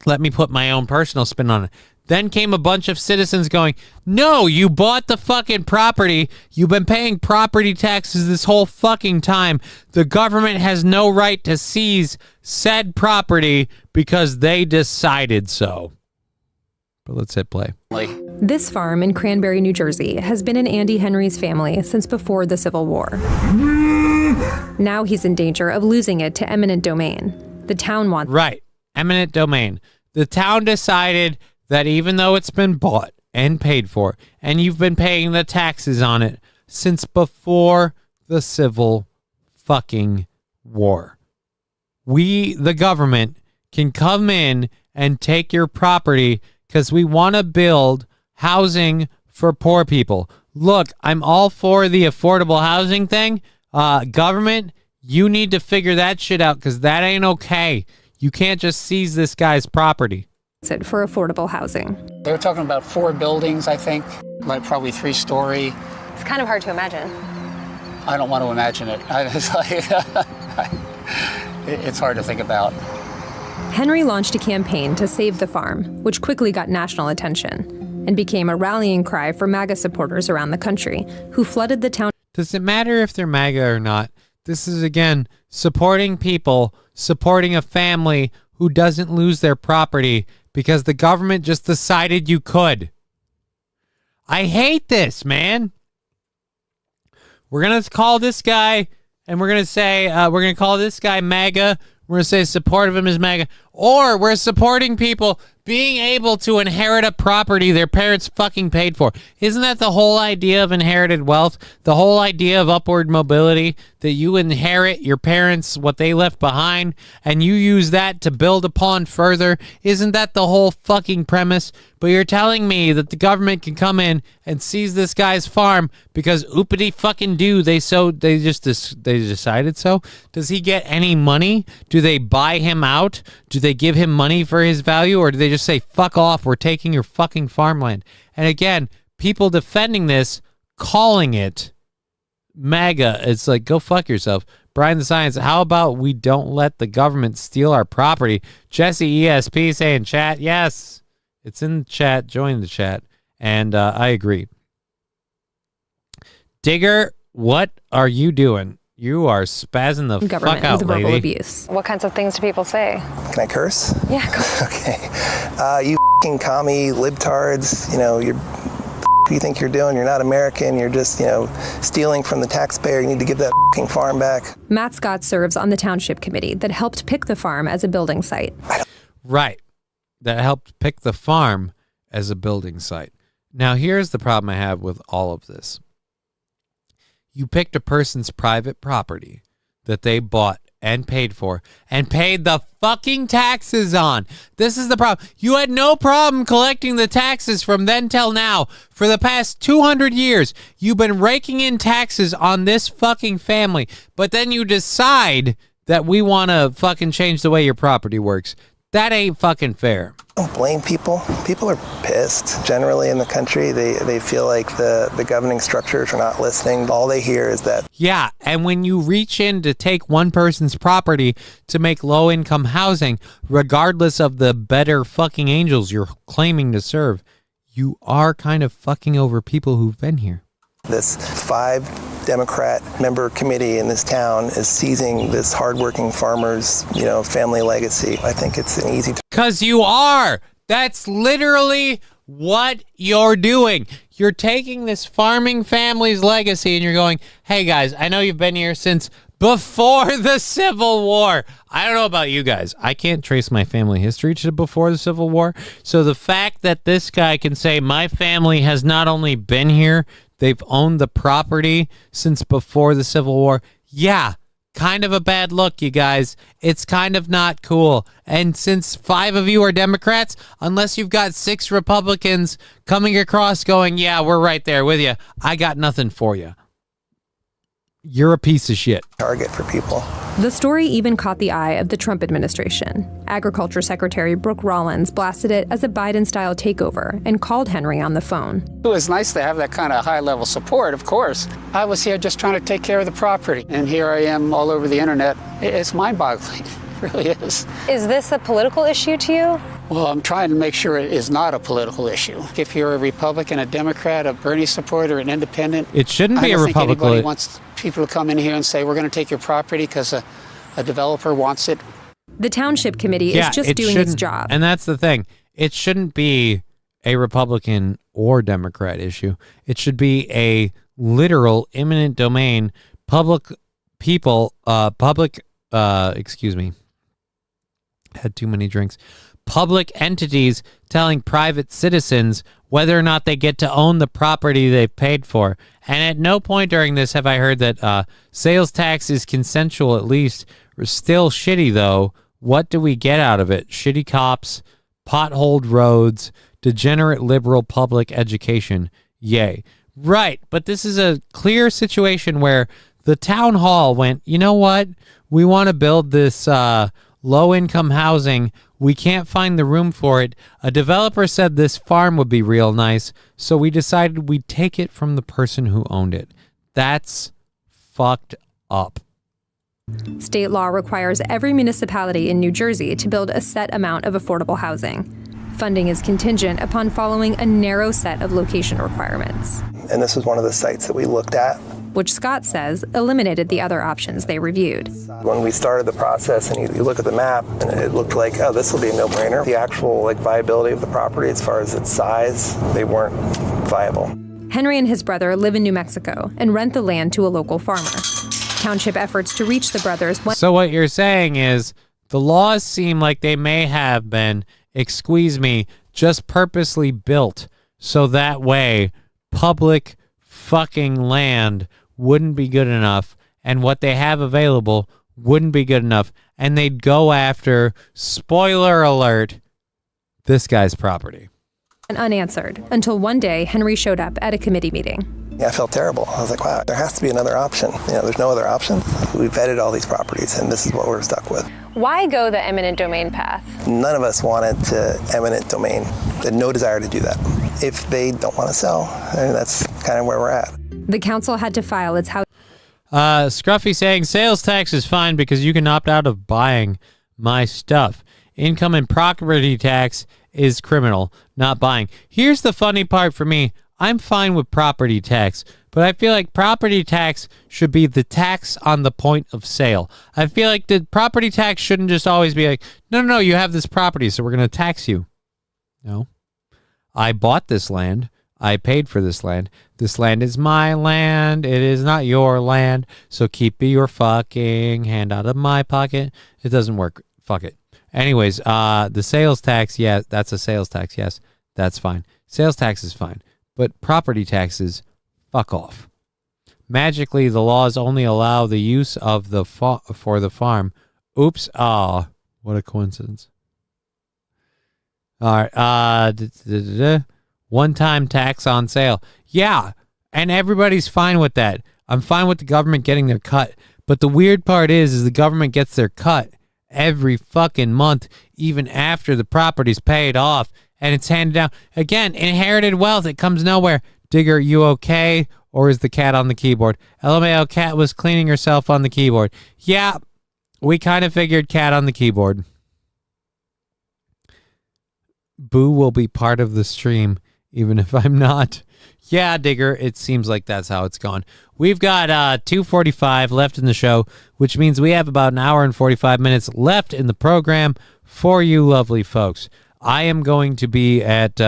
let me put my own personal spin on it. Then came a bunch of citizens going, no, you bought the fucking property. You've been paying property taxes this whole fucking time. The government has no right to seize said property because they decided so. But let's hit play. This farm in Cranberry, New Jersey, has been in Andy Henry's family since before the Civil War. Now he's in danger of losing it to eminent domain. The town wants... Right. Eminent domain. The town decided that even though it's been bought and paid for, and you've been paying the taxes on it since before the Civil fucking War, we, the government, can come in and take your property because we want to build housing for poor people. Look, I'm all for the affordable housing thing. Government, you need to figure that shit out because that ain't okay. You can't just seize this guy's property. For affordable housing. They were talking about 4 buildings, I think, like probably 3-story. It's kind of hard to imagine. I don't want to imagine it. It's like, it's hard to think about. Henry launched a campaign to save the farm, which quickly got national attention and became a rallying cry for MAGA supporters around the country who flooded the town. Does it matter if they're MAGA or not? This is, again, supporting people, supporting a family who doesn't lose their property because the government just decided you could. I hate this, man. We're going to call this guy, and we're going to say, we're going to call this guy MAGA. We're going to say support of him is MAGA. Or we're supporting people being able to inherit a property their parents fucking paid for. Isn't that the whole idea of inherited wealth? The whole idea of upward mobility? That you inherit your parents, what they left behind, and you use that to build upon further? Isn't that the whole fucking premise? But you're telling me that the government can come in and seize this guy's farm because oopity fucking do they decided so? Does he get any money? Do they buy him out? Do they give him money for his value, or do they just say, fuck off, we're taking your fucking farmland? And again, people defending this, calling it MAGA. It's like, go fuck yourself. Brian the Science, how about we don't let the government steal our property? Jesse ESP saying chat, yes. It's in the chat. Join the chat. And I agree. Digger, what are you doing? You are spazzing the fuck out, with verbal lady. abuse. What kinds of things do people say? Can I curse? Yeah, go. Okay. You f***ing commie libtards, you think you're doing? You're not American. You're just, stealing from the taxpayer. You need to give that f***ing farm back. Matt Scott serves on the township committee that helped pick the farm as a building site. Right. That helped pick the farm as a building site. Now, here's the problem I have with all of this. You picked a person's private property that they bought and paid for and paid the fucking taxes on. This is the problem. You had no problem collecting the taxes from then till now. For the past 200 years, you've been raking in taxes on this fucking family. But then you decide that we want to fucking change the way your property works. That ain't fucking fair. Don't blame people. People are pissed. Generally in the country, they feel like the governing structures are not listening. All they hear is that. Yeah, and when you reach in to take one person's property to make low-income housing, regardless of the better fucking angels you're claiming to serve, you are kind of fucking over people who've been here. This 5 Democrat member committee in this town is seizing this hardworking farmer's, family legacy. I think it's an easy... Because you are. That's literally what you're doing. You're taking this farming family's legacy and you're going, hey guys, I know you've been here since before the Civil War. I don't know about you guys. I can't trace my family history to before the Civil War. So the fact that this guy can say my family has not only been here, they've owned the property since before the Civil War. Yeah, kind of a bad look, you guys. It's kind of not cool. And since 5 of you are Democrats, unless you've got 6 Republicans coming across going, yeah, we're right there with you, I got nothing for you. You're a piece of shit. Target for people. The story even caught the eye of the Trump administration. Agriculture Secretary Brooke Rollins blasted it as a Biden-style takeover and called Henry on the phone. It was nice to have that kind of high-level support, of course. I was here just trying to take care of the property, and here I am all over the internet. It's mind-boggling. It really is. Is this a political issue to you? Well, I'm trying to make sure it is not a political issue. If you're a Republican, a Democrat, a Bernie supporter, an independent, it shouldn't be a Republican. I don't think anybody wants people to come in here and say, we're going to take your property because a developer wants it. The Township Committee is just doing its job. And that's the thing. It shouldn't be a Republican or Democrat issue. It should be a literal eminent domain, had too many drinks. Public entities telling private citizens whether or not they get to own the property they've paid for. And at no point during this have I heard that sales tax is consensual, at least. We're still shitty, though. What do we get out of it? Shitty cops, potholed roads, degenerate liberal public education. Yay. Right, but this is a clear situation where the town hall went, you know what? We want to build this low-income housing. We can't find the room for it. A developer said this farm would be real nice, so we decided we'd take it from the person who owned it. That's fucked up. State law requires every municipality in New Jersey to build a set amount of affordable housing. Funding is contingent upon following a narrow set of location requirements. And this was one of the sites that we looked at, which Scott says eliminated the other options they reviewed. When we started the process and you look at the map and it looked like, oh, this will be a no-brainer. The actual viability of the property as far as its size, they weren't viable. Henry and his brother live in New Mexico and rent the land to a local farmer. Township efforts to reach the brothers. So what you're saying is the laws seem like they may have been, excuse me, just purposely built so that way public fucking land wouldn't be good enough and what they have available wouldn't be good enough, and they'd go after, spoiler alert, this guy's property. And unanswered until one day Henry showed up at a committee meeting. Yeah, I felt terrible. I was like, wow, there has to be another option. There's no other option. We vetted all these properties, and this is what we're stuck with. Why go the eminent domain path? None of us wanted to eminent domain. Had no desire to do that. If they don't want to sell, that's kind of where we're at. The council had to file its house. Scruffy saying sales tax is fine because you can opt out of buying my stuff. Income and property tax is criminal, not buying. Here's the funny part for me. I'm fine with property tax, but I feel like property tax should be the tax on the point of sale. I feel like the property tax shouldn't just always be like, no, you have this property, so we're going to tax you. No. I bought this land. I paid for this land. This land is my land. It is not your land. So keep your fucking hand out of my pocket. It doesn't work. Fuck it. Anyways, the sales tax, yeah, that's a sales tax. Yes, that's fine. Sales tax is fine. But property taxes, fuck off. Magically, the laws only allow the use of the for the farm. Oops. Ah, what a coincidence. All right. One-time tax on sale. Yeah, and everybody's fine with that. I'm fine with the government getting their cut. But the weird part is the government gets their cut every fucking month, even after the property's paid off. And it's handed down. Again, inherited wealth. It comes nowhere. Digger, you okay? Or is the cat on the keyboard? LMAO, cat was cleaning herself on the keyboard. Yeah, we kind of figured cat on the keyboard. Boo will be part of the stream, even if I'm not. Yeah, Digger, it seems like that's how it's gone. We've got 2:45 left in the show, which means we have about an hour and 45 minutes left in the program for you lovely folks. I am going to be at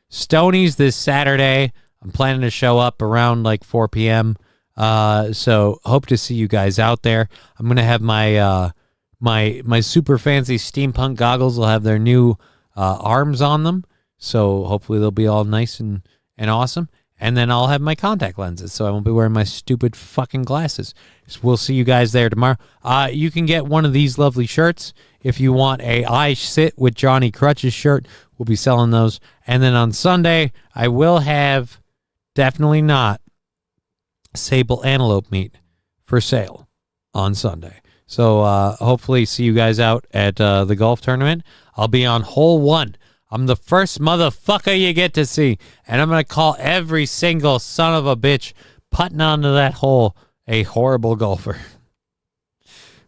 Stoney's this Saturday. I'm planning to show up around 4 p.m. So hope to see you guys out there. I'm going to have my my super fancy steampunk goggles. Will have their new arms on them. So hopefully they'll be all nice and awesome. And then I'll have my contact lenses, so I won't be wearing my stupid fucking glasses. So we'll see you guys there tomorrow. You can get one of these lovely shirts if you want a I Sit with Johnny Crutches shirt. We'll be selling those. And then on Sunday, I will have definitely not sable antelope meat for sale on Sunday. So hopefully see you guys out at the golf tournament. I'll be on hole 1. I'm the first motherfucker you get to see. And I'm going to call every single son of a bitch putting onto that hole a horrible golfer.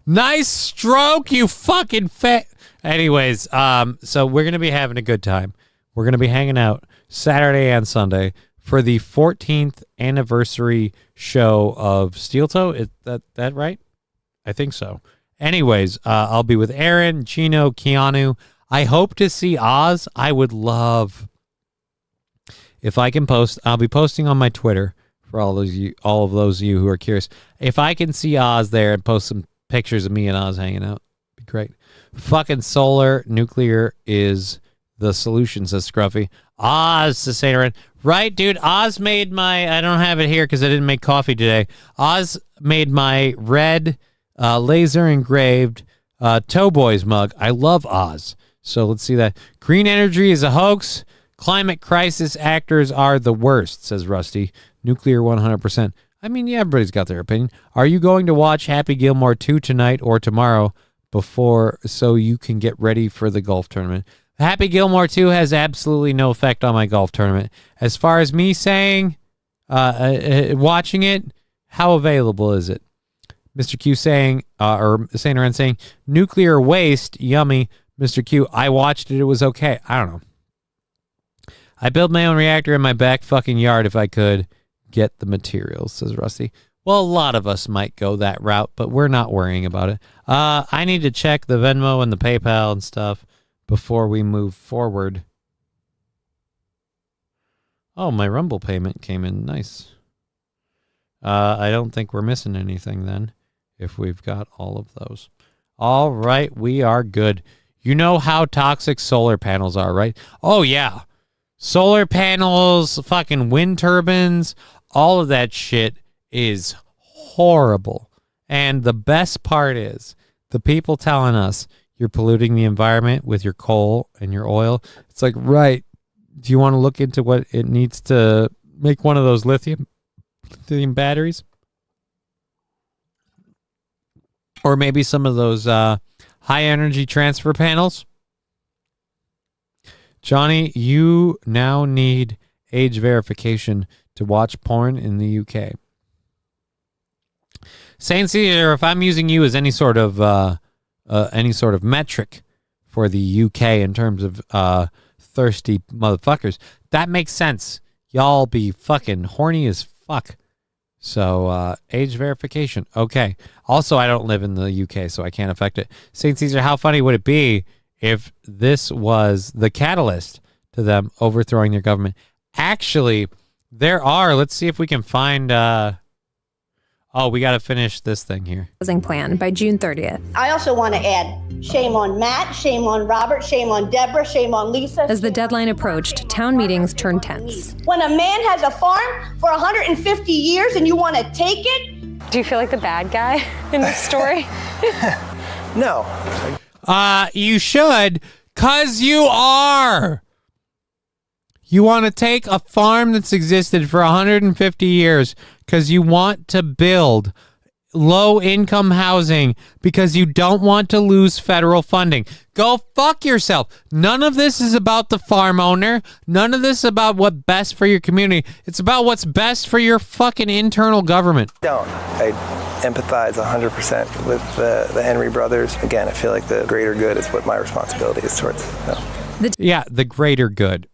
Nice stroke, you fucking fat. Anyways, so we're going to be having a good time. We're going to be hanging out Saturday and Sunday for the 14th anniversary show of Steel Toe. Is that right? I think so. Anyways, I'll be with Aaron, Chino, Keanu. I hope to see Oz. I would love if I can post. I'll be posting on my Twitter for all of those of you who are curious. If I can see Oz there and post some pictures of me and Oz hanging out, it'd be great. Fucking solar nuclear is the solution, says Scruffy. Oz, says Saint Aaron. Right, dude. Oz made my. I don't have it here because I didn't make coffee today. Oz made my red laser engraved Toe Boys mug. I love Oz. So let's see that. Green energy is a hoax. Climate crisis actors are the worst, says Rusty. Nuclear 100%. I mean, yeah, everybody's got their opinion. Are you going to watch Happy Gilmore 2 tonight or tomorrow so you can get ready for the golf tournament? Happy Gilmore 2 has absolutely no effect on my golf tournament. As far as me saying, watching it, how available is it? Mr. Q saying, or Saint Laurent saying, nuclear waste, yummy. Mr. Q, I watched it. It was okay. I don't know. I build my own reactor in my back fucking yard if I could get the materials, says Rusty. Well, a lot of us might go that route, but we're not worrying about it. I need to check the Venmo and the PayPal and stuff before we move forward. Oh, my Rumble payment came in. Nice. I don't think we're missing anything then if we've got all of those. All right, we are good. You know how toxic solar panels are, right? Oh, yeah. Solar panels, fucking wind turbines, all of that shit is horrible. And the best part is the people telling us you're polluting the environment with your coal and your oil. It's like, right. Do you want to look into what it needs to make one of those lithium batteries? Or maybe some of those high energy transfer panels? Johnny, you now need age verification to watch porn in the UK. Saint Caesar, if I'm using you as any sort of metric for the UK in terms of thirsty motherfuckers, that makes sense. Y'all be fucking horny as fuck. So, age verification. Okay. Also, I don't live in the UK, so I can't affect it. St. Caesar, how funny would it be if this was the catalyst to them overthrowing their government? Actually, there are. Let's see if we can find... we got to finish this thing here. Plan by June 30th. I also want to add, shame on Matt, shame on Robert, shame on Deborah, shame on Lisa. As the deadline approached, town meetings turned tense. When a man has a farm for 150 years and you want to take it? Do you feel like the bad guy in this story? No. You should, 'cause you are. You want to take a farm that's existed for 150 years because you want to build low-income housing because you don't want to lose federal funding. Go fuck yourself. None of this is about the farm owner. None of this is about what's best for your community. It's about what's best for your fucking internal government. I empathize 100% with the Henry brothers. Again, I feel like the greater good is what my responsibility is towards. The greater good.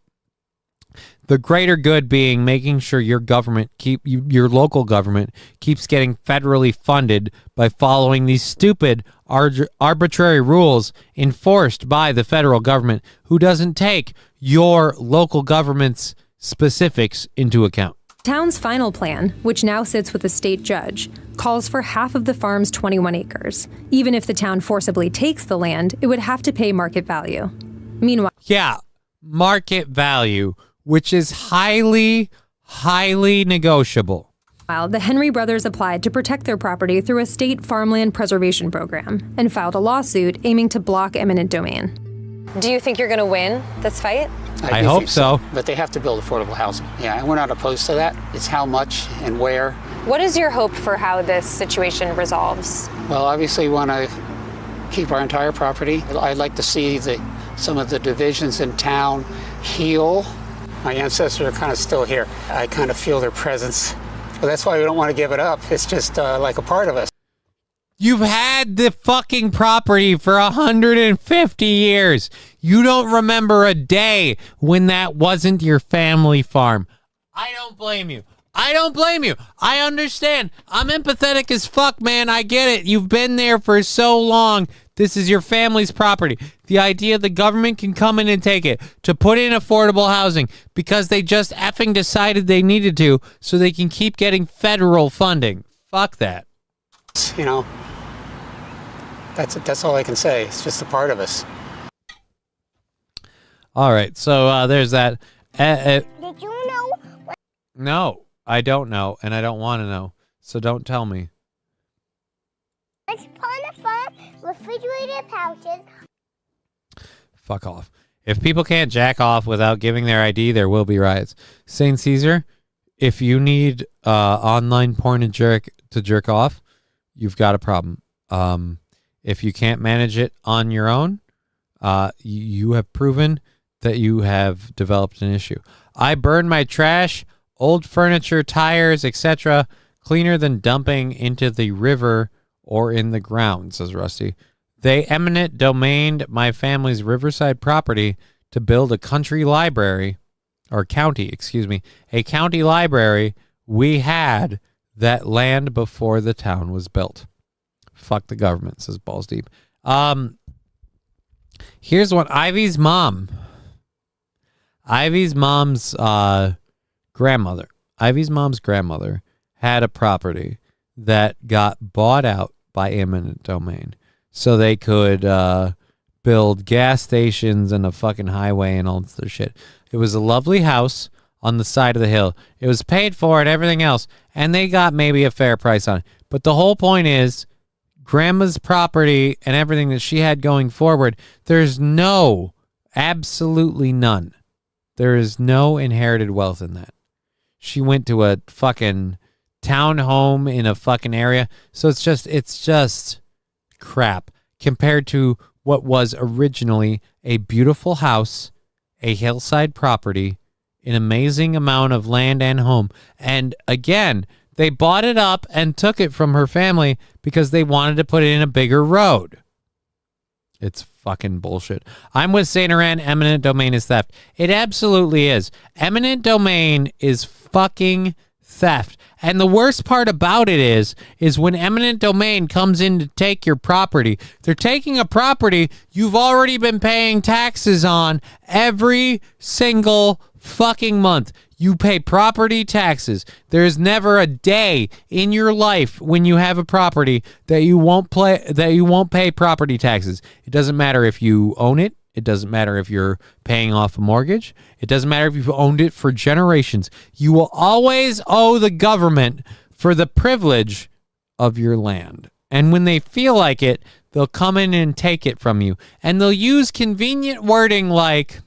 The greater good being making sure your government, your local government, keeps getting federally funded by following these stupid arbitrary rules enforced by the federal government, who doesn't take your local government's specifics into account. Town's final plan, which now sits with a state judge, calls for half of the farm's 21 acres. Even if the town forcibly takes the land, it would have to pay market value. Meanwhile... Yeah, market value, which is highly, highly negotiable. While the Henry brothers applied to protect their property through a state farmland preservation program and filed a lawsuit aiming to block eminent domain. Do you think you're going to win this fight? I do hope think so. But they have to build affordable housing. Yeah, and we're not opposed to that. It's how much and where. What is your hope for how this situation resolves? Well, obviously we want to keep our entire property. I'd like to see some of the divisions in town heal. My ancestors are kind of still here. I kind of feel their presence. But that's why we don't want to give it up. It's just like a part of us. You've had the fucking property for 150 years. You don't remember a day when that wasn't your family farm. I don't blame you. I don't blame you. I understand. I'm empathetic as fuck, man. I get it. You've been there for so long. This is your family's property. The idea the government can come in and take it to put in affordable housing because they just effing decided they needed to so they can keep getting federal funding. Fuck that. You know, that's all I can say. It's just a part of us. All right, so there's that. Did you know? No, I don't know, and I don't want to know, so don't tell me. Once upon a time, refrigerator pouches. Fuck off. If people can't jack off without giving their ID, there will be riots. St. Caesar, if you need online porn to jerk off, you've got a problem. If you can't manage it on your own, you have proven that you have developed an issue. I burn my trash, old furniture, tires, etc., cleaner than dumping into the river or in the ground, says Rusty. They eminent domained my family's riverside property to build a county library. We had that land before the town was built. Fuck the government, says Balls Deep. Here's one. Ivy's mom's grandmother had a property that got bought out by eminent domain so they could build gas stations and a fucking highway and all this other shit. It was a lovely house on the side of the hill. It was paid for and everything else, and they got maybe a fair price on it. But the whole point is, grandma's property and everything that she had going forward, there's absolutely none. There is no inherited wealth in that. She went to a fucking townhome in a fucking area. So it's just crap compared to what was originally a beautiful house, a hillside property, an amazing amount of land and home. And again, they bought it up and took it from her family because they wanted to put it in a bigger road. It's fucking bullshit. I'm with St. Aran. Eminent domain is theft. It absolutely is. Eminent domain is fucking theft. And the worst part about it is when eminent domain comes in to take your property, they're taking a property you've already been paying taxes on every single fucking month. You pay property taxes. There's never a day in your life when you have a property that you won't pay property taxes. It doesn't matter if you own it. It doesn't matter if you're paying off a mortgage. It doesn't matter if you've owned it for generations. You will always owe the government for the privilege of your land. And when they feel like it, they'll come in and take it from you. And they'll use convenient wording like,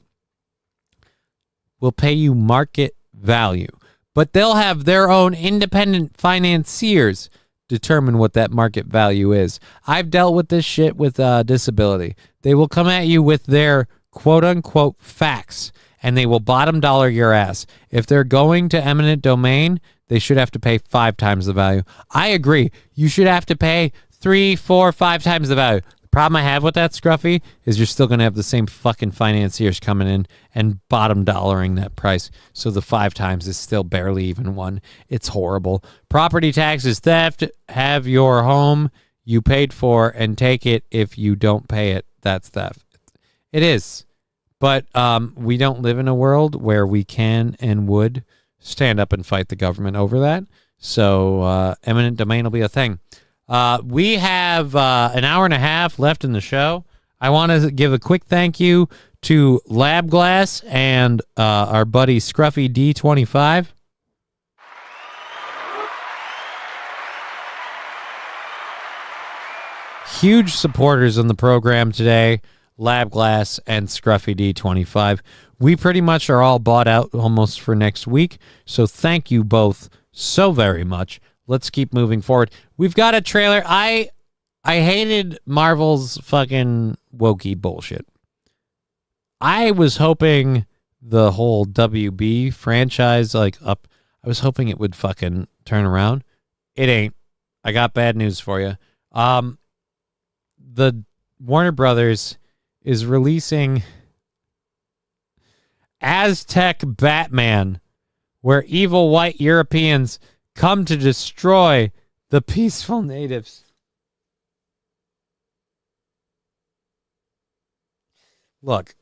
we'll pay you market value. But they'll have their own independent financiers determine what that market value is. I've dealt with this shit with disability. They will come at you with their quote-unquote facts, and they will bottom dollar your ass. If they're going to eminent domain, they should have to pay 5 times the value. I agree. You should have to pay 3, 4, 5 times the value. The problem I have with that, Scruffy, is you're still going to have the same fucking financiers coming in and bottom dollaring that price. So the 5 times is still barely even 1. It's horrible. Property tax is theft. Have your home you paid for and take it if you don't pay it. That's theft. It is. But we don't live in a world where we can and would stand up and fight the government over that. So eminent domain will be a thing. We have an hour and a half left in the show. I want to give a quick thank you to Lab Glass and our buddy Scruffy D25. huge supporters on the program today, Lab Glass and Scruffy D25. We pretty much are all bought out almost for next week, so thank you both so very much. Let's keep moving forward. We've got a trailer. I hated Marvel's fucking wokey bullshit. I was hoping the whole WB franchise, I was hoping it would fucking turn around. It ain't. I got bad news for you. The Warner Brothers is releasing Aztec Batman, where evil white Europeans come to destroy the peaceful natives. Look,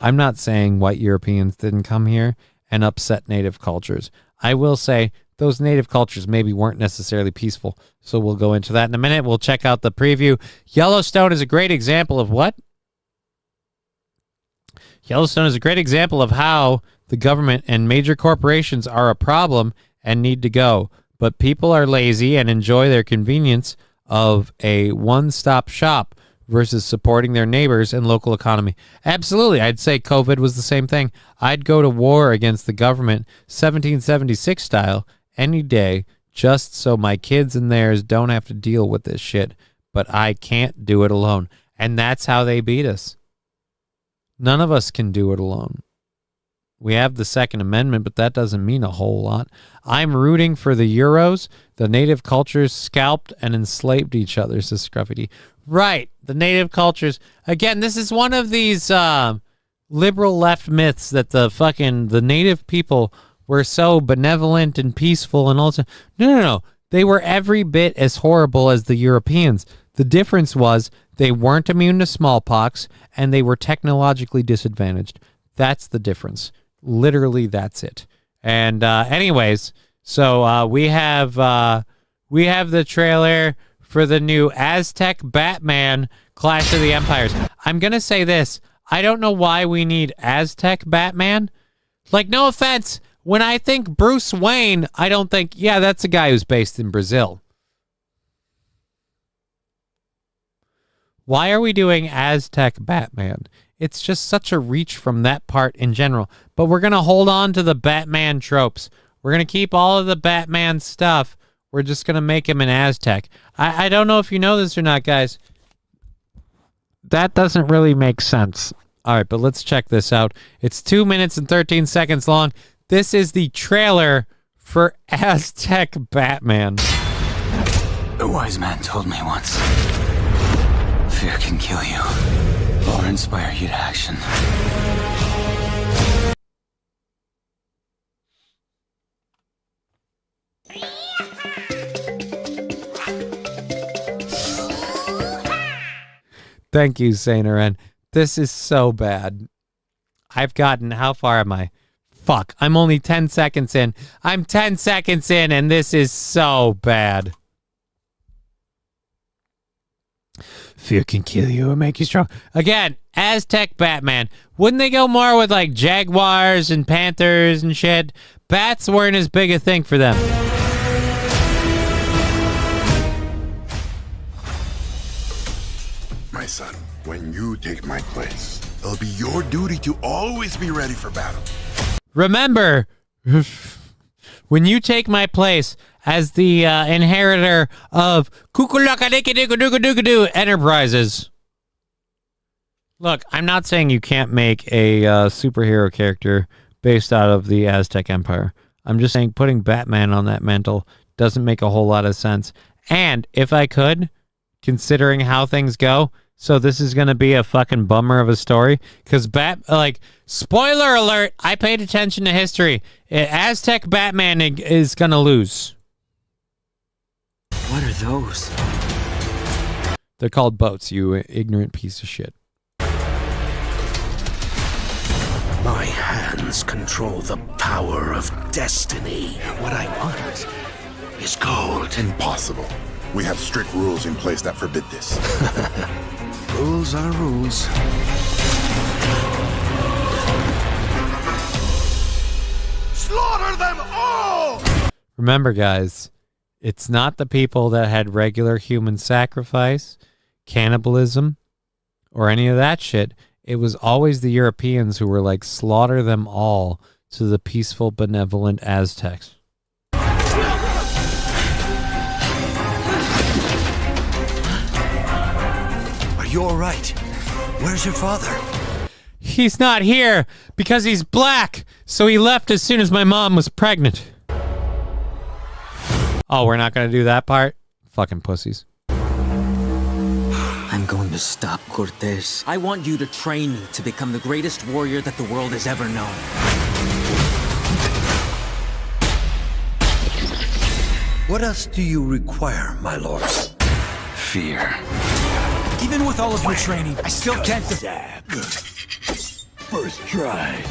I'm not saying white Europeans didn't come here and upset native cultures. I will say those native cultures maybe weren't necessarily peaceful, so we'll go into that in a minute. We'll check out the preview. Yellowstone is a great example of what? Yellowstone is a great example of how the government and major corporations are a problem and need to go, but people are lazy and enjoy their convenience of a one-stop shop versus supporting their neighbors and local economy. Absolutely. I'd say COVID was the same thing. I'd go to war against the government 1776 style any day just so my kids and theirs don't have to deal with this shit, but I can't do it alone. And that's how they beat us. None of us can do it alone. We have the Second Amendment, but that doesn't mean a whole lot. I'm rooting for the Euros. The native cultures scalped and enslaved each other, says Scruffy D. Right. The native cultures. Again, this is one of these liberal left myths that the native people were so benevolent and peaceful and all that. No. They were every bit as horrible as the Europeans. The difference was they weren't immune to smallpox and they were technologically disadvantaged. That's the difference. Literally, that's it. And anyways, so we have the trailer for the new Aztec Batman Clash of the Empires. I'm going to say this. I don't know why we need Aztec Batman. Like, no offense. When I think Bruce Wayne, I don't think, yeah, that's a guy who's based in Brazil. Why are we doing Aztec Batman? It's just such a reach from that part in general. But we're going to hold on to the Batman tropes. We're going to keep all of the Batman stuff. We're just going to make him an Aztec. I don't know if you know this or not, guys. That doesn't really make sense. All right, but let's check this out. It's 2 minutes and 13 seconds long. This is the trailer for Aztec Batman. A wise man told me once, fear can kill you or inspire you to action. Thank you, Saint Aren. This is so bad. I've gotten, how far am I? Fuck, I'm only 10 seconds in. I'm 10 seconds in, and this is so bad. Fear can kill you or make you strong. Again, Aztec Batman. Wouldn't they go more with, like, jaguars and panthers and shit? Bats weren't as big a thing for them. My son, when you take my place, it'll be your duty to always be ready for battle. Remember, when you take my place as the inheritor of Enterprises. Look, I'm not saying you can't make a superhero character based out of the Aztec Empire. I'm just saying putting Batman on that mantle doesn't make a whole lot of sense. And if I could, considering how things go, so this is going to be a fucking bummer of a story, because spoiler alert, I paid attention to history. Aztec Batman is going to lose. What are those? They're called boats, you ignorant piece of shit. My hands control the power of destiny. What I want is gold. Impossible. We have strict rules in place that forbid this. Rules are rules. Slaughter them all! Remember, guys, It's not the people that had regular human sacrifice, cannibalism, or any of that shit. It was always the Europeans who were like, slaughter them all to the peaceful, benevolent Aztecs. Are you all right? Where's your father? He's not here because he's black, so he left as soon as my mom was pregnant. Oh, we're not going to do that part? Fucking pussies. I'm going to stop Cortez. I want you to train me to become the greatest warrior that the world has ever known. What else do you require, my lord? Fear. Even with all of your training, I still can't... First try.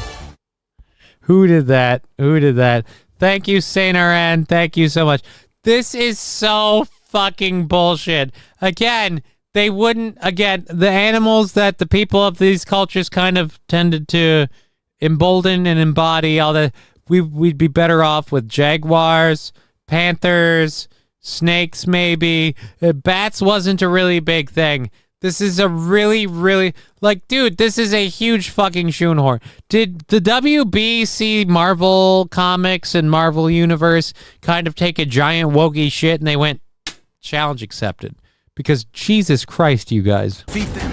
Who did that? Who did that? Thank you, Saint Aran. Thank you so much. This is so fucking bullshit. Again, they wouldn't... Again, the animals that the people of these cultures kind of tended to embolden and embody, all that, we'd be better off with jaguars, panthers, snakes maybe. Bats wasn't a really big thing. This is a really, really... Like, dude, this is a huge fucking shoehorn. Did the WB see Marvel Comics and Marvel Universe kind of take a giant wokey shit and they went, challenge accepted? Because Jesus Christ, you guys. Feed them.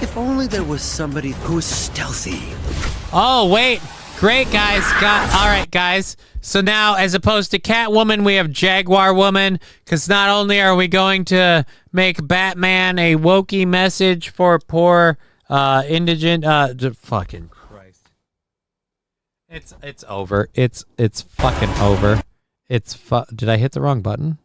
If only there was somebody who was stealthy. Oh, wait. Great, guys. All right, guys. So now, as opposed to Catwoman, we have Jaguar Woman, because not only are we going to make Batman a wokey message for poor indigent... fucking Christ. It's over. It's fucking over. Did I hit the wrong button?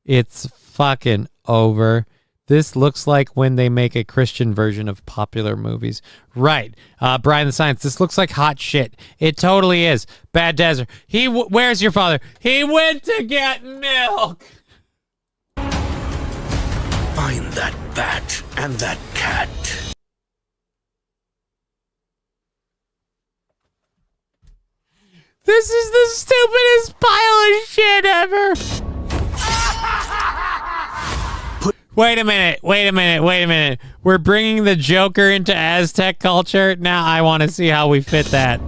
It's fucking over. This looks like when they make a Christian version of popular movies. Right. Brian the Science, this looks like hot shit. It totally is. Bad Desert. Where's your father? He went to get milk. Find that bat and that cat. This is the stupidest pile of shit ever. Wait a minute. We're bringing the Joker into Aztec culture. Now I want to see how we fit that.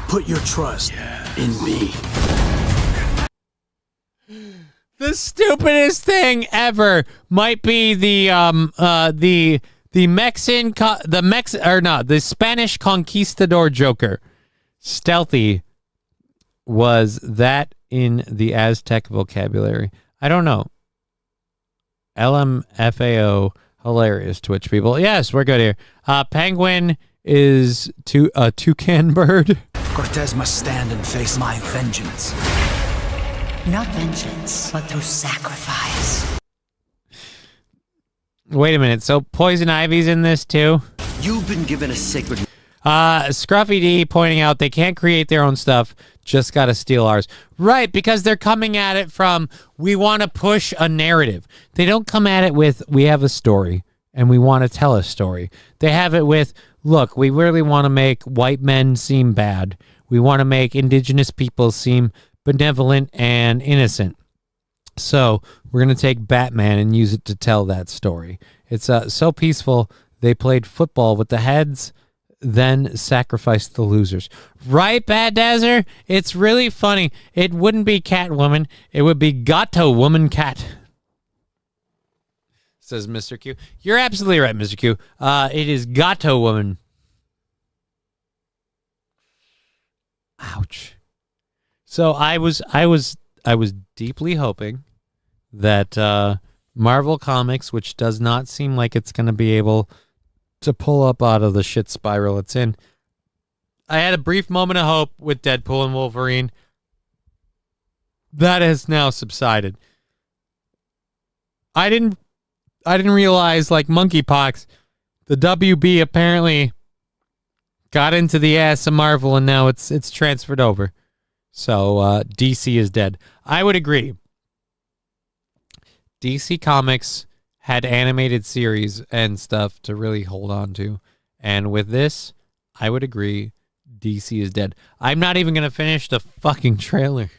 Put your trust in me. The stupidest thing ever might be the Spanish conquistador Joker. Stealthy. Was that in the Aztec vocabulary? I don't know. LMFAO, hilarious Twitch people. Yes, we're good here. Penguin is a toucan bird. Cortez must stand and face my vengeance. Not vengeance, but through sacrifice. Wait a minute. So Poison Ivy's in this too? You've been given a sacred... Scruffy D pointing out they can't create their own stuff, just gotta steal ours. Right, because they're coming at it from, we want to push a narrative. They don't come at it with, we have a story, and we want to tell a story. They have it with, look, we really want to make white men seem bad. We want to make indigenous people seem benevolent and innocent. So, we're going to take Batman and use it to tell that story. It's so peaceful, they played football with the heads, then sacrificed the losers. Right, Bad Desert? It's really funny. It wouldn't be Catwoman. It would be Gato Woman Cat. Says Mr. Q. You're absolutely right, Mr. Q. It is Gato Woman. Ouch. So I was deeply hoping that Marvel Comics, which does not seem like it's going to be able to pull up out of the shit spiral it's in. I had a brief moment of hope with Deadpool and Wolverine. That has now subsided. I didn't realize, like monkeypox, the WB apparently got into the ass of Marvel and now it's transferred over. So DC is dead. I would agree. DC Comics had animated series and stuff to really hold on to. And with this, I would agree, DC is dead. I'm not even going to finish the fucking trailer.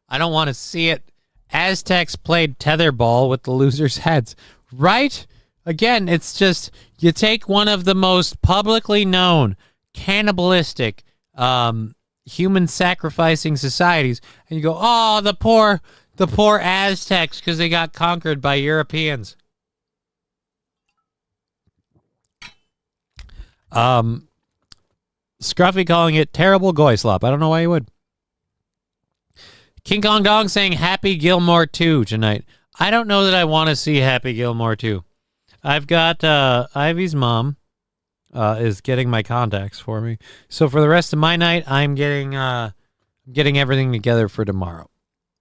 I don't want to see it. Aztecs played tetherball with the losers' heads. Right? Again, it's just, you take one of the most publicly known cannibalistic, human sacrificing societies, and you go, oh, the poor Aztecs because they got conquered by Europeans. Scruffy calling it terrible goy slop. I don't know why you would. King Kong Dong saying Happy Gilmore 2 tonight. I don't know that I want to see Happy Gilmore 2. I've got Ivy's mom is getting my contacts for me. So for the rest of my night, I'm getting everything together for tomorrow.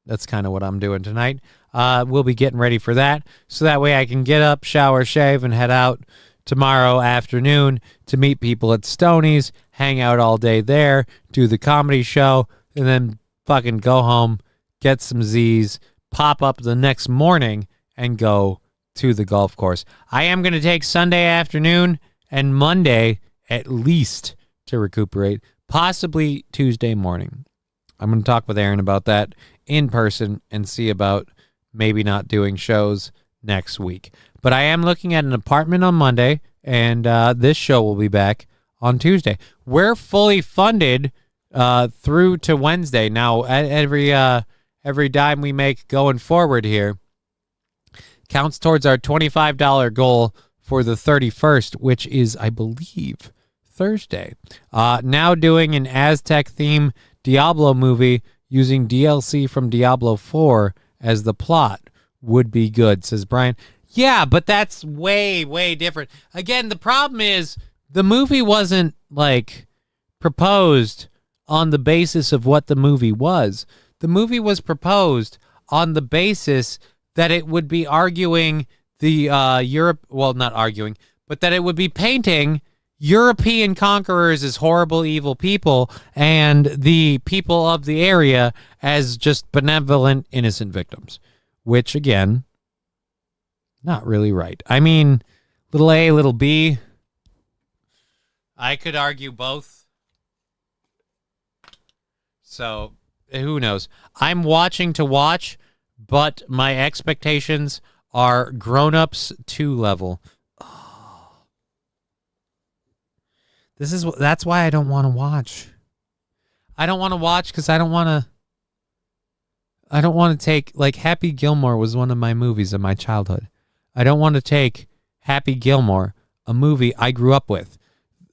That's kind of what I'm doing tonight. We'll be getting ready for that. So that way I can get up, shower, shave, and head out tomorrow afternoon to meet people at Stoney's, hang out all day there, do the comedy show, and then fucking go home, get some Z's, pop up the next morning, and go to the golf course. I am going to take Sunday afternoon and Monday at least to recuperate, possibly Tuesday morning. I'm going to talk with Aaron about that in person and see about maybe not doing shows next week. But I am looking at an apartment on Monday, and this show will be back on Tuesday. We're fully funded through to Wednesday. Now, every dime we make going forward here counts towards our $25 goal for the 31st, which is, I believe, Thursday. Now doing an Aztec-themed Diablo movie using DLC from Diablo 4 as the plot would be good, says Brian. Yeah, but that's way, way different. Again, the problem is the movie wasn't, like, proposed on the basis of what the movie was. The movie was proposed on the basis that it would be arguing the not arguing, but that it would be painting European conquerors as horrible, evil people and the people of the area as just benevolent, innocent victims, which, again, not really right. I mean, little A, little B. I could argue both. So, who knows? I'm watching to watch, but my expectations are Grown-Ups 2 level. Oh. That's why I don't want to watch. I don't want to watch because I don't want to take, like, Happy Gilmore was one of my movies in my childhood. I don't want to take Happy Gilmore, a movie I grew up with.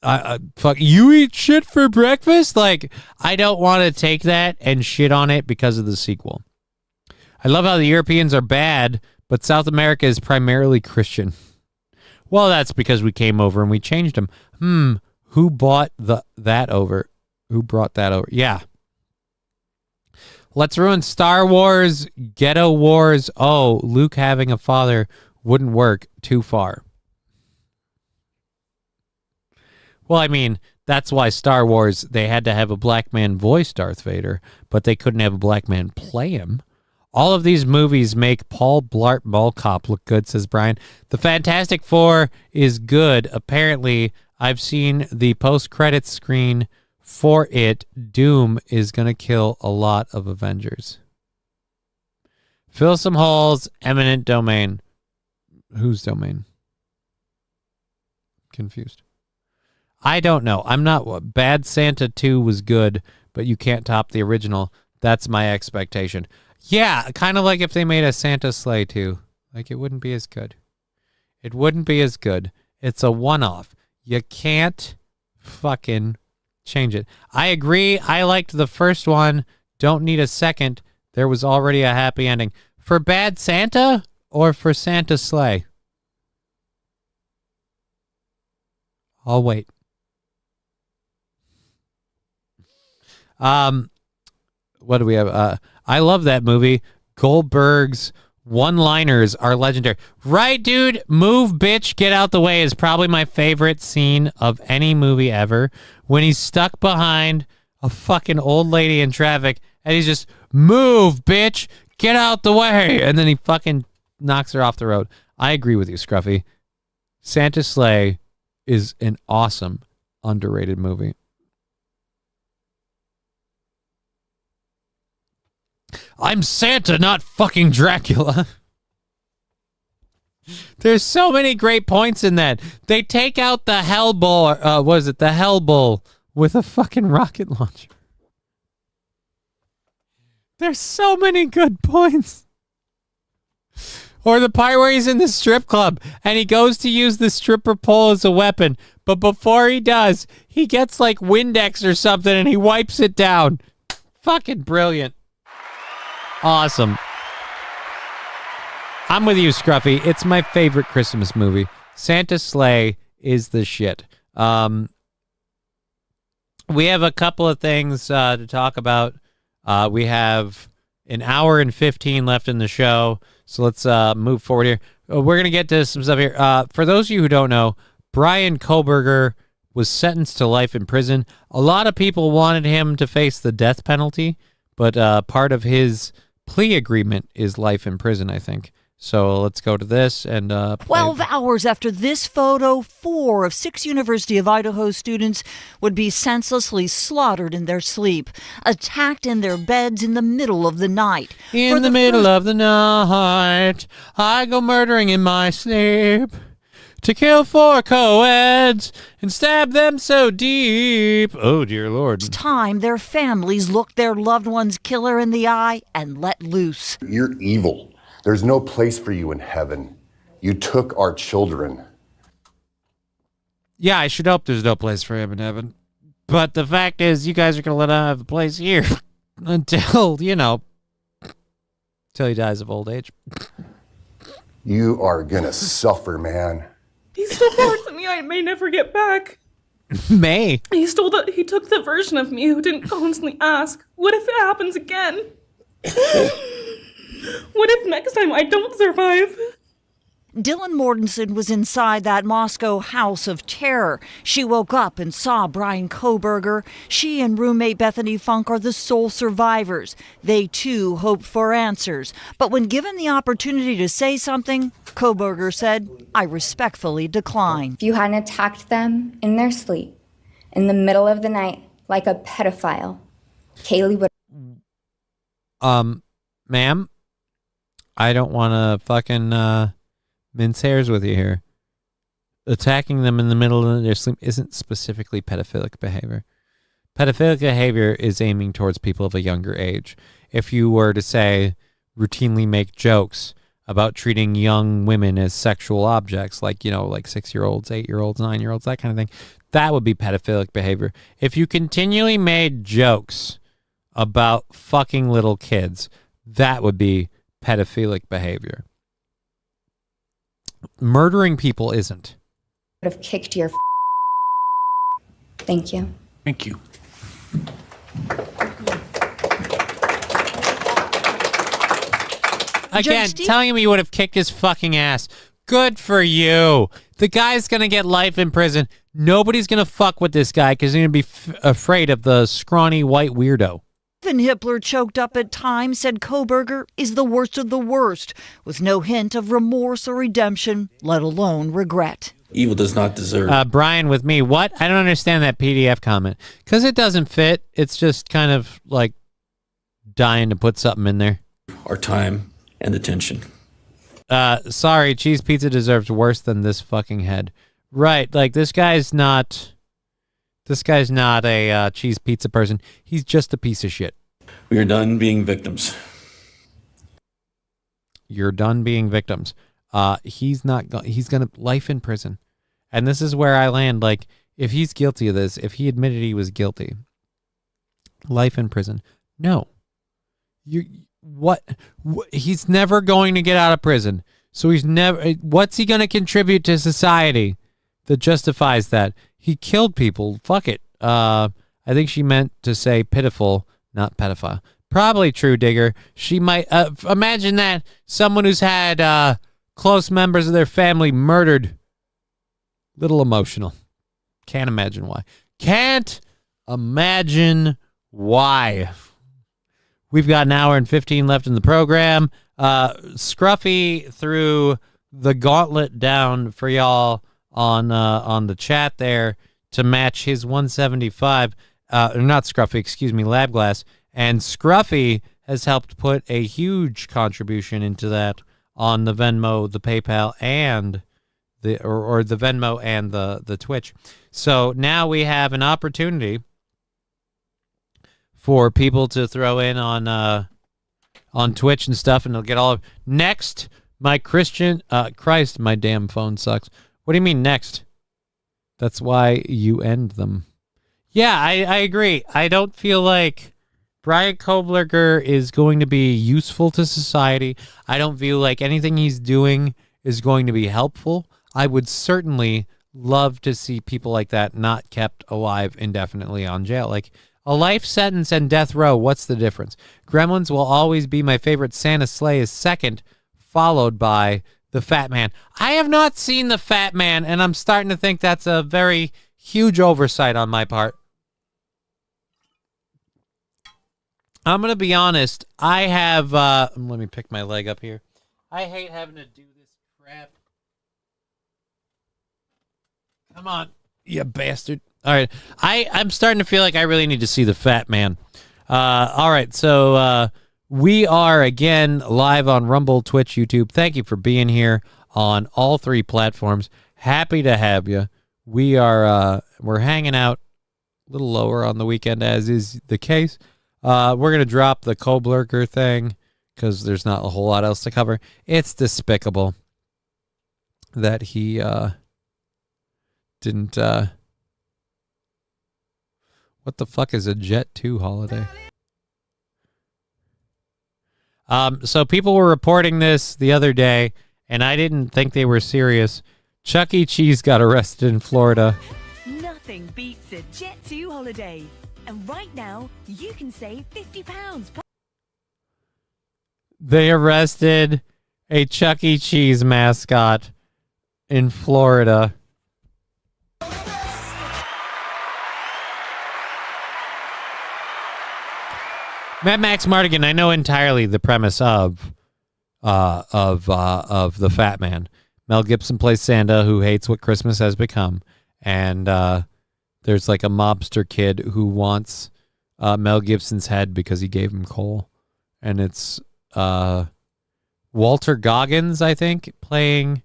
Fuck, you eat shit for breakfast? Like, I don't want to take that and shit on it because of the sequel. I love how the Europeans are bad, but South America is primarily Christian. Well, that's because we came over and we changed them. Who bought that over? Who brought that over? Yeah. Let's ruin Star Wars, Ghetto Wars. Oh, Luke having a father wouldn't work too far. Well, I mean, that's why Star Wars, they had to have a black man voice Darth Vader, but they couldn't have a black man play him. All of these movies make Paul Blart Mall Cop look good, says Brian. The Fantastic Four is good. Apparently, I've seen the post-credits screen for it. Doom is going to kill a lot of Avengers. Fill some holes, eminent domain. Whose domain? Confused. I don't know. I'm not. Bad Santa 2 was good, but you can't top the original. That's my expectation. Yeah, kind of like if they made a Santa Sleigh 2. Like, it wouldn't be as good. It wouldn't be as good. It's a one-off. You can't fucking change it. I agree. I liked the first one. Don't need a second. There was already a happy ending. For Bad Santa or for Santa Sleigh? I'll wait. What do we have? I love that movie. Goldberg's one-liners are legendary. Right, dude? Move, bitch, get out the way is probably my favorite scene of any movie ever. When he's stuck behind a fucking old lady in traffic and he's just, move, bitch, get out the way. And then he fucking knocks her off the road. I agree with you, Scruffy. Santa Sleigh is an awesome, underrated movie. I'm Santa, not fucking Dracula. There's so many great points in that. They take out the Hell Bull, the Hell Bull with a fucking rocket launcher. There's so many good points. Or the part where he's in the strip club and he goes to use the stripper pole as a weapon, but before he does, he gets like Windex or something and he wipes it down. Fucking brilliant. Awesome. I'm with you, Scruffy. It's my favorite Christmas movie. Santa's Sleigh is the shit. We have a couple of things to talk about. We have an hour and 15 left in the show, so let's move forward here. We're going to get to some stuff here. For those of you who don't know, Brian Koberger was sentenced to life in prison. A lot of people wanted him to face the death penalty, but part of his plea agreement is life in prison, I think. So let's go to this and 12 hours after this photo, 4 of 6 University of Idaho students would be senselessly slaughtered in their sleep, attacked in their beds in the middle of the night. In the middle of the night, I go murdering in my sleep to kill 4 co-eds and stab them so deep. Oh, dear Lord. It's time their families looked their loved one's killer in the eye and let loose. You're evil. There's no place for you in heaven. You took our children. Yeah, I should hope there's no place for him in heaven. But the fact is, you guys are going to let him have a place here until, till he dies of old age. You are going to suffer, man. He stole parts of me I may never get back. May. He took the version of me who didn't constantly ask, what if it happens again? What if next time I don't survive? Dylan Mortensen was inside that Moscow house of terror. She woke up and saw Brian Koberger. She and roommate Bethany Funk are the sole survivors. They, too, hoped for answers. But when given the opportunity to say something, Koberger said, I respectfully decline. If you hadn't attacked them in their sleep, in the middle of the night, like a pedophile, Kaylee would... Ma'am, I don't want to fucking mince hairs with you here. Attacking them in the middle of their sleep isn't specifically pedophilic behavior. Pedophilic behavior is aiming towards people of a younger age. If you were to say, routinely make jokes about treating young women as sexual objects, like 6-year-olds, 8-year-olds, 9-year-olds, that kind of thing, that would be pedophilic behavior. If you continually made jokes about fucking little kids, that would be pedophilic behavior. Murdering people isn't. Would have kicked your... Thank you. Thank you. Again, telling him he would have kicked his fucking ass. Good for you. The guy's going to get life in prison. Nobody's going to fuck with this guy because they're going to be afraid of the scrawny white weirdo. Even Hitler, choked up at times, said Koberger is the worst of the worst, with no hint of remorse or redemption, let alone regret. Evil does not deserve. Brian with me. What? I don't understand that PDF comment. Because it doesn't fit. It's just kind of like dying to put something in there. Our time and attention. Sorry, cheese pizza deserves worse than this fucking head. Right, like this guy's not a cheese pizza person. He's just a piece of shit. We are done being victims. You're done being victims. He's gonna life in prison. And this is where I land. Like, if he's guilty of this, if he admitted he was guilty, life in prison. No. What? He's never going to get out of prison. So what's he going to contribute to society that justifies that? He killed people. Fuck it. I think she meant to say pitiful, not pedophile. Probably true, Digger. She might imagine that someone who's had close members of their family murdered. Little emotional. Can't imagine why. Can't imagine why. We've got an hour and 15 left in the program. Scruffy threw the gauntlet down for y'all on the chat there to match his 175. Not Scruffy, excuse me, Lab Glass. And Scruffy has helped put a huge contribution into that on the Venmo, the PayPal, and the or the Venmo and the Twitch. So now we have an opportunity for people to throw in on Twitch and stuff, and they'll get all of next. My Christ, my damn phone sucks. What do you mean next? That's why you end them. Yeah, I agree. I don't feel like Brian Koberger is going to be useful to society. I don't feel like anything he's doing is going to be helpful. I would certainly love to see people like that not kept alive indefinitely on jail. Like a life sentence and death row, what's the difference? Gremlins will always be my favorite. Santa Sleigh is second, followed by The Fat Man. I have not seen The Fat Man, and I'm starting to think that's a very huge oversight on my part. I'm going to be honest. I have, let me pick my leg up here. I hate having to do this crap. Come on, you bastard. All right. I'm starting to feel like I really need to see The Fat Man. All right. So we are, again, live on Rumble, Twitch, YouTube. Thank you for being here on all three platforms. Happy to have you. We're hanging out a little lower on the weekend, as is the case. We're going to drop the Koberger thing because there's not a whole lot else to cover. It's despicable that he didn't... what the fuck is a Jet 2 holiday? So people were reporting this the other day, and I didn't think they were serious. Chuck E. Cheese got arrested in Florida. Nothing beats a Jet 2 holiday. And right now, you can save £50. They arrested a Chuck E. Cheese mascot in Florida. Mad Max Mardigan, I know entirely the premise of The Fat Man. Mel Gibson plays Santa who hates what Christmas has become, and there's like a mobster kid who wants Mel Gibson's head because he gave him coal, and it's Walter Goggins, I think, playing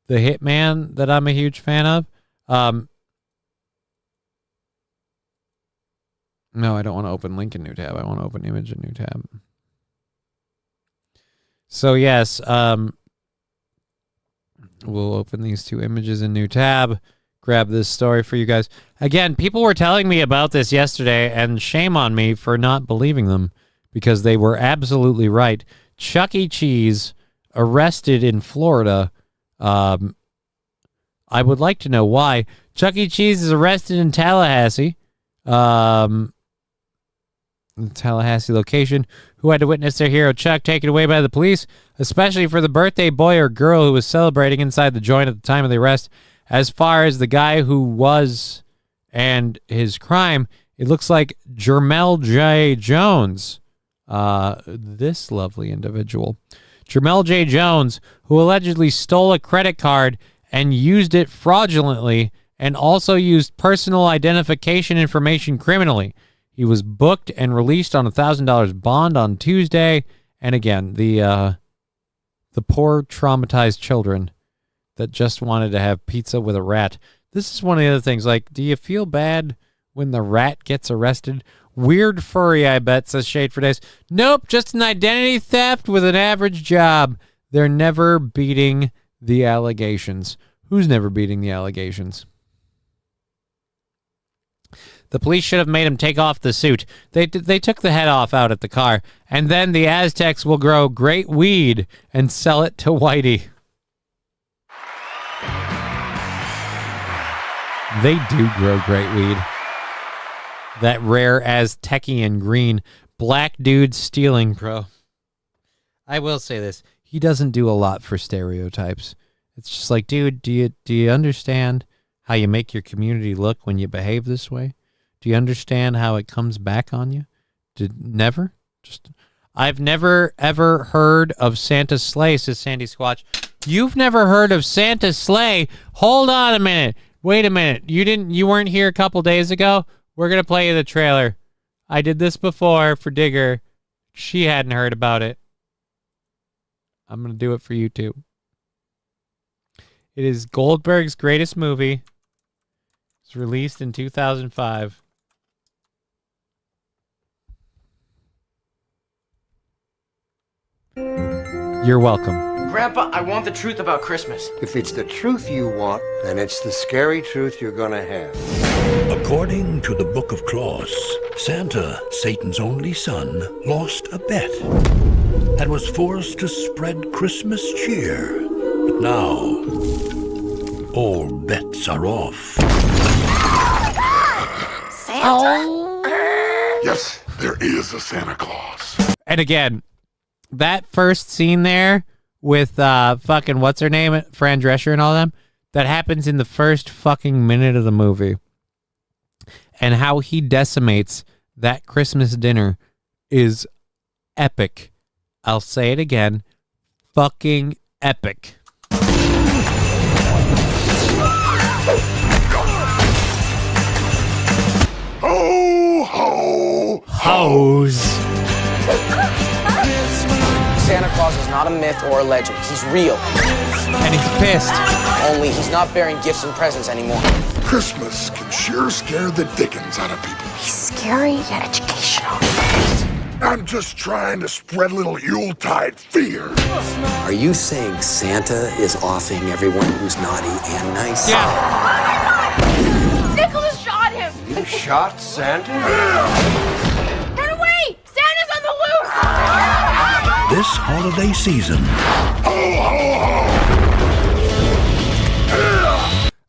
the hitman that I'm a huge fan of. No, I don't want to open link in new tab. I want to open image in new tab. So yes, we'll open these two images in new tab. Grab this story for you guys. Again, people were telling me about this yesterday, and shame on me for not believing them because they were absolutely right. Chuck E. Cheese arrested in Florida. I would like to know why. Chuck E. Cheese is arrested in Tallahassee. The Tallahassee location, who had to witness their hero Chuck taken away by the police, especially for the birthday boy or girl who was celebrating inside the joint at the time of the arrest. As far as the guy who was and his crime, it looks like Jermel J. Jones, this lovely individual. Jermel J. Jones, who allegedly stole a credit card and used it fraudulently and also used personal identification information criminally. He was booked and released on $1,000 bond on Tuesday. And again, the poor traumatized children that just wanted to have pizza with a rat. This is one of the other things. Like, do you feel bad when the rat gets arrested? Weird furry, I bet, says Shade for Days. Nope, just an identity theft with an average job. They're never beating the allegations. Who's never beating the allegations? The police should have made him take off the suit. They took the head off out at the car. And then the Aztecs will grow great weed and sell it to Whitey. They do grow great weed. That rare Aztecian green. Black dude stealing, bro. I will say this. He doesn't do a lot for stereotypes. It's just like, dude, do you understand how you make your community look when you behave this way? Do you understand how it comes back on you? Never? I've never, ever heard of Santa's sleigh, says Sandy Squatch. You've never heard of Santa's sleigh? Hold on a minute. Wait a minute. You weren't here a couple days ago? We're going to play you the trailer. I did this before for Digger. she hadn't heard about it. I'm going to do it for you too. It is Goldberg's greatest movie. It's released in 2005. You're welcome. Grandpa, I want the truth about Christmas. If it's the truth you want, then it's the scary truth you're gonna have. According to the Book of Claus, Santa, Satan's only son, lost a bet and was forced to spread Christmas cheer. But now, all bets are off. Santa? Yes, there is a Santa Claus. And again, that first scene there with fucking what's her name, Fran Drescher and all them, that happens in the first fucking minute of the movie. And how he decimates that Christmas dinner is epic. I'll say it again. Fucking epic. Ho, ho, Hose. Santa Claus is not a myth or a legend. He's real. And he's pissed. Only he's not bearing gifts and presents anymore. Christmas can sure scare the dickens out of people. He's scary yet educational. I'm just trying to spread a little Yuletide fear. Are you saying Santa is offing everyone who's naughty and nice? Yeah. Nicholas shot him! You shot Santa? Run away! Santa's on the loose! This holiday season,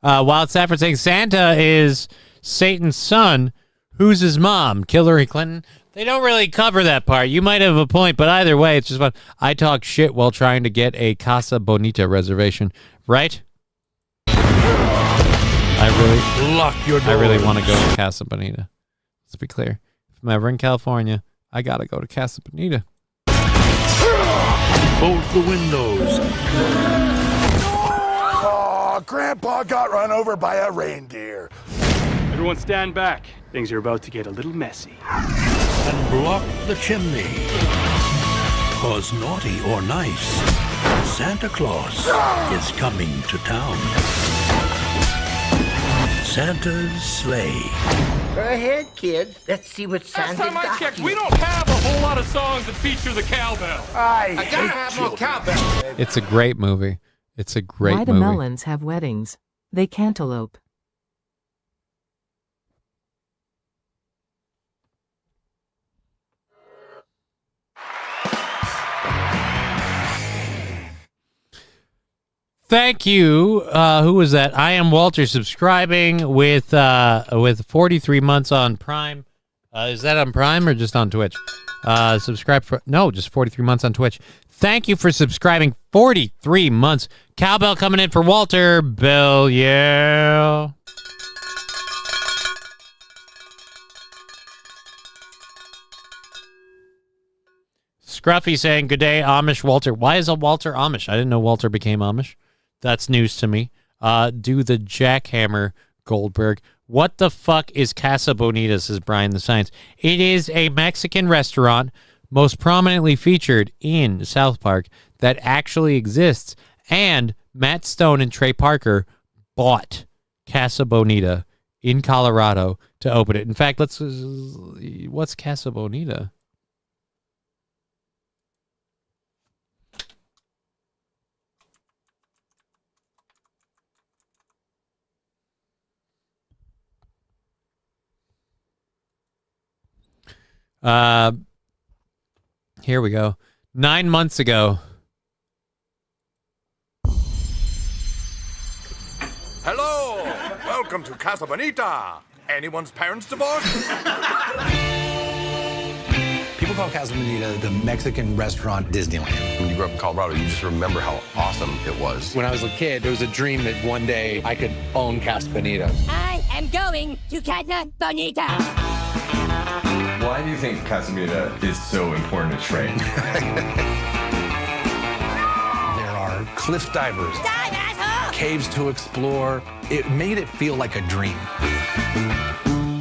Wild Saffron saying Santa is Satan's son. Who's his mom? Hillary Clinton? They don't really cover that part. You might have a point, but either way, it's just fun. I talk shit while trying to get a Casa Bonita reservation, right? lock your doors. I really want to go to Casa Bonita. Let's be clear. If I'm ever in California, I got to go to Casa Bonita. Bolt the windows. Oh, Grandpa got run over by a reindeer. Everyone stand back. Things are about to get a little messy. And block the chimney. 'Cause naughty or nice, Santa Claus is coming to town. Santa's sleigh. Go ahead, kid. Let's see what Santa Last time I got checked, you. we don't have a whole lot of songs that feature the cowbell. I gotta have more cowbell. It's a great movie. It's a great Why the movie. melons have weddings. They cantaloupe. Thank you. Who was that? I am Walter subscribing with 43 months on Prime. Is that on Prime or just on Twitch? Subscribe for just 43 months on Twitch. Thank you for subscribing. 43 months. Cowbell coming in for Walter. Bell, yeah. Scruffy saying, good day, Amish Walter. Why is a Walter Amish? I didn't know Walter became Amish. That's news to me. Do the jackhammer, Goldberg. What the fuck is Casa Bonita, says Brian the Science. It is a Mexican restaurant most prominently featured in South Park that actually exists. And Matt Stone and Trey Parker bought Casa Bonita in Colorado to open it. In fact, what's Casa Bonita? Here we go. 9 months ago. Hello! Welcome to Casa Bonita. Anyone's parents divorced? People call Casa Bonita the Mexican restaurant Disneyland. When you grew up in Colorado, you just remember how awesome it was. When I was a kid, it was a dream that one day I could own Casa Bonita. I am going to Casa Bonita. Why do you think Casa Bonita is so important to Trey? There are cliff divers, caves to explore. It made it feel like a dream.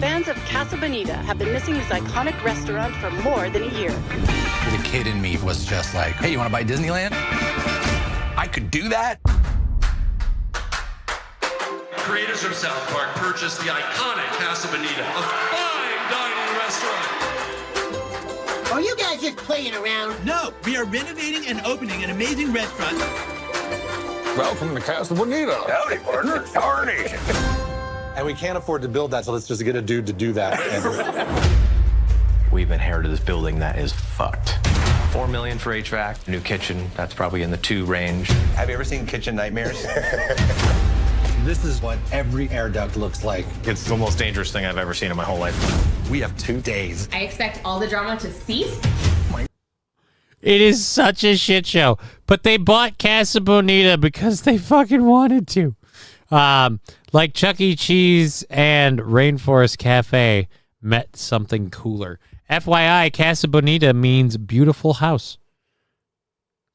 Fans residents of Casa Bonita have been missing this iconic restaurant for more than a year. The kid in me was just like, hey, you want to buy Disneyland? I could do that? Creators of South Park purchased the iconic Casa Bonita, a fine dining restaurant. Are you guys just playing around? No, we are renovating and opening an amazing restaurant. Welcome to Casa Bonita. Howdy, partner. Tarnation. And we can't afford to build that, so let's just get a dude to do that. We've inherited this building that is fucked. $4 million for HVAC, new kitchen, that's probably in the 2 range. Have you ever seen Kitchen Nightmares? This is what every air duct looks like. It's the most dangerous thing I've ever seen in my whole life. We have 2 days. I expect all the drama to cease. It is such a shit show. But they bought Casa Bonita because they fucking wanted to. Like Chuck E. Cheese and Rainforest Cafe met something cooler. FYI, Casa Bonita means beautiful house.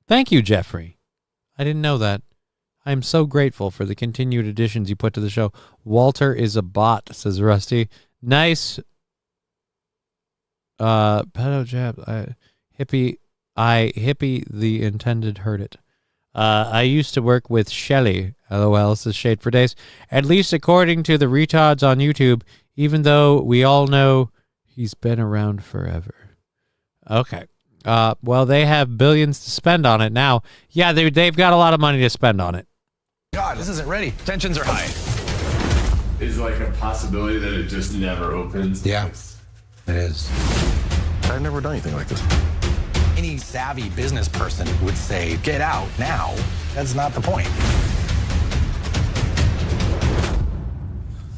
Thank you, Jeffrey. I didn't know that. I'm so grateful for the continued additions you put to the show. Walter is a bot, says Rusty. Nice. Pedo jab. Hippie, the intended heard it. I used to work with Shelly. LOL, says Shade for Days. At least according to the retards on YouTube, even though we all know he's been around forever. Okay. Well, they have billions to spend on it now. Yeah, they've got a lot of money to spend on it. God, this isn't ready. Tensions are high. Is like a possibility that it just never opens? Yeah, it is. I've never done anything like this. Any savvy business person would say, get out now. That's not the point.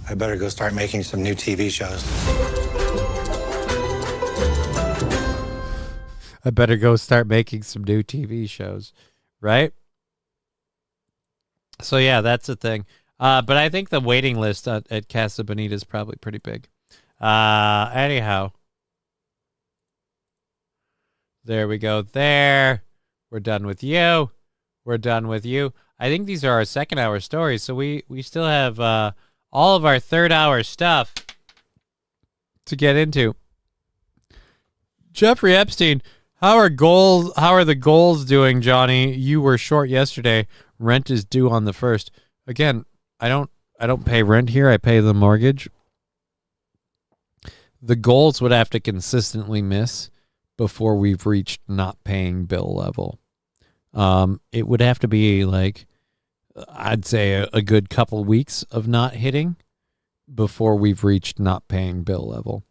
I better go start making some new TV shows. I better go start making some new TV shows, right? So yeah, that's the thing. But I think the waiting list at Casa Bonita is probably pretty big. Anyhow, there we go. There, we're done with you. We're done with you. I think these are our second hour stories, so we still have all of our third hour stuff to get into. Jeffrey Epstein. How are the goals doing, Johnny? You were short yesterday. Rent is due on the 1st. Again, I don't pay rent here. I pay the mortgage. The goals would have to consistently miss before we've reached not paying bill level. It would have to be like, I'd say a good couple weeks of not hitting before we've reached not paying bill level.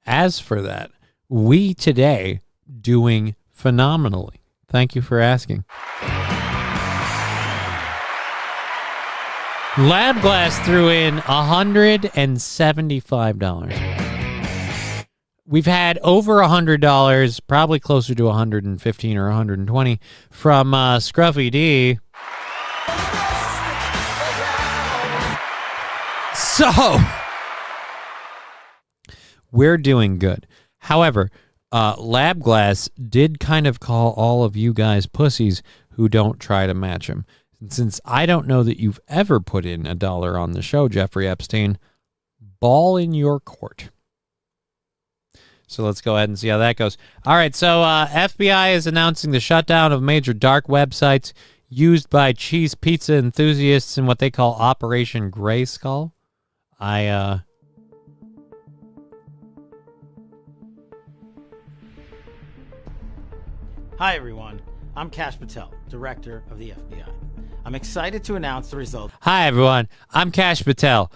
As for that, we today doing phenomenally. Thank you for asking. Lab Glass threw in $175. We've had over $100, probably closer to 115 or 120 from Scruffy D. So we're doing good. However, Lab Glass did kind of call all of you guys pussies who don't try to match him. And since I don't know that you've ever put in $1 on the show, Jeffrey Epstein, ball in your court. So let's go ahead and see how that goes. All right, so FBI is announcing the shutdown of major dark websites used by cheese pizza enthusiasts in what they call Operation Grayskull. Hi, everyone. I'm Kash Patel, Director of the FBI. I'm excited to announce the result. Hi, everyone. I'm Kash Patel,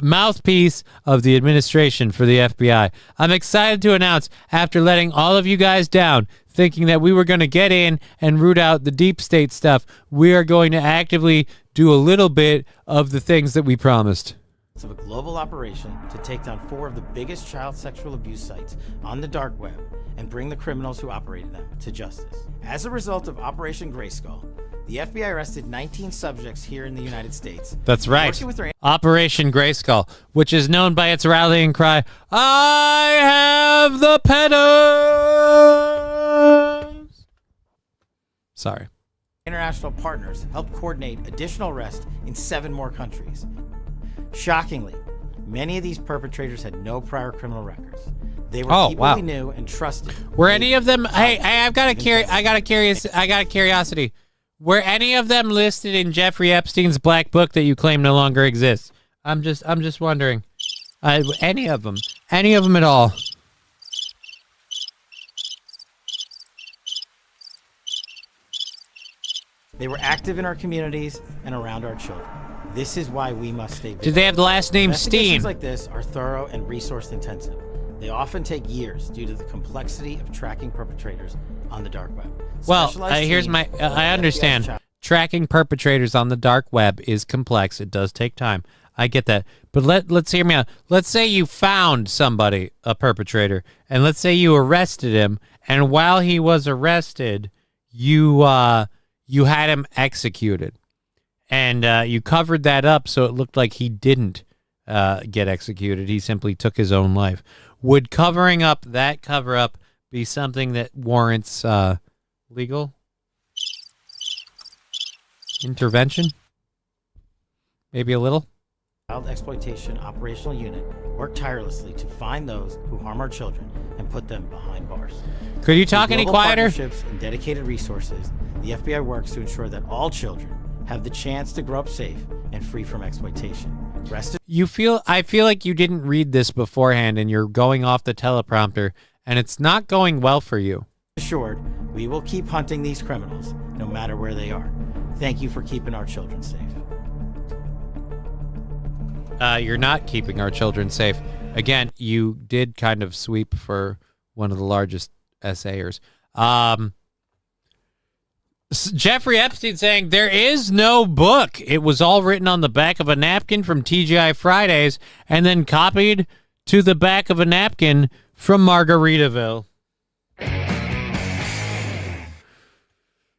mouthpiece of the administration for the FBI. I'm excited to announce, after letting all of you guys down, thinking that we were going to get in and root out the deep state stuff, we are going to actively do a little bit of the things that we promised. Of a global operation to take down 4 of the biggest child sexual abuse sites on the dark web and bring the criminals who operated them to justice. As a result of Operation Grayskull, the FBI arrested 19 subjects here in the United States. That's right. Operation Grayskull, which is known by its rallying cry, I have the pedos. Sorry. International partners helped coordinate additional arrests in 7 more countries. Shockingly, Many of these perpetrators had no prior criminal records. They were people we knew and trusted. Were any of them? Hey, I got a curiosity. Were any of them listed in Jeffrey Epstein's black book that you claim no longer exists? I'm just wondering. Any of them at all? They were active in our communities and around our children. This is why we must stay vigilant. Did they have the last name Steen? Investigations like this are thorough and resource intensive. They often take years due to the complexity of tracking perpetrators on the dark web. Well, here's my... I understand. Tracking perpetrators on the dark web is complex. It does take time. I get that. But let's hear me out. Let's say you found somebody, a perpetrator, and let's say you arrested him, and while he was arrested, you had him executed. And you covered that up so it looked like he didn't get executed. He simply took his own life. Would covering up that cover-up be something that warrants legal intervention? Maybe a little? Child Exploitation Operational Unit worked tirelessly to find those who harm our children and put them behind bars. Could you talk any quieter? Partnerships and dedicated resources, the FBI works to ensure that all children have the chance to grow up safe and free from exploitation. I feel like you didn't read this beforehand and you're going off the teleprompter and it's not going well for you. Assured, we will keep hunting these criminals no matter where they are. Thank you for keeping our children safe. You're not keeping our children safe. Again, you did kind of sweep for one of the largest essayers. Jeffrey Epstein saying there is no book. It was all written on the back of a napkin from TGI Fridays and then copied to the back of a napkin from Margaritaville.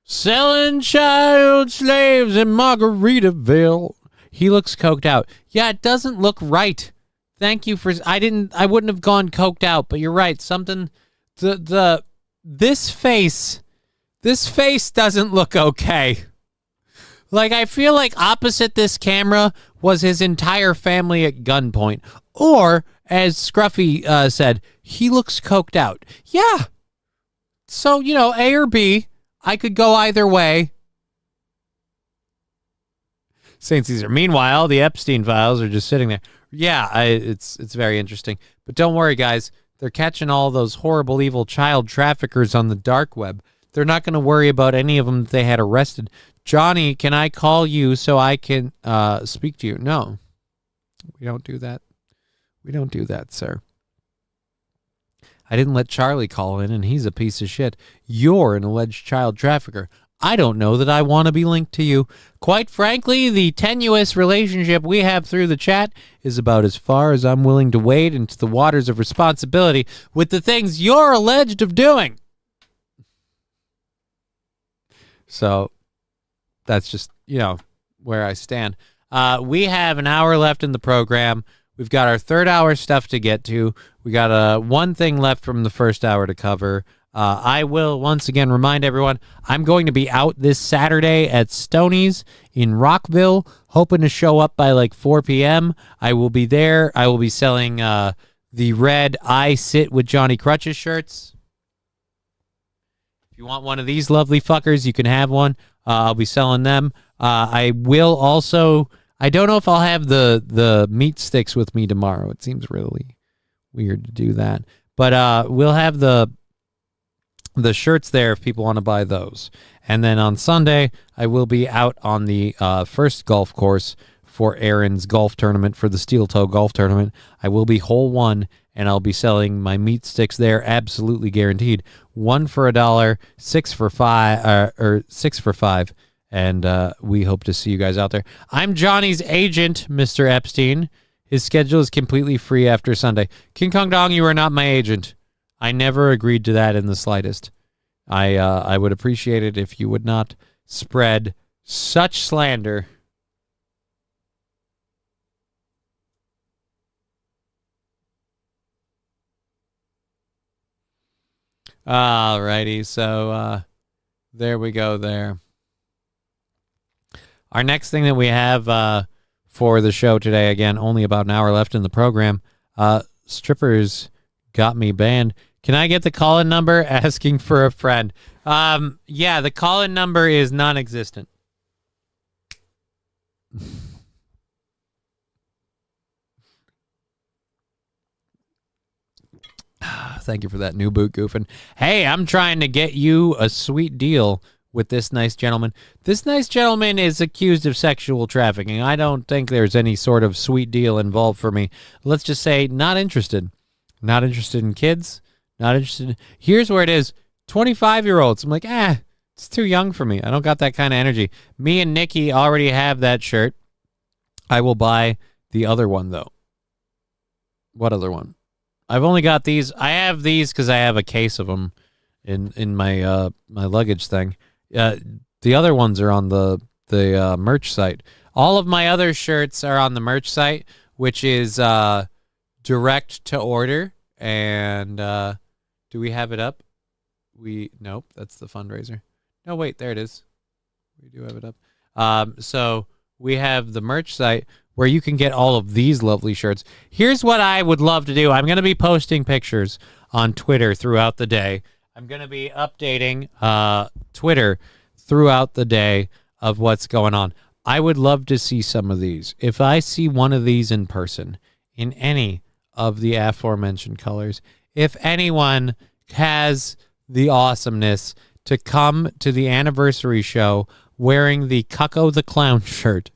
Selling child slaves in Margaritaville. He looks coked out. Yeah, it doesn't look right. Thank you for... I wouldn't have gone coked out, but you're right. Something... This face doesn't look okay. Like, I feel like opposite this camera was his entire family at gunpoint. Or, as Scruffy said, he looks coked out. Yeah. So, A or B. I could go either way. St. Caesar. Meanwhile, the Epstein files are just sitting there. Yeah, it's very interesting. But don't worry, guys. They're catching all those horrible, evil child traffickers on the dark web. They're not going to worry about any of them that they had arrested. Johnny, can I call you so I can speak to you? No, we don't do that. We don't do that, sir. I didn't let Charlie call in, and he's a piece of shit. You're an alleged child trafficker. I don't know that I want to be linked to you. Quite frankly, the tenuous relationship we have through the chat is about as far as I'm willing to wade into the waters of responsibility with the things you're alleged of doing. So that's just, where I stand. We have an hour left in the program. We've got our third hour stuff to get to. We got one thing left from the first hour to cover. I will once again remind everyone, I'm going to be out this Saturday at Stoney's in Rockville, hoping to show up by like 4 p.m. I will be there. I will be selling the red I Sit with Johnny-Krutches shirts. If you want one of these lovely fuckers, you can have one. I'll be selling them. I will also... I don't know if I'll have the meat sticks with me tomorrow. It seems really weird to do that. But we'll have the shirts there if people want to buy those. And then on Sunday, I will be out on the first golf course for Aaron's golf tournament, for the Steel Toe golf tournament. I will be hole one, and I'll be selling my meat sticks there, absolutely guaranteed. 1 for $1, 6 for $5, or 6 for $5. And we hope to see you guys out there. I'm Johnny's agent, Mr. Epstein. His schedule is completely free after Sunday. King Kong Dong, you are not my agent. I never agreed to that in the slightest. I would appreciate it if you would not spread such slander. Alrighty, so there we go there. Our next thing that we have for the show today. Again, only about an hour left in the program. Strippers got me banned. Can I get the call-in number? Asking for a friend. Yeah, the call-in number is non-existent. Thank you for that new boot goofing. Hey, I'm trying to get you a sweet deal with this nice gentleman. This nice gentleman is accused of sexual trafficking. I don't think there's any sort of sweet deal involved for me. Let's just say not interested. Not interested in kids. Not interested. Here's where it is. 25-year-olds. I'm like, it's too young for me. I don't got that kind of energy. Me and Nikki already have that shirt. I will buy the other one, though. What other one? I've only got these. I have these because I have a case of them in my my luggage thing. The other ones are on the merch site. All of my other shirts are on the merch site, which is direct to order. And do we have it up? Nope, that's the fundraiser. No, wait, there it is. We do have it up. So we have the merch site where you can get all of these lovely shirts. Here's what I would love to do. I'm going to be posting pictures on Twitter throughout the day. I'm going to be updating Twitter throughout the day of what's going on. I would love to see some of these. If I see one of these in person, in any of the aforementioned colors, if anyone has the awesomeness to come to the anniversary show wearing the Cucko the Clown shirt,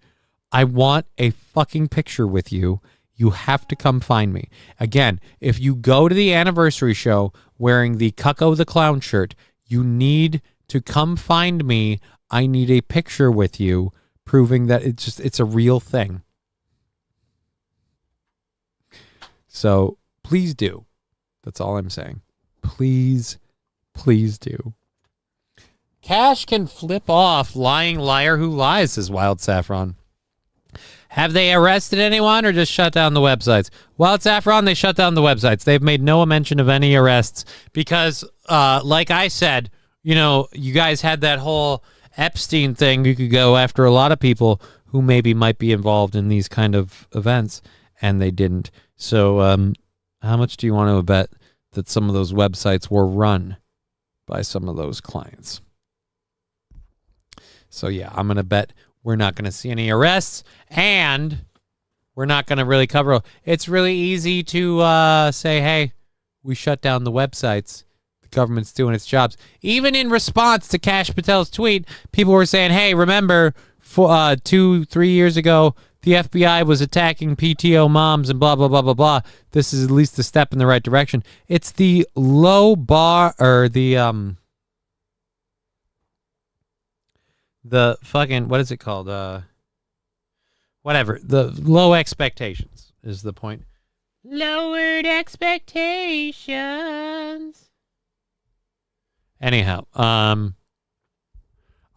I want a fucking picture with you. You have to come find me. Again, if you go to the anniversary show wearing the Cucko the Clown shirt, you need to come find me. I need a picture with you proving that it's a real thing. So please do. That's all I'm saying. Please do. Cash can flip off. Lying liar who lies, says Wild Saffron. Have they arrested anyone or just shut down the websites? Wild Saffron, they shut down the websites. They've made no mention of any arrests because, like I said, you guys had that whole Epstein thing. You could go after a lot of people who maybe might be involved in these kind of events, and they didn't. So how much do you want to bet that some of those websites were run by some of those clients? So, yeah, I'm going to bet we're not going to see any arrests, and we're not going to really cover. It's really easy to say, hey, we shut down the websites. The government's doing its jobs. Even in response to Kash Patel's tweet, people were saying, hey, remember 2-3 years ago, the FBI was attacking PTO moms and blah, blah, blah, blah, blah. This is at least a step in the right direction. It's the low bar, or the fucking, what is it called? Whatever. The low expectations is the point. Lowered expectations. Anyhow,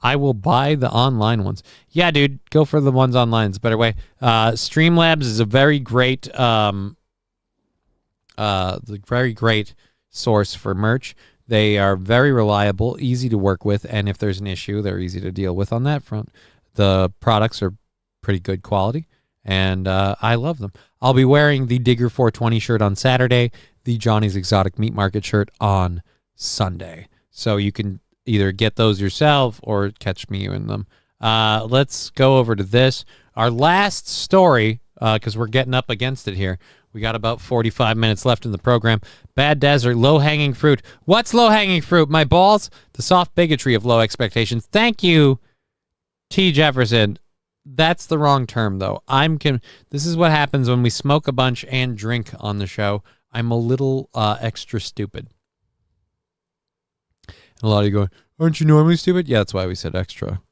I will buy the online ones. Yeah, dude, go for the ones online. It's a better way. Streamlabs is a very great, source for merch. They are very reliable, easy to work with, and if there's an issue, they're easy to deal with on that front. The products are pretty good quality, and I love them. I'll be wearing the Digger 420 shirt on Saturday, the Johnny's Exotic Meat Market shirt on Sunday. So you can either get those yourself or catch me in them. Let's go over to this. Our last story, because we're getting up against it here. We got about 45 minutes left in the program. Bad Desert, low-hanging fruit. What's low-hanging fruit? My balls? The soft bigotry of low expectations. Thank you, T. Jefferson. That's the wrong term, though. This is what happens when we smoke a bunch and drink on the show. I'm a little extra stupid. And a lot of you going, aren't you normally stupid? Yeah, that's why we said extra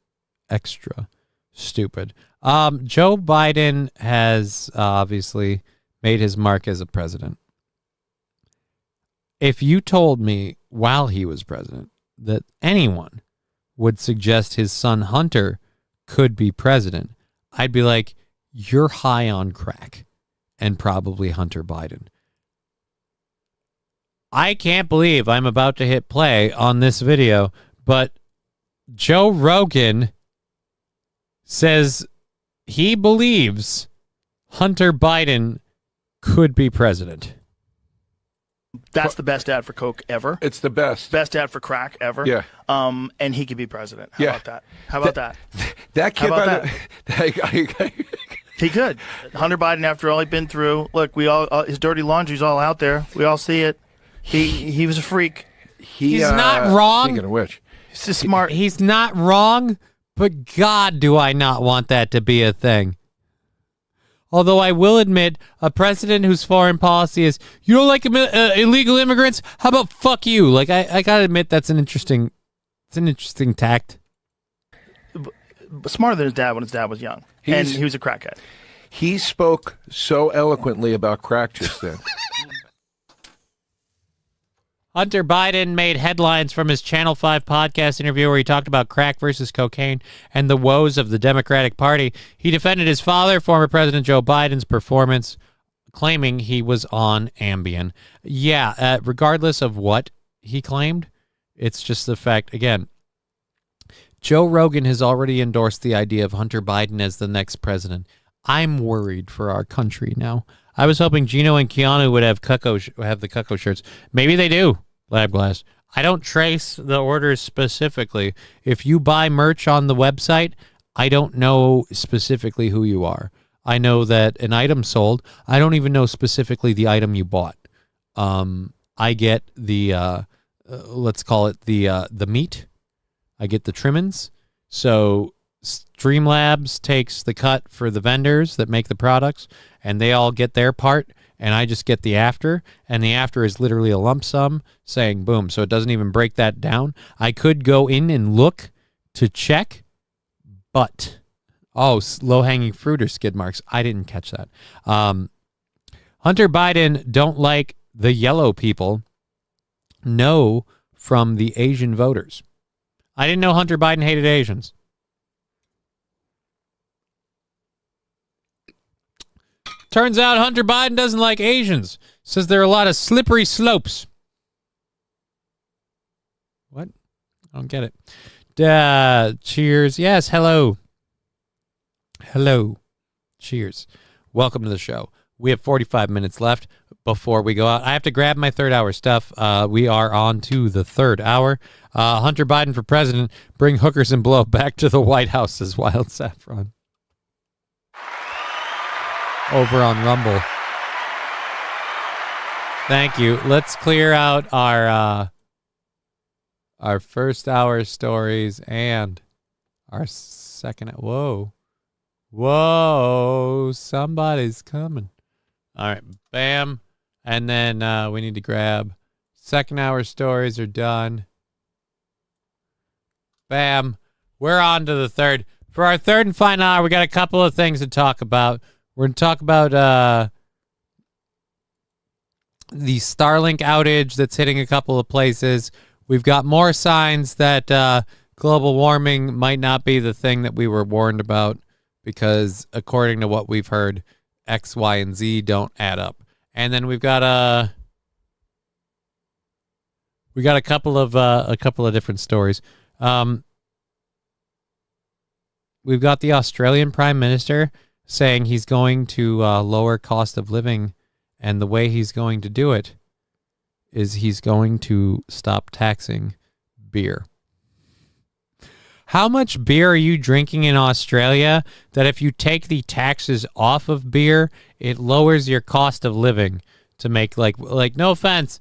stupid. Joe Biden has obviously made his mark as a president. If you told me while he was president that anyone would suggest his son Hunter could be president, I'd be like, you're high on crack, and probably Hunter Biden. I can't believe I'm about to hit play on this video, but Joe Rogan says he believes Hunter Biden could be president. That's the best ad for Coke ever. It's the best. Best ad for crack ever. Yeah. And he could be president. How about that? How about that? That kid, How about that? He could. Hunter Biden, after all he'd been through, look, we all his dirty laundry's all out there. We all see it. He was a freak. He's not wrong. Speaking of which, he's just smart. He's not wrong, but God, do I not want that to be a thing. Although I will admit, a president whose foreign policy is, you don't like illegal immigrants? How about fuck you? Like, I gotta admit, that's an interesting tact. Smarter than his dad when his dad was young. And he was a crackhead. He spoke so eloquently about crack just then. Hunter Biden made headlines from his Channel 5 podcast interview where he talked about crack versus cocaine and the woes of the Democratic Party. He defended his father, former President Joe Biden's performance, claiming he was on Ambien. Yeah, regardless of what he claimed, it's just the fact, again, Joe Rogan has already endorsed the idea of Hunter Biden as the next president. I'm worried for our country now. I was hoping Gino and Keanu would have the Cucko shirts. Maybe they do, Lab Glass. I don't trace the orders specifically. If you buy merch on the website, I don't know specifically who you are. I know that an item sold. I don't even know specifically the item you bought. I get the, let's call it the meat. I get the trimmings. So Streamlabs takes the cut for the vendors that make the products, and they all get their part, and I just get the after, and the after is literally a lump sum saying boom, so it doesn't even break that down. I could go in and look to check, but, low-hanging fruit or skid marks. I didn't catch that. Hunter Biden don't like the yellow people. No from the Asian voters. I didn't know Hunter Biden hated Asians. Turns out Hunter Biden doesn't like Asians. Says there are a lot of slippery slopes. What? I don't get it. Cheers. Yes, hello. Hello. Cheers. Welcome to the show. We have 45 minutes left before we go out. I have to grab my third hour stuff. We are on to the third hour. Hunter Biden for president. Bring hookers and blow back to the White House, says Wild Saffron. Over on Rumble. Thank you. Let's clear out our first hour stories and our second. Whoa, somebody's coming. All right, bam. And then we need to grab second hour stories are done. Bam. We're on to the third. For our third and final hour, we got a couple of things to talk about. We're going to talk about the Starlink outage that's hitting a couple of places. We've got more signs that global warming might not be the thing that we were warned about because, according to what we've heard, X, Y, and Z don't add up. And then we've got a couple of different stories. We've got the Australian Prime Minister saying he's going to lower cost of living, and the way he's going to do it is he's going to stop taxing beer. How much beer are you drinking in Australia that if you take the taxes off of beer, it lowers your cost of living to make, like no offense,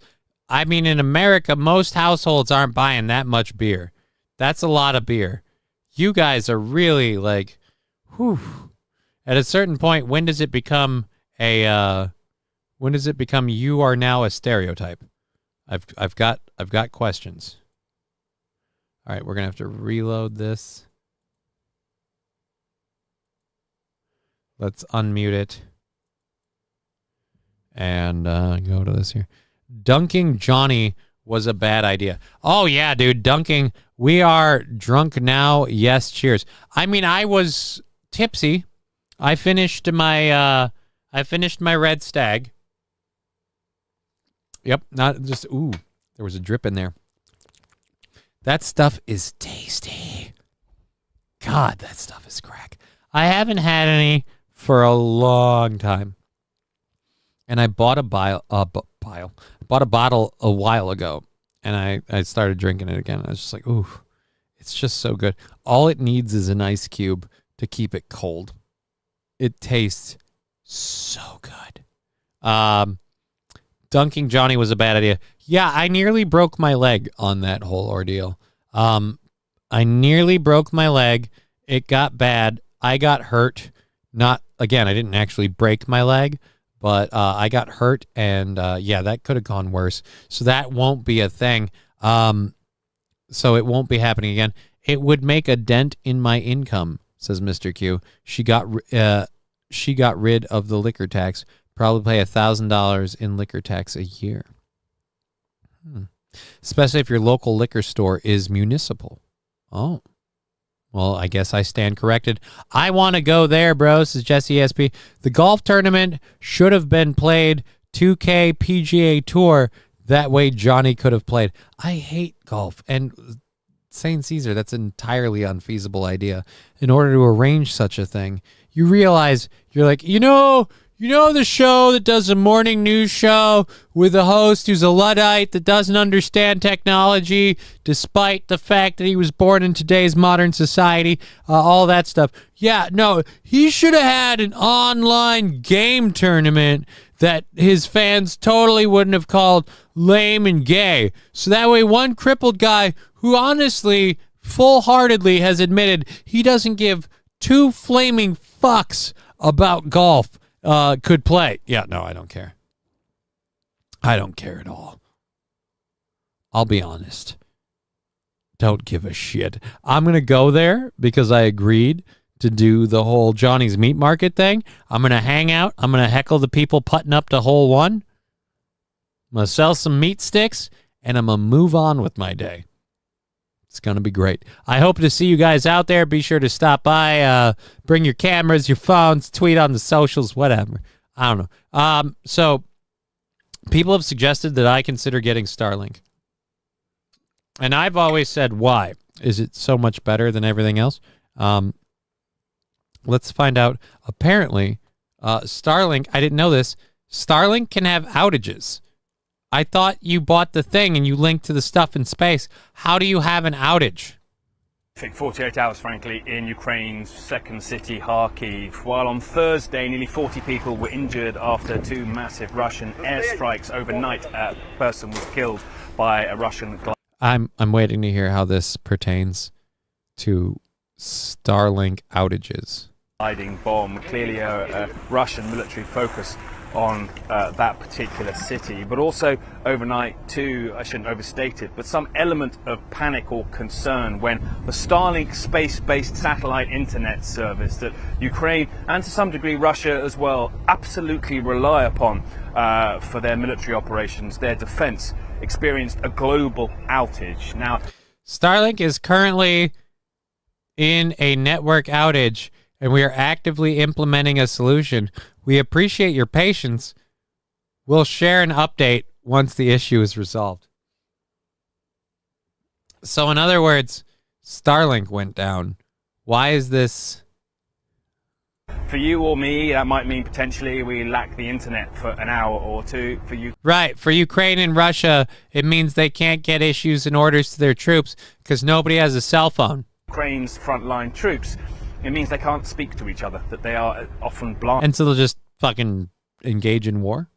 I mean, in America, most households aren't buying that much beer. That's a lot of beer. You guys are really like, whew. At a certain point, when does it become you are now a stereotype? I've got questions. All right, we're gonna have to reload this. Let's unmute it and go to this here. Dunking Johnny was a bad idea. Oh yeah, dude, dunking. We are drunk now. Yes, cheers. I mean, I was tipsy. I finished my Red Stag. Yep, not just there was a drip in there. That stuff is tasty. God, that stuff is crack. I haven't had any for a long time. And I bought a bottle a while ago, and I started drinking it again. I was just like, ooh, it's just so good. All it needs is an ice cube to keep it cold. It tastes so good. Dunking Johnny was a bad idea. Yeah, I nearly broke my leg on that whole ordeal. I nearly broke my leg. It got bad. I got hurt. I didn't actually break my leg, but I got hurt, and that could have gone worse. So that won't be a thing. So it won't be happening again. It would make a dent in my income, says Mr. Q. She got rid of the liquor tax. Probably pay $1,000 in liquor tax a year. Especially if your local liquor store is municipal. Oh. Well, I guess I stand corrected. I want to go there, bro, says Jesse ESP. The golf tournament should have been played 2K PGA Tour. That way Johnny could have played. I hate golf. And St. Caesar, that's an entirely unfeasible idea. In order to arrange such a thing, you realize, you're like, you know the show that does a morning news show with a host who's a Luddite that doesn't understand technology despite the fact that he was born in today's modern society, all that stuff. Yeah, no, he should have had an online game tournament that his fans totally wouldn't have called lame and gay. So that way one crippled guy who honestly, full-heartedly has admitted he doesn't give two flaming fucks about golf could play. Yeah, no, I don't care. I don't care at all. I'll be honest. Don't give a shit. I'm going to go there because I agreed to do the whole Johnny's Meat Market thing. I'm going to hang out. I'm going to heckle the people putting up to hole one. I'm going to sell some meat sticks, and I'm going to move on with my day. It's going to be great. I hope to see you guys out there. Be sure to stop by. Bring your cameras, your phones, tweet on the socials, whatever. I don't know. So people have suggested that I consider getting Starlink. And I've always said, why? Is it so much better than everything else? Let's find out. Apparently, Starlink, I didn't know this, Starlink can have outages. I thought you bought the thing and you linked to the stuff in space. How do you have an outage? I think 48 hours, frankly, in Ukraine's second city, Kharkiv. While on Thursday, nearly 40 people were injured after two massive Russian airstrikes overnight. A person was killed by a Russian. I'm waiting to hear how this pertains to Starlink outages. Gliding bomb, clearly a Russian military focus on that particular city, but also overnight too, I shouldn't overstate it, but some element of panic or concern when the Starlink space-based satellite internet service that Ukraine and to some degree Russia as well absolutely rely upon for their military operations, their defense, experienced a global outage. Now, Starlink is currently in a network outage, and we are actively implementing a solution. We appreciate your patience. We'll share an update once the issue is resolved. So in other words, Starlink went down. Why is this? For you or me, that might mean potentially we lack the internet for an hour or two. For you, right. For Ukraine and Russia, it means they can't get issues and orders to their troops because nobody has a cell phone. Ukraine's frontline troops, it means they can't speak to each other, that they are often blind. And so they'll just fucking engage in war?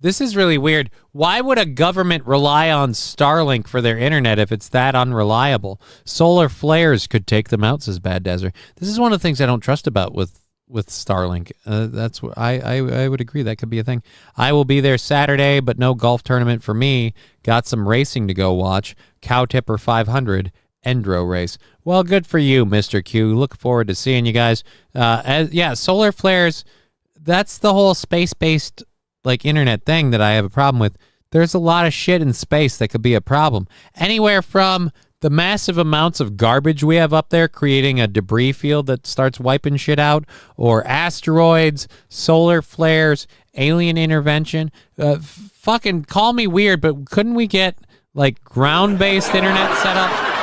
This is really weird. Why would a government rely on Starlink for their internet if it's that unreliable? Solar flares could take them out, says Bad Desert. This is one of the things I don't trust about with Starlink. That's what I would agree. That could be a thing. I will be there Saturday, but no golf tournament for me. Got some racing to go watch. Cow Tipper 500. Endro race. Well, good for you, Mr. Q. Look forward to seeing you guys. Solar flares, that's the whole space-based like internet thing that I have a problem with. There's a lot of shit in space that could be a problem. Anywhere from the massive amounts of garbage we have up there creating a debris field that starts wiping shit out, or asteroids, solar flares, alien intervention. Fucking call me weird, but couldn't we get like ground-based internet set up?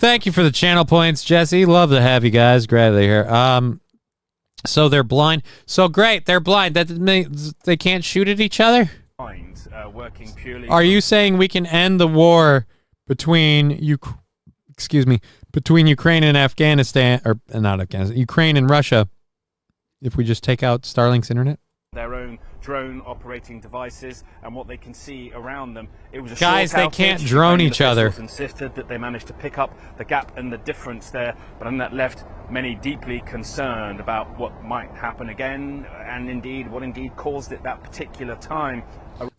Thank you for the channel points, Jesse. Love to have you guys. Glad they're here. So they're blind. So great, they're blind. That means they can't shoot at each other? Working purely. Are you saying we can end the war between between Ukraine and Afghanistan, or not Afghanistan, Ukraine and Russia, if we just take out Starlink's internet? Their own drone operating devices and what they can see around them. It was a guys, short they can't outage. drone Ukrainian each other. officials insisted that they managed to pick up the gap and the difference there, but then that left many deeply concerned about what might happen again, and indeed what indeed caused it that particular time.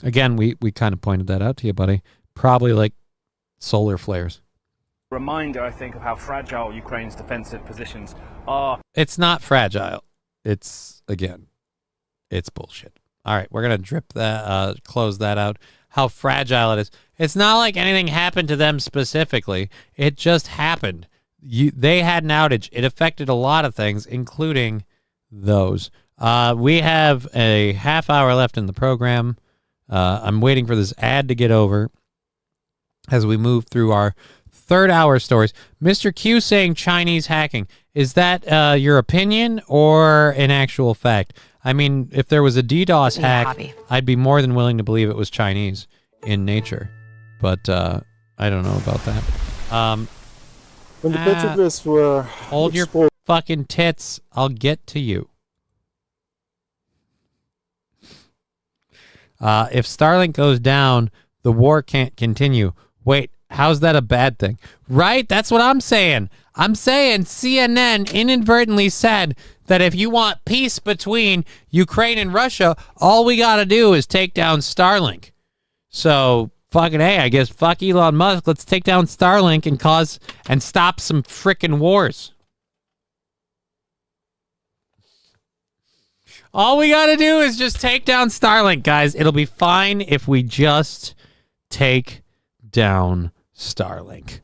Again, we kind of pointed that out to you, buddy. Probably like solar flares. Reminder, I think, of how fragile Ukraine's defensive positions are. It's not fragile. It's bullshit. All right, we're going to close that out. How fragile it is. It's not like anything happened to them specifically. It just happened. They had an outage. It affected a lot of things, including those. We have a half hour left in the program. I'm waiting for this ad to get over as we move through our third hour stories. Mr. Q saying Chinese hacking. Is that your opinion or an actual fact? I mean, if there was a DDoS hack, I'd be more than willing to believe it was Chinese in nature. But I don't know about that. When the Petroglyphs were hold your fucking tits. I'll get to you. If Starlink goes down, the war can't continue. Wait, how's that a bad thing? Right? That's what I'm saying. I'm saying CNN inadvertently said that if you want peace between Ukraine and Russia, all we got to do is take down Starlink. So, fucking A, I guess fuck Elon Musk. Let's take down Starlink and stop some frickin' wars. All we got to do is just take down Starlink, guys. It'll be fine if we just take down Starlink.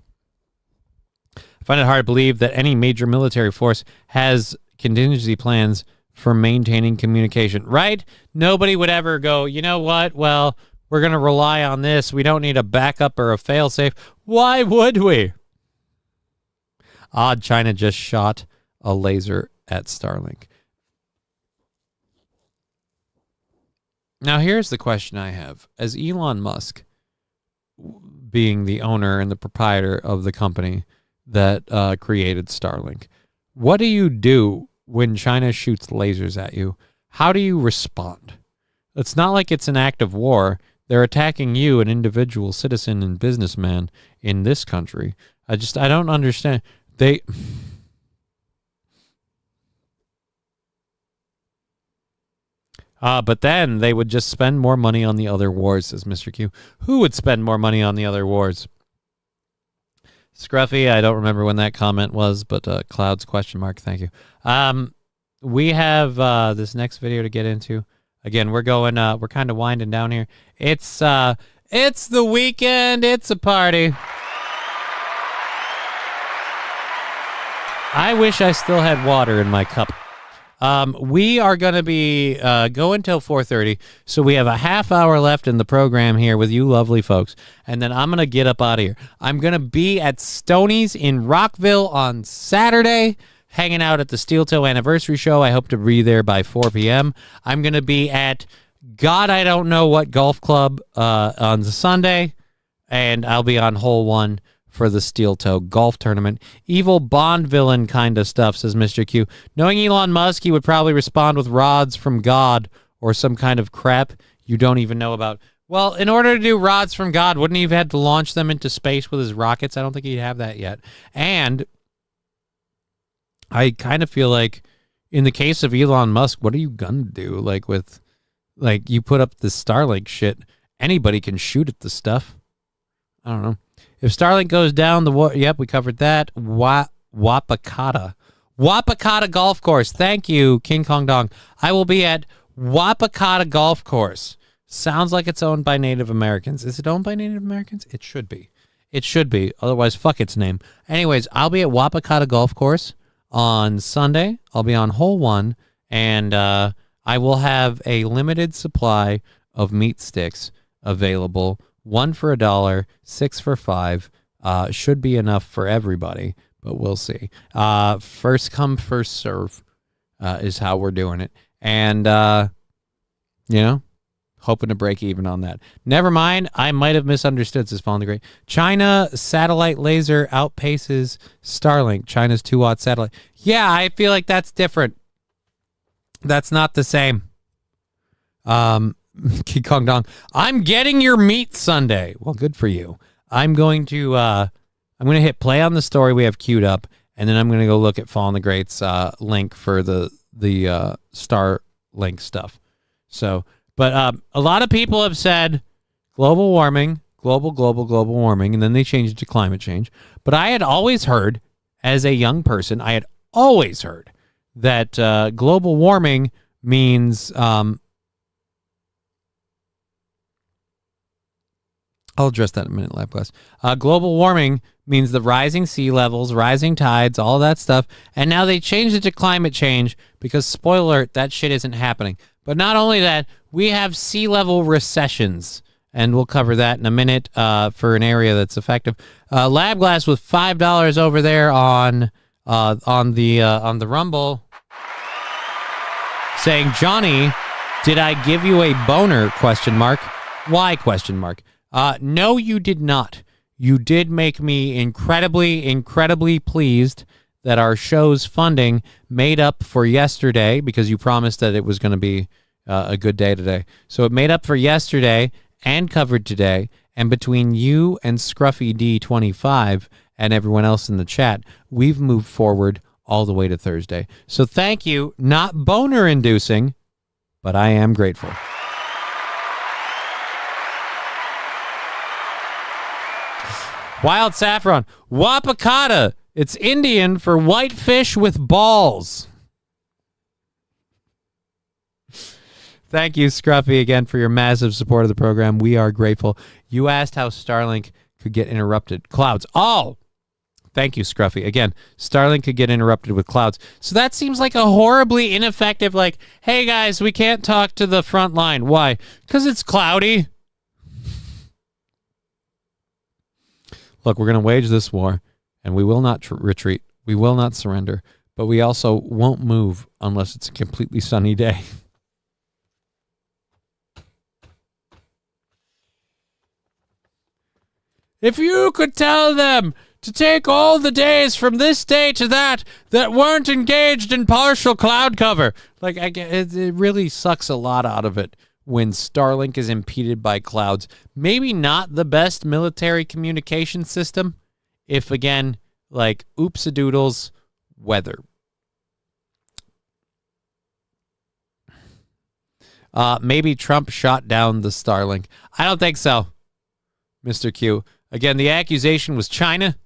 I find it hard to believe that any major military force has contingency plans for maintaining communication, right? Nobody would ever go, you know what? Well, we're going to rely on this. We don't need a backup or a failsafe. Why would we? Odd, China just shot a laser at Starlink. Now, here's the question I have. As Elon Musk, being the owner and the proprietor of the company that created Starlink, what do you do when China shoots lasers at you? How do you respond? It's not like it's an act of war. They're attacking you, an individual citizen and businessman in this country. I don't understand. But then they would just spend more money on the other wars, says Mr. Q. Who would spend more money on the other wars? Scruffy, I don't remember when that comment was, but Clouds question mark, thank you. We have this next video to get into. Again, we're kind of winding down here. It's the weekend, it's a party. I wish I still had water in my cup. We are going to be going till 4:30, so we have a half hour left in the program here with you lovely folks, and then I'm going to get up out of here. I'm going to be at Stoney's in Rockville on Saturday, hanging out at the Steel Toe Anniversary Show. I hope to be there by 4 p.m. I'm going to be at God I don't know what golf club on Sunday, and I'll be on hole 1 for the Steel Toe golf tournament. Evil Bond villain kind of stuff, says Mr. Q. Knowing Elon Musk, he would probably respond with rods from God or some kind of crap you don't even know about. Well, in order to do rods from God, wouldn't he have had to launch them into space with his rockets? I don't think he'd have that yet. And I kind of feel like in the case of Elon Musk, what are you going to do? Like you put up the Starlink shit, anybody can shoot at the stuff. I don't know. If Starlink goes down, yep, we covered that. Wapakata Golf Course. Thank you, King Kong Dong. I will be at Wapakata Golf Course. Sounds like it's owned by Native Americans. Is it owned by Native Americans? It should be. It should be. Otherwise, fuck its name. Anyways, I'll be at Wapakata Golf Course on Sunday. I'll be on hole 1, and I will have a limited supply of meat sticks available. 1 for $1, 6 for $5. should be enough for everybody, but we'll see. First come, first serve is how we're doing it. And, hoping to break even on that. Never mind, I might have misunderstood, says Fallen the Great. China satellite laser outpaces Starlink, China's 2-watt satellite. Yeah, I feel like that's different. That's not the same. King Kong Dong, I'm getting your meat Sunday. Well, good for you. I'm going to hit play on the story we have queued up, and then I'm going to go look at Fallen the Great's link for the Starlink stuff. So, but a lot of people have said global warming, global warming, and then they changed it to climate change. But I had always heard, as a young person, that global warming means I'll address that in a minute, LabQuest. Global warming means the rising sea levels, rising tides, all that stuff. And now they changed it to climate change because, spoiler alert, that shit isn't happening. But not only that, we have sea level recessions. And we'll cover that in a minute for an area that's effective. LabGlass with $5 over there on the Rumble, saying, Johnny, did I give you a boner? ? Why ? No, you did not. You did make me incredibly pleased that our show's funding made up for yesterday, because you promised that it was going to be a good day today. So it made up for yesterday and covered today. And between you and Scruffy D25 and everyone else in the chat, we've moved forward all the way to Thursday. So thank you. Not boner inducing, but I am grateful. Wild Saffron, Wapakata. It's Indian for white fish with balls. Thank you, Scruffy, again for your massive support of the program. We are grateful. You asked how Starlink could get interrupted. Clouds. Oh, thank you, Scruffy. Again, Starlink could get interrupted with clouds. So that seems like a horribly ineffective, like, hey, guys, we can't talk to the front line. Why? Because it's cloudy. Look, we're going to wage this war, and we will not retreat. We will not surrender, but we also won't move unless it's a completely sunny day. If you could tell them to take all the days from this day to that weren't engaged in partial cloud cover. Like, it really sucks a lot out of it when Starlink is impeded by clouds. Maybe not the best military communication system if, again, like, oops-a-doodles, weather. Maybe Trump shot down the Starlink. I don't think so, Mr. Q. Again, the accusation was China.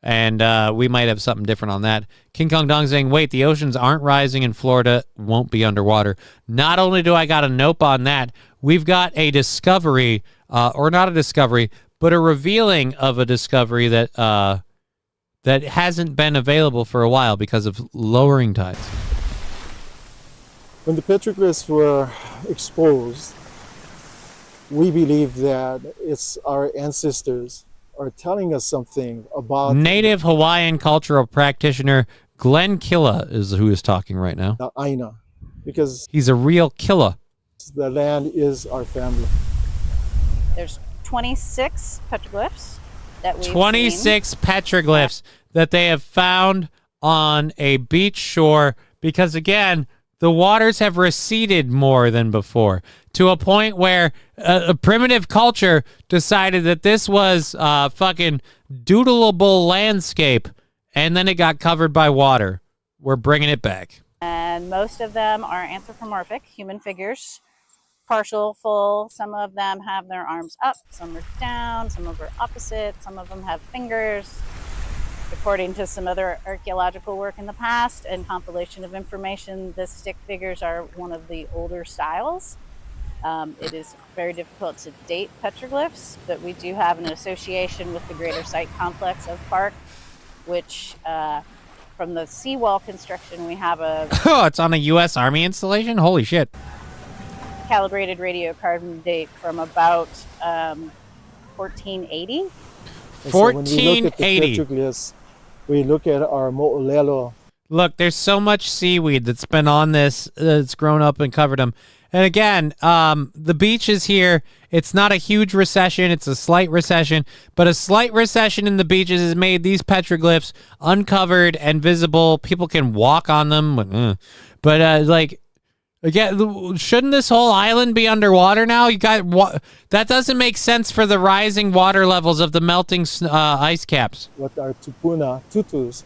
And we might have something different on that. King Kong Dong saying, wait, the oceans aren't rising in Florida, won't be underwater. Not only do I got a nope on that, we've got a discovery, or not a discovery, but a revealing of a discovery that that hasn't been available for a while because of lowering tides. When the petroglyphs were exposed, we believe that it's our ancestors are telling us something about... Native Hawaiian cultural practitioner Glenn Killa is who is talking right now. The Aina, because... He's a real killer. The land is our family. There's 26 petroglyphs that we've 26 petroglyphs that they have found on a beach shore because, again, the waters have receded more than before, to a point where a primitive culture decided that this was fucking doodleable landscape, and then it got covered by water. We're bringing it back. And most of them are anthropomorphic, human figures, partial, full. Some of them have their arms up, some are down, some of them are opposite, some of them have fingers. According to some other archaeological work in the past and compilation of information, the stick figures are one of the older styles. It is very difficult to date petroglyphs, but we do have an association with the greater site complex of Park, which from the seawall construction, we have a... Oh, it's on a U.S. Army installation? Holy shit. Calibrated radiocarbon date from about 1480. And so when we look at the 1480. petroglyphs, we look at our mo'olelo. Look, there's so much seaweed that's been on this, that's grown up and covered them. And again, the beach is here. It's not a huge recession. It's a slight recession. But a slight recession in the beaches has made these petroglyphs uncovered and visible. People can walk on them. But like, again, shouldn't this whole island be underwater now? You got that doesn't make sense for the rising water levels of the melting ice caps. What our tupuna, tutus,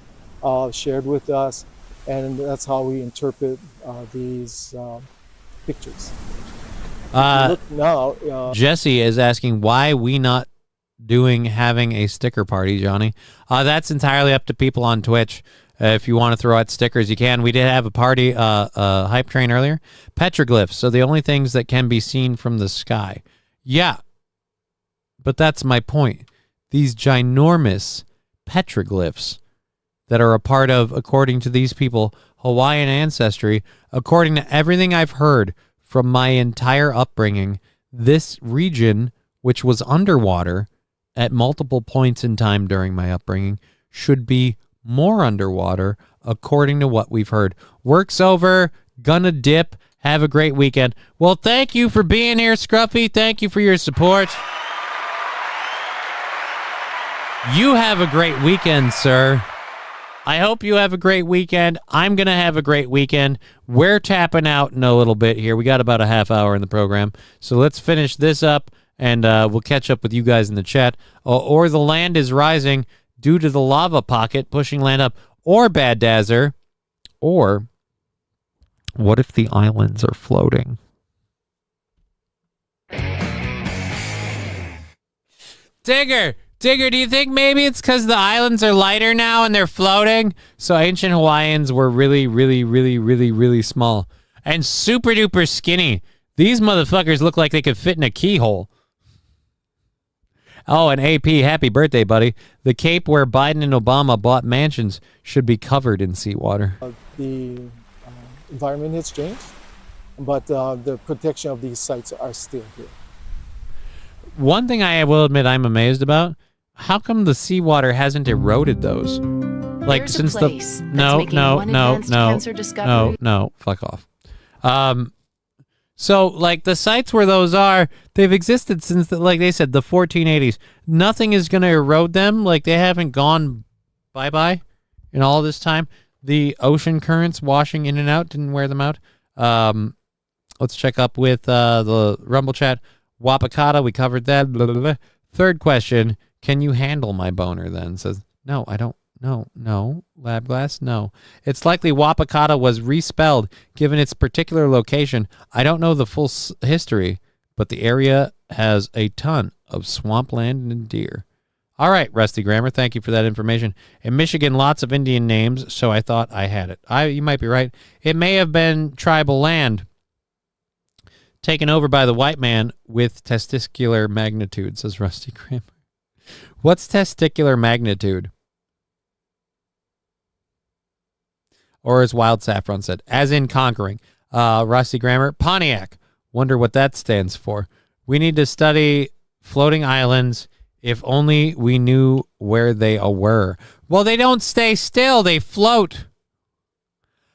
shared with us. And that's how we interpret these pictures. Look now, Jesse is asking why we not having a sticker party, Johnny. That's entirely up to people on Twitch. If you want to throw out stickers, you can. We did have a party, hype train earlier. Petroglyphs, so the only things that can be seen from the sky. Yeah, but that's my point. These ginormous petroglyphs that are a part of, according to these people, Hawaiian ancestry, according to everything I've heard from my entire upbringing, this region, which was underwater at multiple points in time during my upbringing, should be more underwater, according to what we've heard. Work's over. Gonna dip. Have a great weekend. Well, thank you for being here, Scruffy. Thank you for your support. You have a great weekend, sir. I hope you have a great weekend. I'm going to have a great weekend. We're tapping out in a little bit here. We got about a half hour in the program. So let's finish this up, and we'll catch up with you guys in the chat. Or the land is rising due to the lava pocket pushing land up. Or Bad Dazzer. Or what if the islands are floating? Digger, do you think maybe it's because the islands are lighter now and they're floating? So ancient Hawaiians were really, really, really, really, really small and super duper skinny. These motherfuckers look like they could fit in a keyhole. Oh, and AP, happy birthday, buddy. The Cape where Biden and Obama bought mansions should be covered in seawater. The environment has changed, but the protection of these sites are still here. One thing I will admit I'm amazed about, how come the seawater hasn't eroded those? Like There's since a place the that's making one advanced cancer discovery. no, fuck off. So like the sites where those are, they've existed since like they said the 1480s. Nothing is going to erode them. Like they haven't gone bye-bye in all this time. The ocean currents washing in and out didn't wear them out. Let's check up with the Rumble chat. Wapakata, we covered that. Blah, blah, blah. Third question, can you handle my boner then? Says, no, I don't. No. Lab glass, no. It's likely Wapakata was respelled given its particular location. I don't know the full history, but the area has a ton of swampland and deer. All right, Rusty Grammar, thank you for that information. In Michigan, lots of Indian names, so I thought I had it. You might be right. It may have been tribal land taken over by the white man with testicular magnitude, says Rusty Grammar. What's testicular magnitude? Or as Wild Saffron said, as in conquering. Rusty Grammar, Pontiac. Wonder what that stands for. We need to study floating islands. If only we knew where they were. Well, they don't stay still. They float.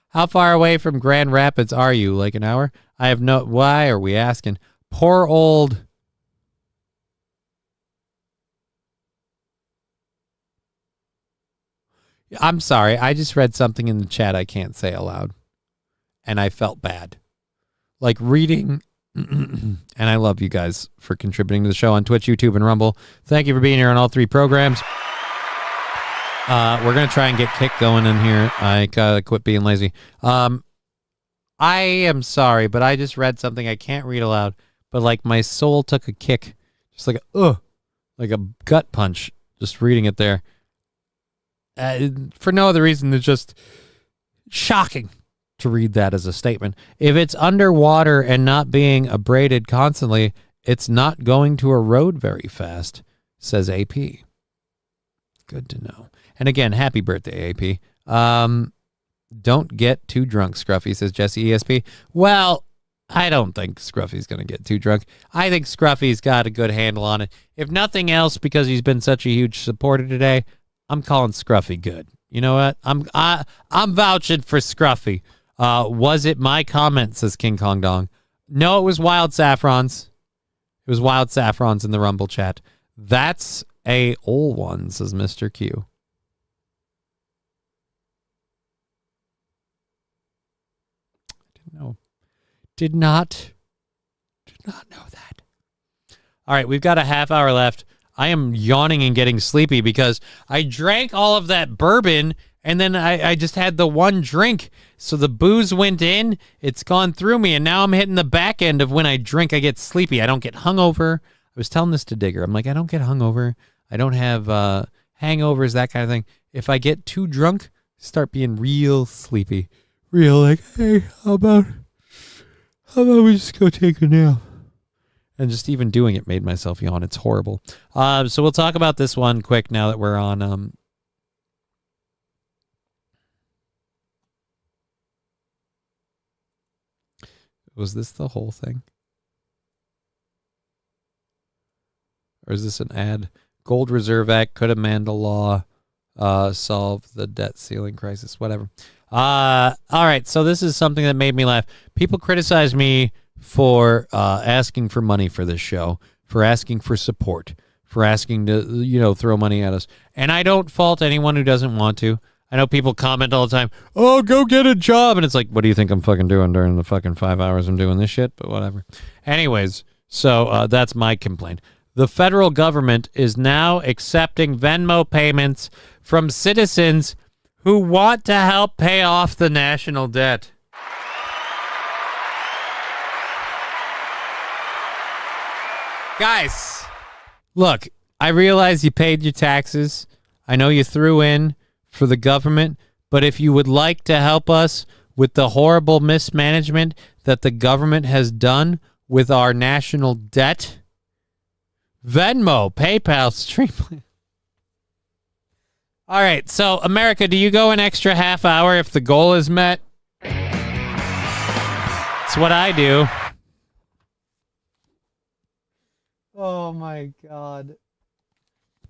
How far away from Grand Rapids are you? Like an hour? I have no... Why are we asking? Poor old... I'm sorry. I just read something in the chat I can't say aloud. And I felt bad. Like reading... and I love you guys for contributing to the show on Twitch, YouTube, and Rumble. Thank you for being here on all three programs. We're going to try and get Kick going in here. I gotta quit being lazy. I am sorry, but I just read something I can't read aloud. But like my soul took a kick. Just like like a gut punch. Just reading it there. For no other reason than just shocking to read that as a statement. If it's underwater and not being abraded constantly, it's not going to erode very fast, says AP. Good to know. And again, happy birthday, AP. Don't get too drunk, Scruffy, says Jesse ESP. Well, I don't think Scruffy's going to get too drunk. I think Scruffy's got a good handle on it. If nothing else, because he's been such a huge supporter today, I'm calling Scruffy good. You know what? I'm vouching for Scruffy. Was it my comment, says King Kong Dong? No, it was Wild Saffrons. It was Wild Saffrons in the Rumble chat. That's a old one, says Mr. Q. Did not know that. All right, we've got a half hour left. I am yawning and getting sleepy because I drank all of that bourbon and then I just had the one drink. So the booze went in, it's gone through me, and now I'm hitting the back end of when I drink, I get sleepy. I don't get hungover. I was telling this to Digger. I'm like, I don't get hungover. I don't have hangovers, that kind of thing. If I get too drunk, start being real sleepy. Real like, hey, how about we just go take a nap? And just even doing it made myself yawn. It's horrible. So we'll talk about this one quick now that we're on. Was this the whole thing? Or is this an ad? Gold Reserve Act could amend a law, solve the debt ceiling crisis, whatever. All right, so this is something that made me laugh. People criticize me for asking for money for this show, for asking for support, for asking to, throw money at us. And I don't fault anyone who doesn't want to. I know people comment all the time, oh, go get a job. And it's like, what do you think I'm fucking doing during the fucking 5 hours I'm doing this shit? But whatever. Anyways, so that's my complaint. The federal government is now accepting Venmo payments from citizens who want to help pay off the national debt. Guys, look, I realize you paid your taxes. I know you threw in for the government, but if you would like to help us with the horrible mismanagement that the government has done with our national debt, Venmo, PayPal, Streamline. All right, so America, do you go an extra half hour if the goal is met? That's what I do. Oh my God.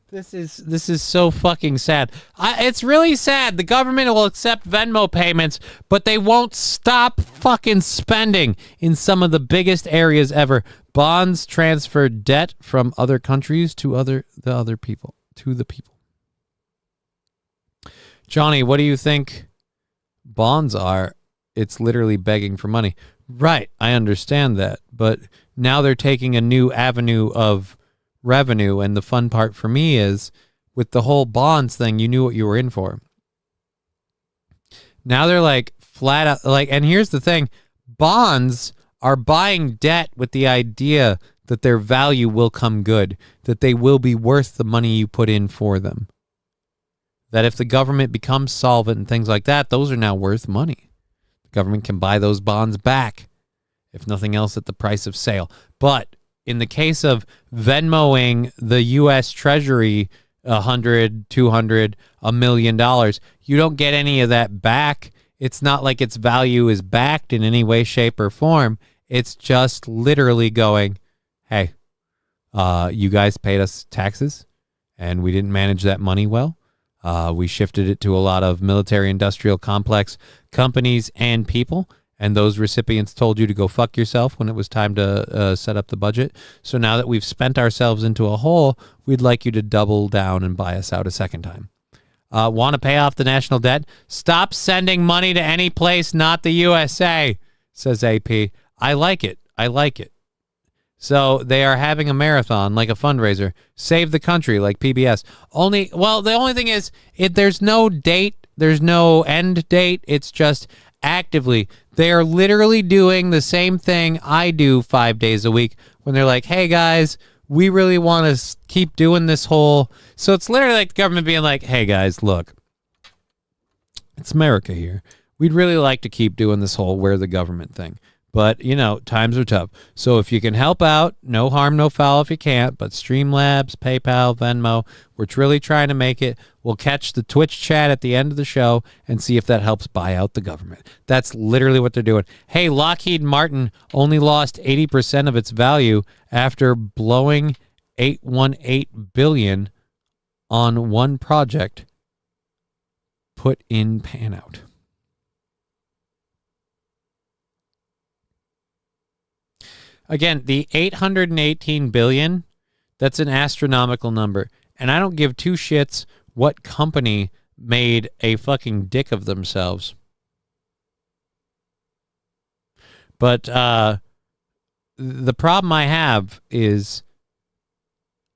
This is so fucking sad. It's really sad. The government will accept Venmo payments, but they won't stop fucking spending in some of the biggest areas ever. Bonds transfer debt from other countries to the people. Johnny, what do you think bonds are? It's literally begging for money. Right, I understand that, but now they're taking a new avenue of revenue, and the fun part for me is with the whole bonds thing, you knew what you were in for. Now they're like flat out, like, and here's the thing, bonds are buying debt with the idea that their value will come good, that they will be worth the money you put in for them. That if the government becomes solvent and things like that, those are now worth money. The government can buy those bonds back, if nothing else, at the price of sale. But in the case of Venmoing the U.S. Treasury $100, $200, $1 million, you don't get any of that back. It's not like its value is backed in any way, shape, or form. It's just literally going, hey, you guys paid us taxes, and we didn't manage that money well. We shifted it to a lot of military-industrial complex companies and people, and those recipients told you to go fuck yourself when it was time to set up the budget. So now that we've spent ourselves into a hole, we'd like you to double down and buy us out a second time. Want to pay off the national debt? Stop sending money to any place not the USA, says AP. I like it. So they are having a marathon, like a fundraiser. Save the country, like PBS. The only thing is, there's no date. There's no end date. It's just actively. They are literally doing the same thing I do 5 days a week when they're like, hey, guys, we really want to keep doing this whole. So it's literally like the government being like, hey, guys, look, it's America here. We'd really like to keep doing this whole we're the government thing. But, times are tough. So if you can help out, no harm, no foul if you can't. But Streamlabs, PayPal, Venmo, we're really trying to make it. We'll catch the Twitch chat at the end of the show and see if that helps buy out the government. That's literally what they're doing. Hey, Lockheed Martin only lost 80% of its value after blowing $818 billion on one project put in Panout. Again, the $818 billion, that's an astronomical number. And I don't give two shits what company made a fucking dick of themselves. But the problem I have is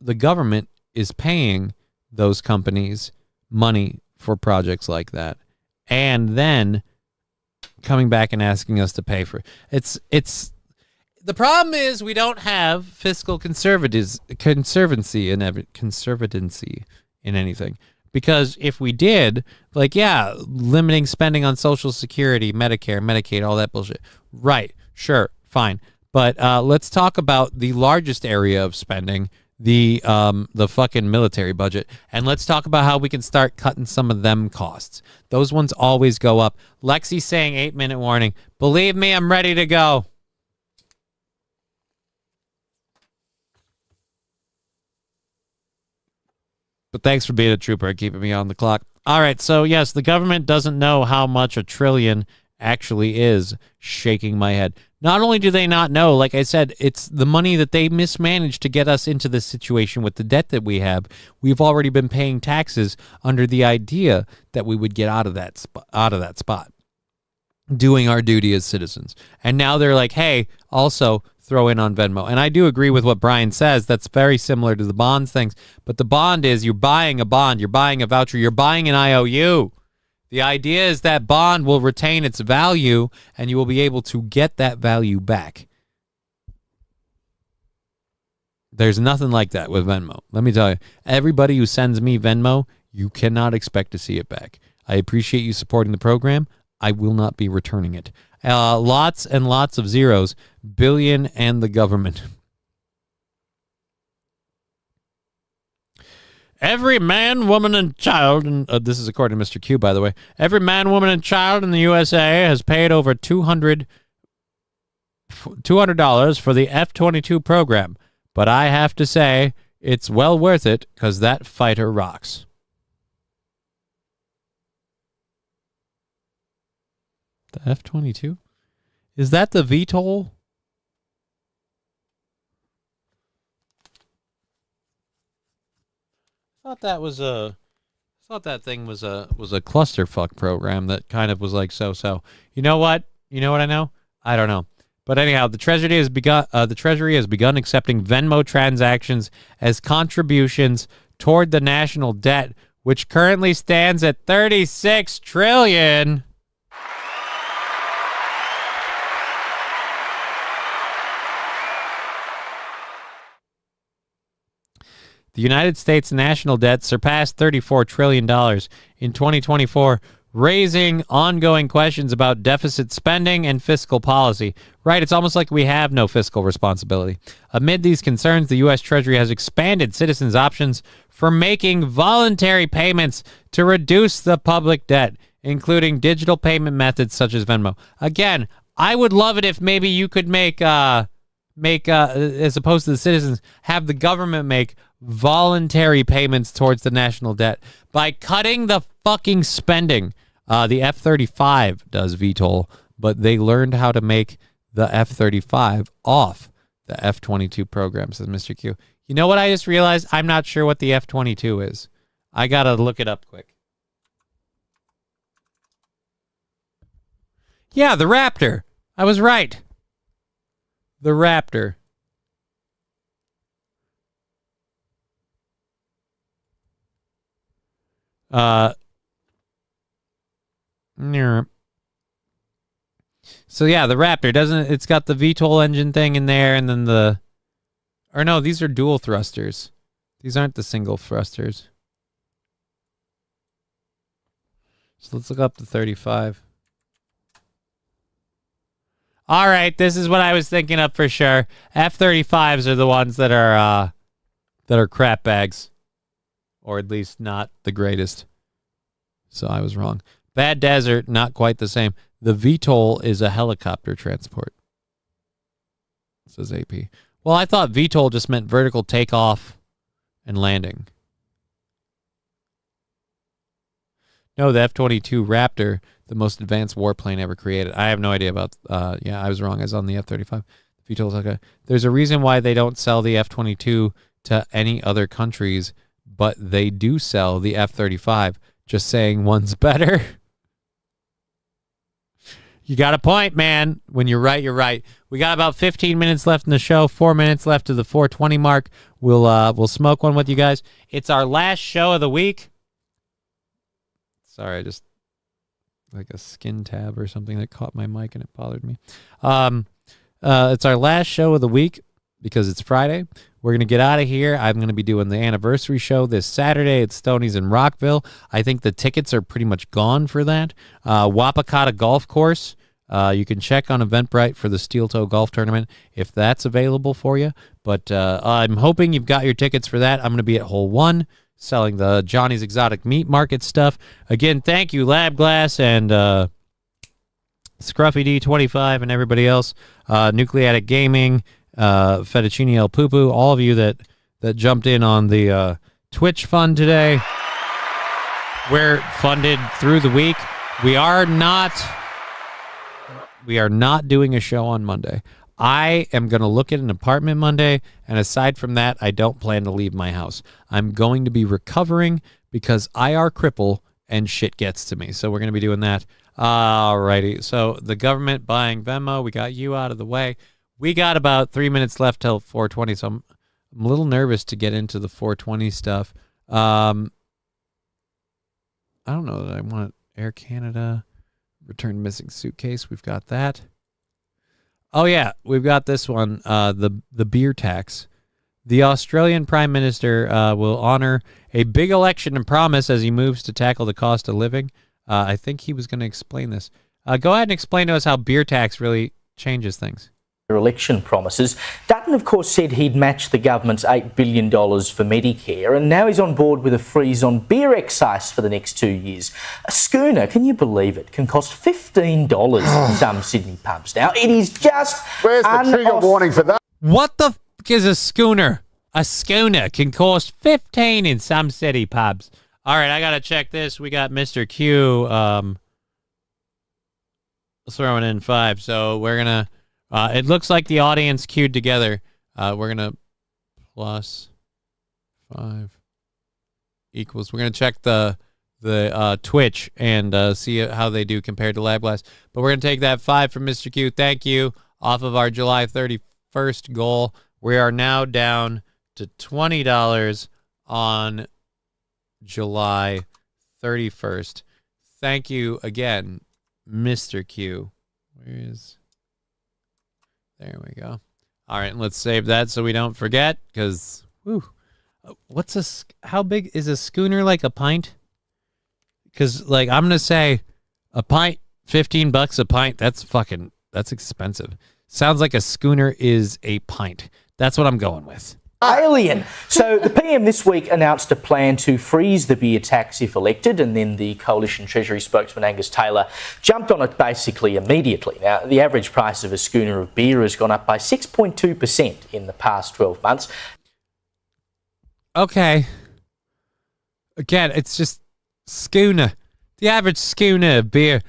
the government is paying those companies money for projects like that. And then coming back and asking us to pay for it. It's the problem is we don't have fiscal conservancy in anything. Because if we did, limiting spending on Social Security, Medicare, Medicaid, all that bullshit. Right, sure, fine. But let's talk about the largest area of spending, the fucking military budget. And let's talk about how we can start cutting some of them costs. Those ones always go up. Lexi saying 8-minute warning. Believe me, I'm ready to go. But thanks for being a trooper and keeping me on the clock. All right, so yes, the government doesn't know how much $1 trillion actually is. Shaking my head. Not only do they not know, like I said, it's the money that they mismanaged to get us into this situation with the debt that we have. We've already been paying taxes under the idea that we would get out of that spot, doing our duty as citizens. And now they're like, hey, also throw in on Venmo. And I do agree with what Brian says. That's very similar to the bonds things. But the bond is you're buying a bond, you're buying a voucher, you're buying an IOU. The idea is that bond will retain its value and you will be able to get that value back. There's nothing like that with Venmo. Let me tell you, everybody who sends me Venmo, you cannot expect to see it back. I appreciate you supporting the program. I will not be returning it. Lots and lots of zeros. Billion and the government. Every man, woman, and child, and this is according to Mr. Q, by the way, every man, woman, and child in the USA has paid over $200 for the F-22 program. But I have to say, it's well worth it because that fighter rocks. The F-22? Is that the VTOL? I thought that thing was a clusterfuck program that kind of was like so. You know what? You know what I know? I don't know. But anyhow, the Treasury has begun accepting Venmo transactions as contributions toward the national debt, which currently stands at $36 trillion. The United States national debt surpassed $34 trillion in 2024, raising ongoing questions about deficit spending and fiscal policy. Right, it's almost like we have no fiscal responsibility. Amid these concerns, the U.S. Treasury has expanded citizens' options for making voluntary payments to reduce the public debt, including digital payment methods such as Venmo. Again, I would love it if maybe you could make as opposed to the citizens, have the government make voluntary payments towards the national debt by cutting the fucking spending. The F-35 does VTOL, but they learned how to make the F-35 off the F-22 program, says Mr. Q. You know what I just realized? I'm not sure what the F-22 is. I gotta look it up quick. Yeah, the Raptor. I was right. The Raptor. So yeah, the Raptor it's got the VTOL engine thing in there, and then these are dual thrusters. These aren't the single thrusters. So let's look up the 35. All right, this is what I was thinking of for sure. F-35s are the ones that are crap bags, or at least not the greatest. So I was wrong. Bad Desert, not quite the same. The VTOL is a helicopter transport, says AP. Well, I thought VTOL just meant vertical takeoff and landing. No, the F-22 Raptor, the most advanced warplane ever created. I have no idea about, I was wrong. I was on the F-35. VTOL's okay. There's a reason why they don't sell the F-22 to any other countries, but they do sell the F-35. Just saying one's better. You got a point, man. When you're right, you're right. We got about 15 minutes left in the show. 4 minutes left to the 4:20 mark. We'll smoke one with you guys. It's our last show of the week. Sorry, I just like a skin tab or something that caught my mic and it bothered me. It's our last show of the week because it's Friday. We're going to get out of here. I'm going to be doing the anniversary show this Saturday at Stoney's in Rockville. I think the tickets are pretty much gone for that. Wapakata Golf Course. You can check on Eventbrite for the Steel Toe Golf Tournament if that's available for you. But I'm hoping you've got your tickets for that. I'm going to be at Hole 1 selling the Johnny's Exotic Meat Market stuff. Again, thank you, Lab Glass and Scruffy D25 and everybody else. Nucleatic Gaming, Fettuccine El Poo-Poo, all of you that jumped in on the Twitch fund today. We're funded through the week. We are not doing a show on Monday. I am going to look at an apartment Monday, and aside from that, I don't plan to leave my house. I'm going to be recovering because IR cripple and shit gets to me. So we're going to be doing that. Alrighty. So the government buying Venmo, we got you out of the way. We got about 3 minutes left till 4:20, so I'm a little nervous to get into the 4:20 stuff. I don't know that I want Air Canada return missing suitcase. We've got that. Oh yeah, we've got this one. The beer tax. The Australian Prime Minister will honor a big election and promise as he moves to tackle the cost of living. I think he was going to explain this. Go ahead and explain to us how beer tax really changes things. Election promises. Dutton, of course, said he'd match the government's $8 billion for Medicare, and now he's on board with a freeze on beer excise for the next 2 years. A schooner, can you believe it, can cost $15 in some Sydney pubs now. It is just... Where's the trigger warning for that? What the f*** is a schooner? A schooner can cost $15 in some city pubs. All right, I got to check this. We got Mr. Q throwing in 5, so we're going to... it looks like the audience queued together. We're going to plus 5 equals. We're going to check the Twitch and see how they do compared to Lab Blast. But we're going to take that 5 from Mr. Q. Thank you. Off of our July 31st goal. We are now down to $20 on July 31st. Thank you again, Mr. Q. Where is... There we go. All right, let's save that so we don't forget, because, how big is a schooner? Like a pint? Because, like, I'm going to say a pint, $15 a pint, that's expensive. Sounds like a schooner is a pint. That's what I'm going with. Alien. So the PM this week announced a plan to freeze the beer tax if elected, and then the Coalition Treasury spokesman Angus Taylor jumped on it immediately. Now, the average price of a schooner of beer has gone up by 6.2% in the past 12 months. Okay. Again, it's just schooner. The average schooner of beer.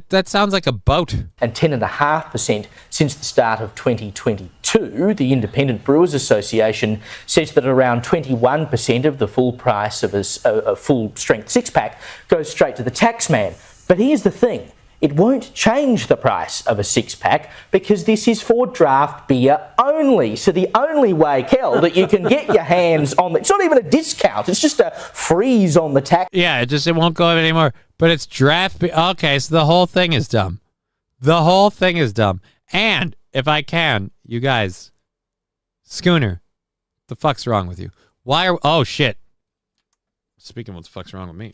That sounds like a boat. And 10.5% since the start of 2022. The Independent Brewers Association says that around 21% of the full price of a full-strength six-pack goes straight to the tax man. But here's the thing. It won't change the price of a six-pack because this is for draft beer only. So the only way, Kel, that you can get your hands on it's not even a discount. It's just a freeze on the tax. Yeah, it won't go up anymore. But it's draft beer. Okay, so the whole thing is dumb. The whole thing is dumb. And if I can, you guys, schooner, the fuck's wrong with you? Oh, shit. Speaking of what the fuck's wrong with me.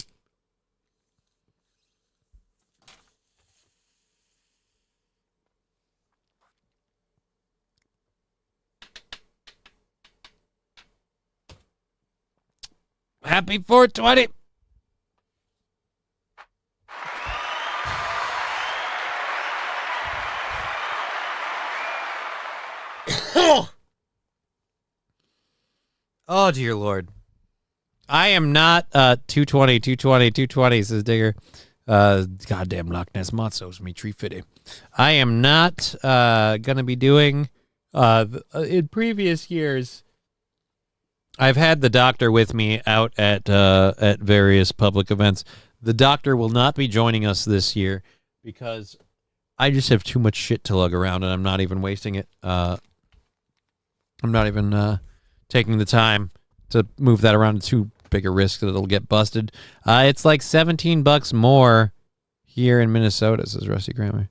Happy 420. Oh, dear Lord. I am not 220, says Digger. Goddamn Loch Ness Matzos, me tree fitty. I am not going to be doing, in previous years, I've had the doctor with me out at various public events. The doctor will not be joining us this year because I just have too much shit to lug around, and I'm not even wasting it. I'm not even taking the time to move that around. It's too big a risk that it'll get busted. It's like $17 more here in Minnesota, says Rusty Grammer.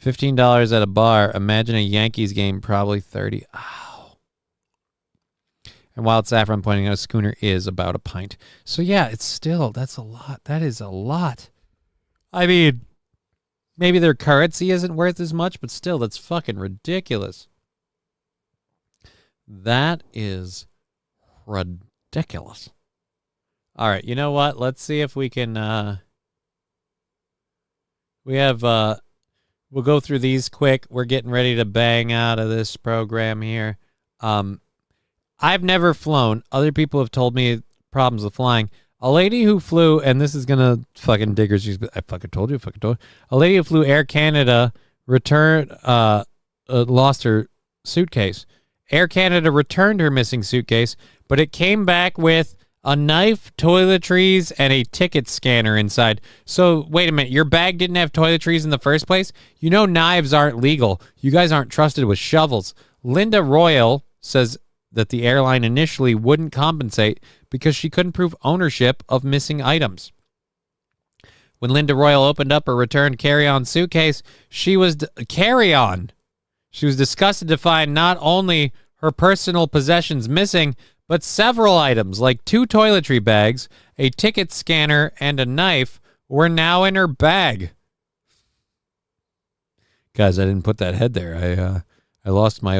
$15 at a bar. Imagine a Yankees game, probably 30. Ow. And Wild Saffron pointing out a schooner is about a pint. So yeah, it's still, that's a lot. That is a lot. I mean, maybe their currency isn't worth as much, but still, that's fucking ridiculous. That is ridiculous. All right, you know what? Let's see if we can, we'll go through these quick. We're getting ready to bang out of this program here. I've never flown. Other people have told me problems with flying. A lady who flew, and this is going to fucking diggers, I fucking told you. A lady who flew Air Canada lost her suitcase. Air Canada returned her missing suitcase, but it came back with a knife, toiletries, and a ticket scanner inside. So, wait a minute. Your bag didn't have toiletries in the first place? You know knives aren't legal. You guys aren't trusted with shovels. Linda Royal says that the airline initially wouldn't compensate because she couldn't prove ownership of missing items. When Linda Royal opened up her returned carry-on suitcase, she was disgusted to find not only her personal possessions missing, but several items like 2 toiletry bags, a ticket scanner, and a knife were now in her bag. Guys, I didn't put that head there. I lost my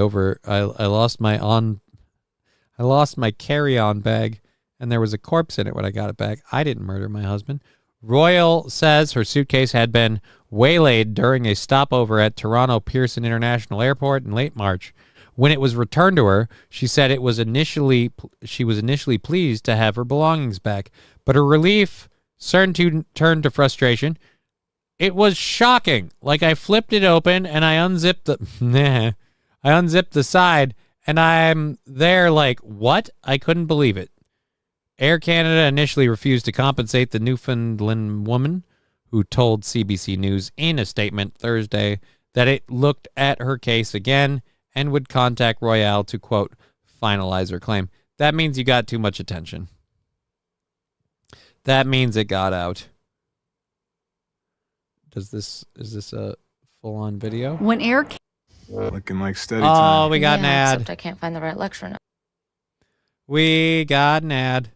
carry-on bag, and there was a corpse in it when I got it back. I didn't murder my husband. Royal says her suitcase had been waylaid during a stopover at Toronto Pearson International Airport in late March. When it was returned to her, she said she was initially pleased to have her belongings back, but her relief turned to frustration. It was shocking. Like I flipped it open and I unzipped the side, and I'm there like, what? I couldn't believe it. Air Canada initially refused to compensate the Newfoundland woman, who told CBC News in a statement Thursday that it looked at her case again and would contact Royale to, quote, finalize her claim. That means you got too much attention. That means it got out. Is this a full-on video? When Air Looking like steady time. Oh, we got an ad. Except I can't find the right lecture note. We got an ad.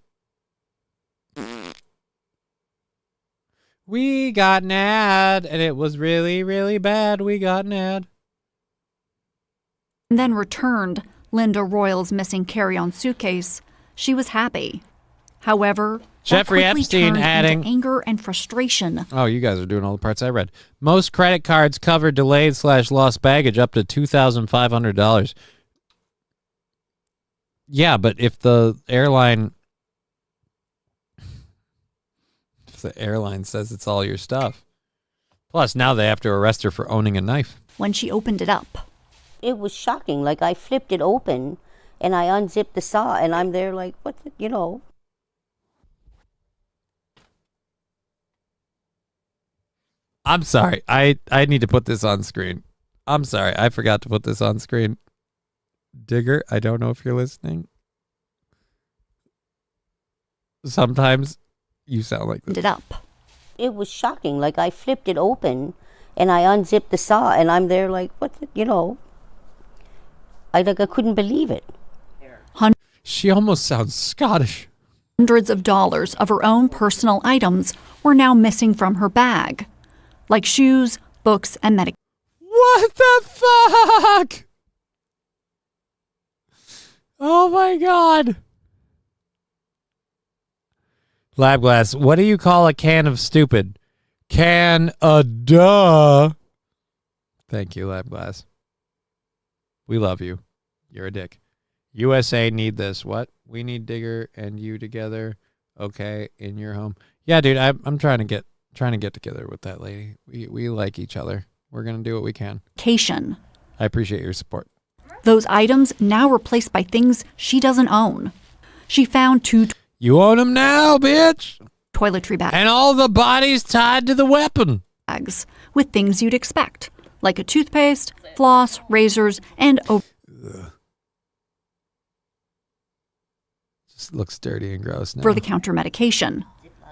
We got an ad, and it was really, really bad. We got an ad. Then returned Linda Royal's missing carry-on suitcase, she was happy. However, Jeffrey that quickly Epstein turned adding into anger and frustration. Oh, you guys are doing all the parts I read. Most credit cards cover delayed/lost baggage up to $2,500. Yeah, but if the airline says it's all your stuff. Plus, now they have to arrest her for owning a knife. When she opened it up. It was shocking. Like, I flipped it open, and I unzipped the saw, and I'm there like, what, I'm sorry. I need to put this on screen. I'm sorry. I forgot to put this on screen. Digger, I don't know if you're listening. Sometimes you sound like this. It up. It was shocking. Like, I flipped it open, and I unzipped the saw, and I'm there like, what, I couldn't believe it. She almost sounds Scottish. Hundreds of dollars of her own personal items were now missing from her bag, like shoes, books, and medication. What the fuck? Oh my God. Lab Glass, what do you call a can of stupid? Can-a-duh. Thank you, Lab Glass. We love you. You're a dick. USA need this. What? We need Digger and you together. Okay, in your home. Yeah, dude, I'm trying to get together with that lady. We like each other. We're gonna do what we can. Cation. I appreciate your support. Those items now replaced by things she doesn't own. She found 2 You own them now, bitch. Toiletry bags. And all the bodies tied to the weapon. Bags with things you'd expect, like a toothpaste, floss, razors, and Just looks dirty and gross now. over-the-counter medication,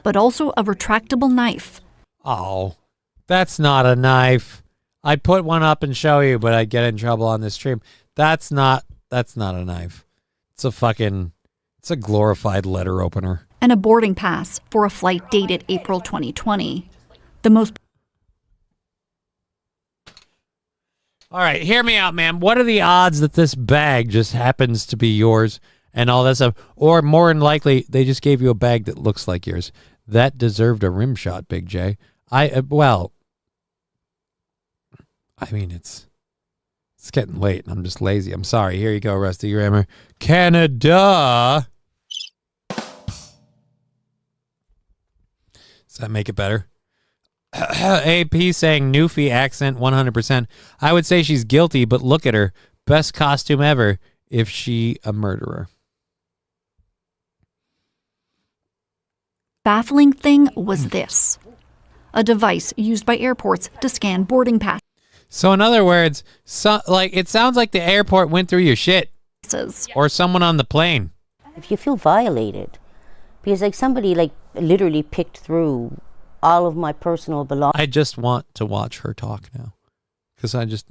but also a retractable knife. Oh, that's not a knife. I'd put one up and show you, but I'd get in trouble on this stream. That's not a knife. It's a glorified letter opener. And a boarding pass for a flight dated April 2020. The most... All right, hear me out, man. What are the odds that this bag just happens to be yours and all that stuff? Or more than likely, they just gave you a bag that looks like yours. That deserved a rim shot, Big J. I mean, it's getting late, and I'm just lazy. I'm sorry. Here you go, Rusty Grammar. Canada. Does that make it better? AP saying Newfie accent 100%. I would say she's guilty, but look at her. Best costume ever if she a murderer. baffling thing was this: a device used by airports to scan boarding passes. So in other words, it sounds like the airport went through your shit. Or someone on the plane. If you feel violated, because somebody literally picked through all of my personal belongings. I just want to watch her talk now, because I just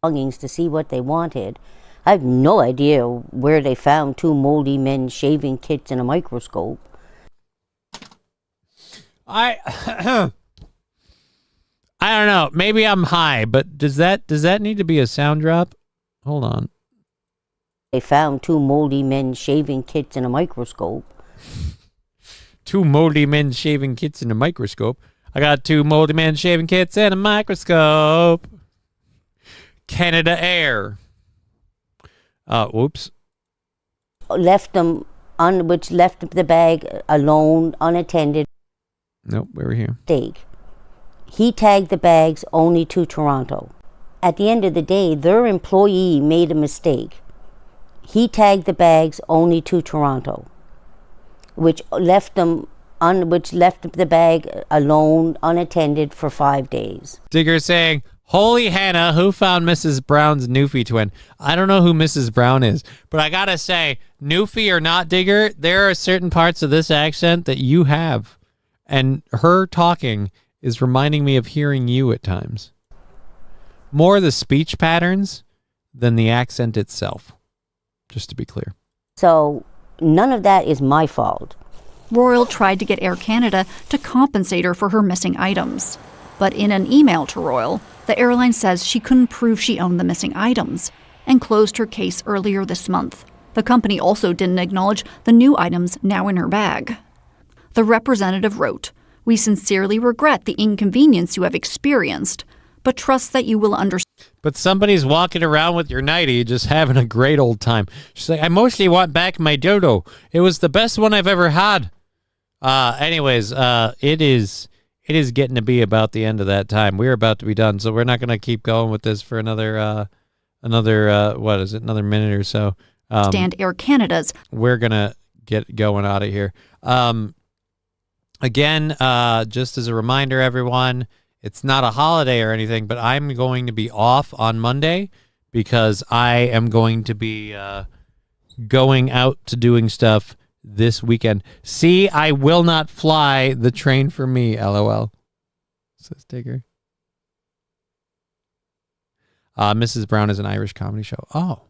belongings to see what they wanted. I have no idea where they found two moldy men's shaving kits and a microscope. I don't know. Maybe I'm high, but does that need to be a sound drop? Hold on. They found two moldy men's shaving kits and a microscope. Two moldy men's shaving kits and a microscope. I got two moldy men's shaving kits and a microscope. Canada Air. Whoops. Left them which left the bag alone, unattended. Nope, we were here. Mistake. He tagged the bags only to Toronto. At the end of the day, their employee made a mistake. He tagged the bags only to Toronto, which left the bag alone, unattended for 5 days. Digger saying, "Holy Hannah, who found Mrs. Brown's Newfie twin?" I don't know who Mrs. Brown is, but I gotta say, Newfie or not, Digger, there are certain parts of this accent that you have, and her talking is reminding me of hearing you at times. More the speech patterns than the accent itself, just to be clear. So none of that is my fault. Royal tried to get Air Canada to compensate her for her missing items. But in an email to Royal, the airline says she couldn't prove she owned the missing items and closed her case earlier this month. The company also didn't acknowledge the new items now in her bag. The representative wrote, "We sincerely regret the inconvenience you have experienced, but trust that you will understand." But somebody's walking around with your nightie just having a great old time. She's like, "I mostly want back my dodo. It was the best one I've ever had." Anyways, it is getting to be about the end of that time. We're about to be done, so we're not going to keep going with this for another minute or so. Stand Air Canada's. We're going to get going out of here. Again, just as a reminder, everyone, it's not a holiday or anything, but I'm going to be off on Monday because I am going to be going out to doing stuff this weekend. See, I will not fly the train for me, LOL. Says Digger. Mrs. Brown is an Irish comedy show. Oh.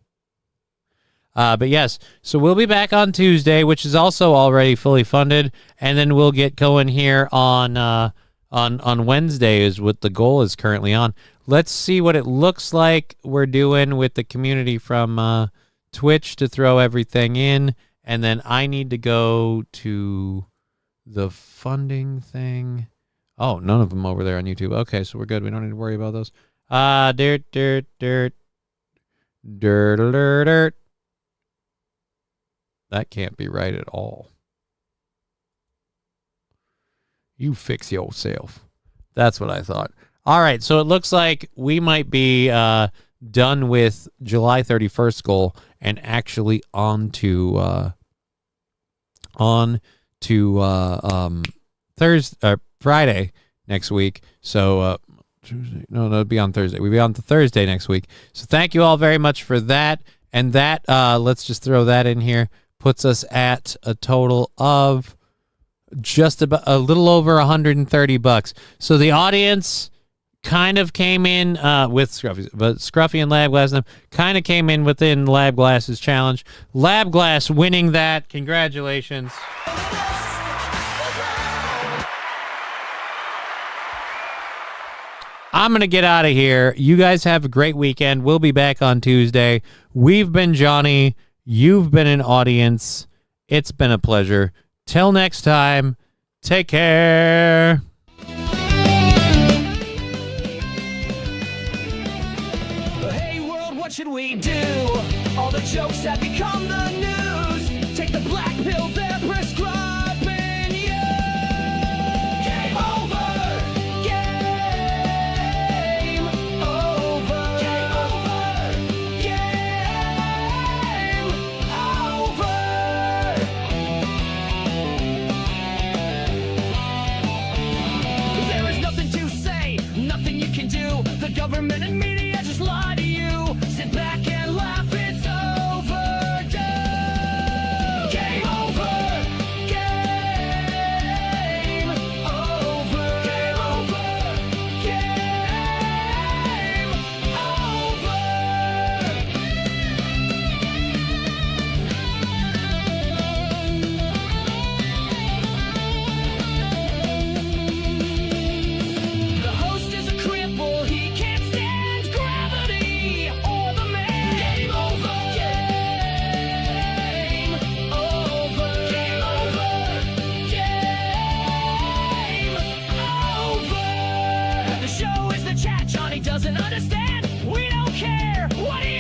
But yes, so we'll be back on Tuesday, which is also already fully funded, and then we'll get going here on Wednesday is what the goal is currently on. Let's see what it looks like we're doing with the community from Twitch to throw everything in, and then I need to go to the funding thing. Oh, none of them over there on YouTube. Okay, so we're good. We don't need to worry about those. Dirt. That can't be right at all. You fix yourself. That's what I thought. All right, so it looks like we might be done with July 31st goal and actually on to Friday next week. So Tuesday, no, it'll be on Thursday. We'll be on to Thursday next week. So thank you all very much for that. And that, let's just throw that in here, puts us at a total of just about a little over $130. So the audience kind of came in with Scruffy, but Scruffy and Lab Glass kind of came in within Lab Glass's challenge. Lab Glass winning that. Congratulations. I'm going to get out of here. You guys have a great weekend. We'll be back on Tuesday. We've been Johnny. You've been an audience. It's been a pleasure. Till next time, take care. Hey world, what should we do? All the jokes have become the news. Take the black pill they're prescribing you. Game over. Game over. Game over. Game over. There is nothing to say, nothing you can do. The government and media just lie to you. Sit back and laugh, it's overdue. Game over. Game over. Game over. Game over. The host is a cripple, he can't stand gravity or the man. Game over. Game over. Game over. Game over. The show is the chat Johnny doesn't understand. We don't care what he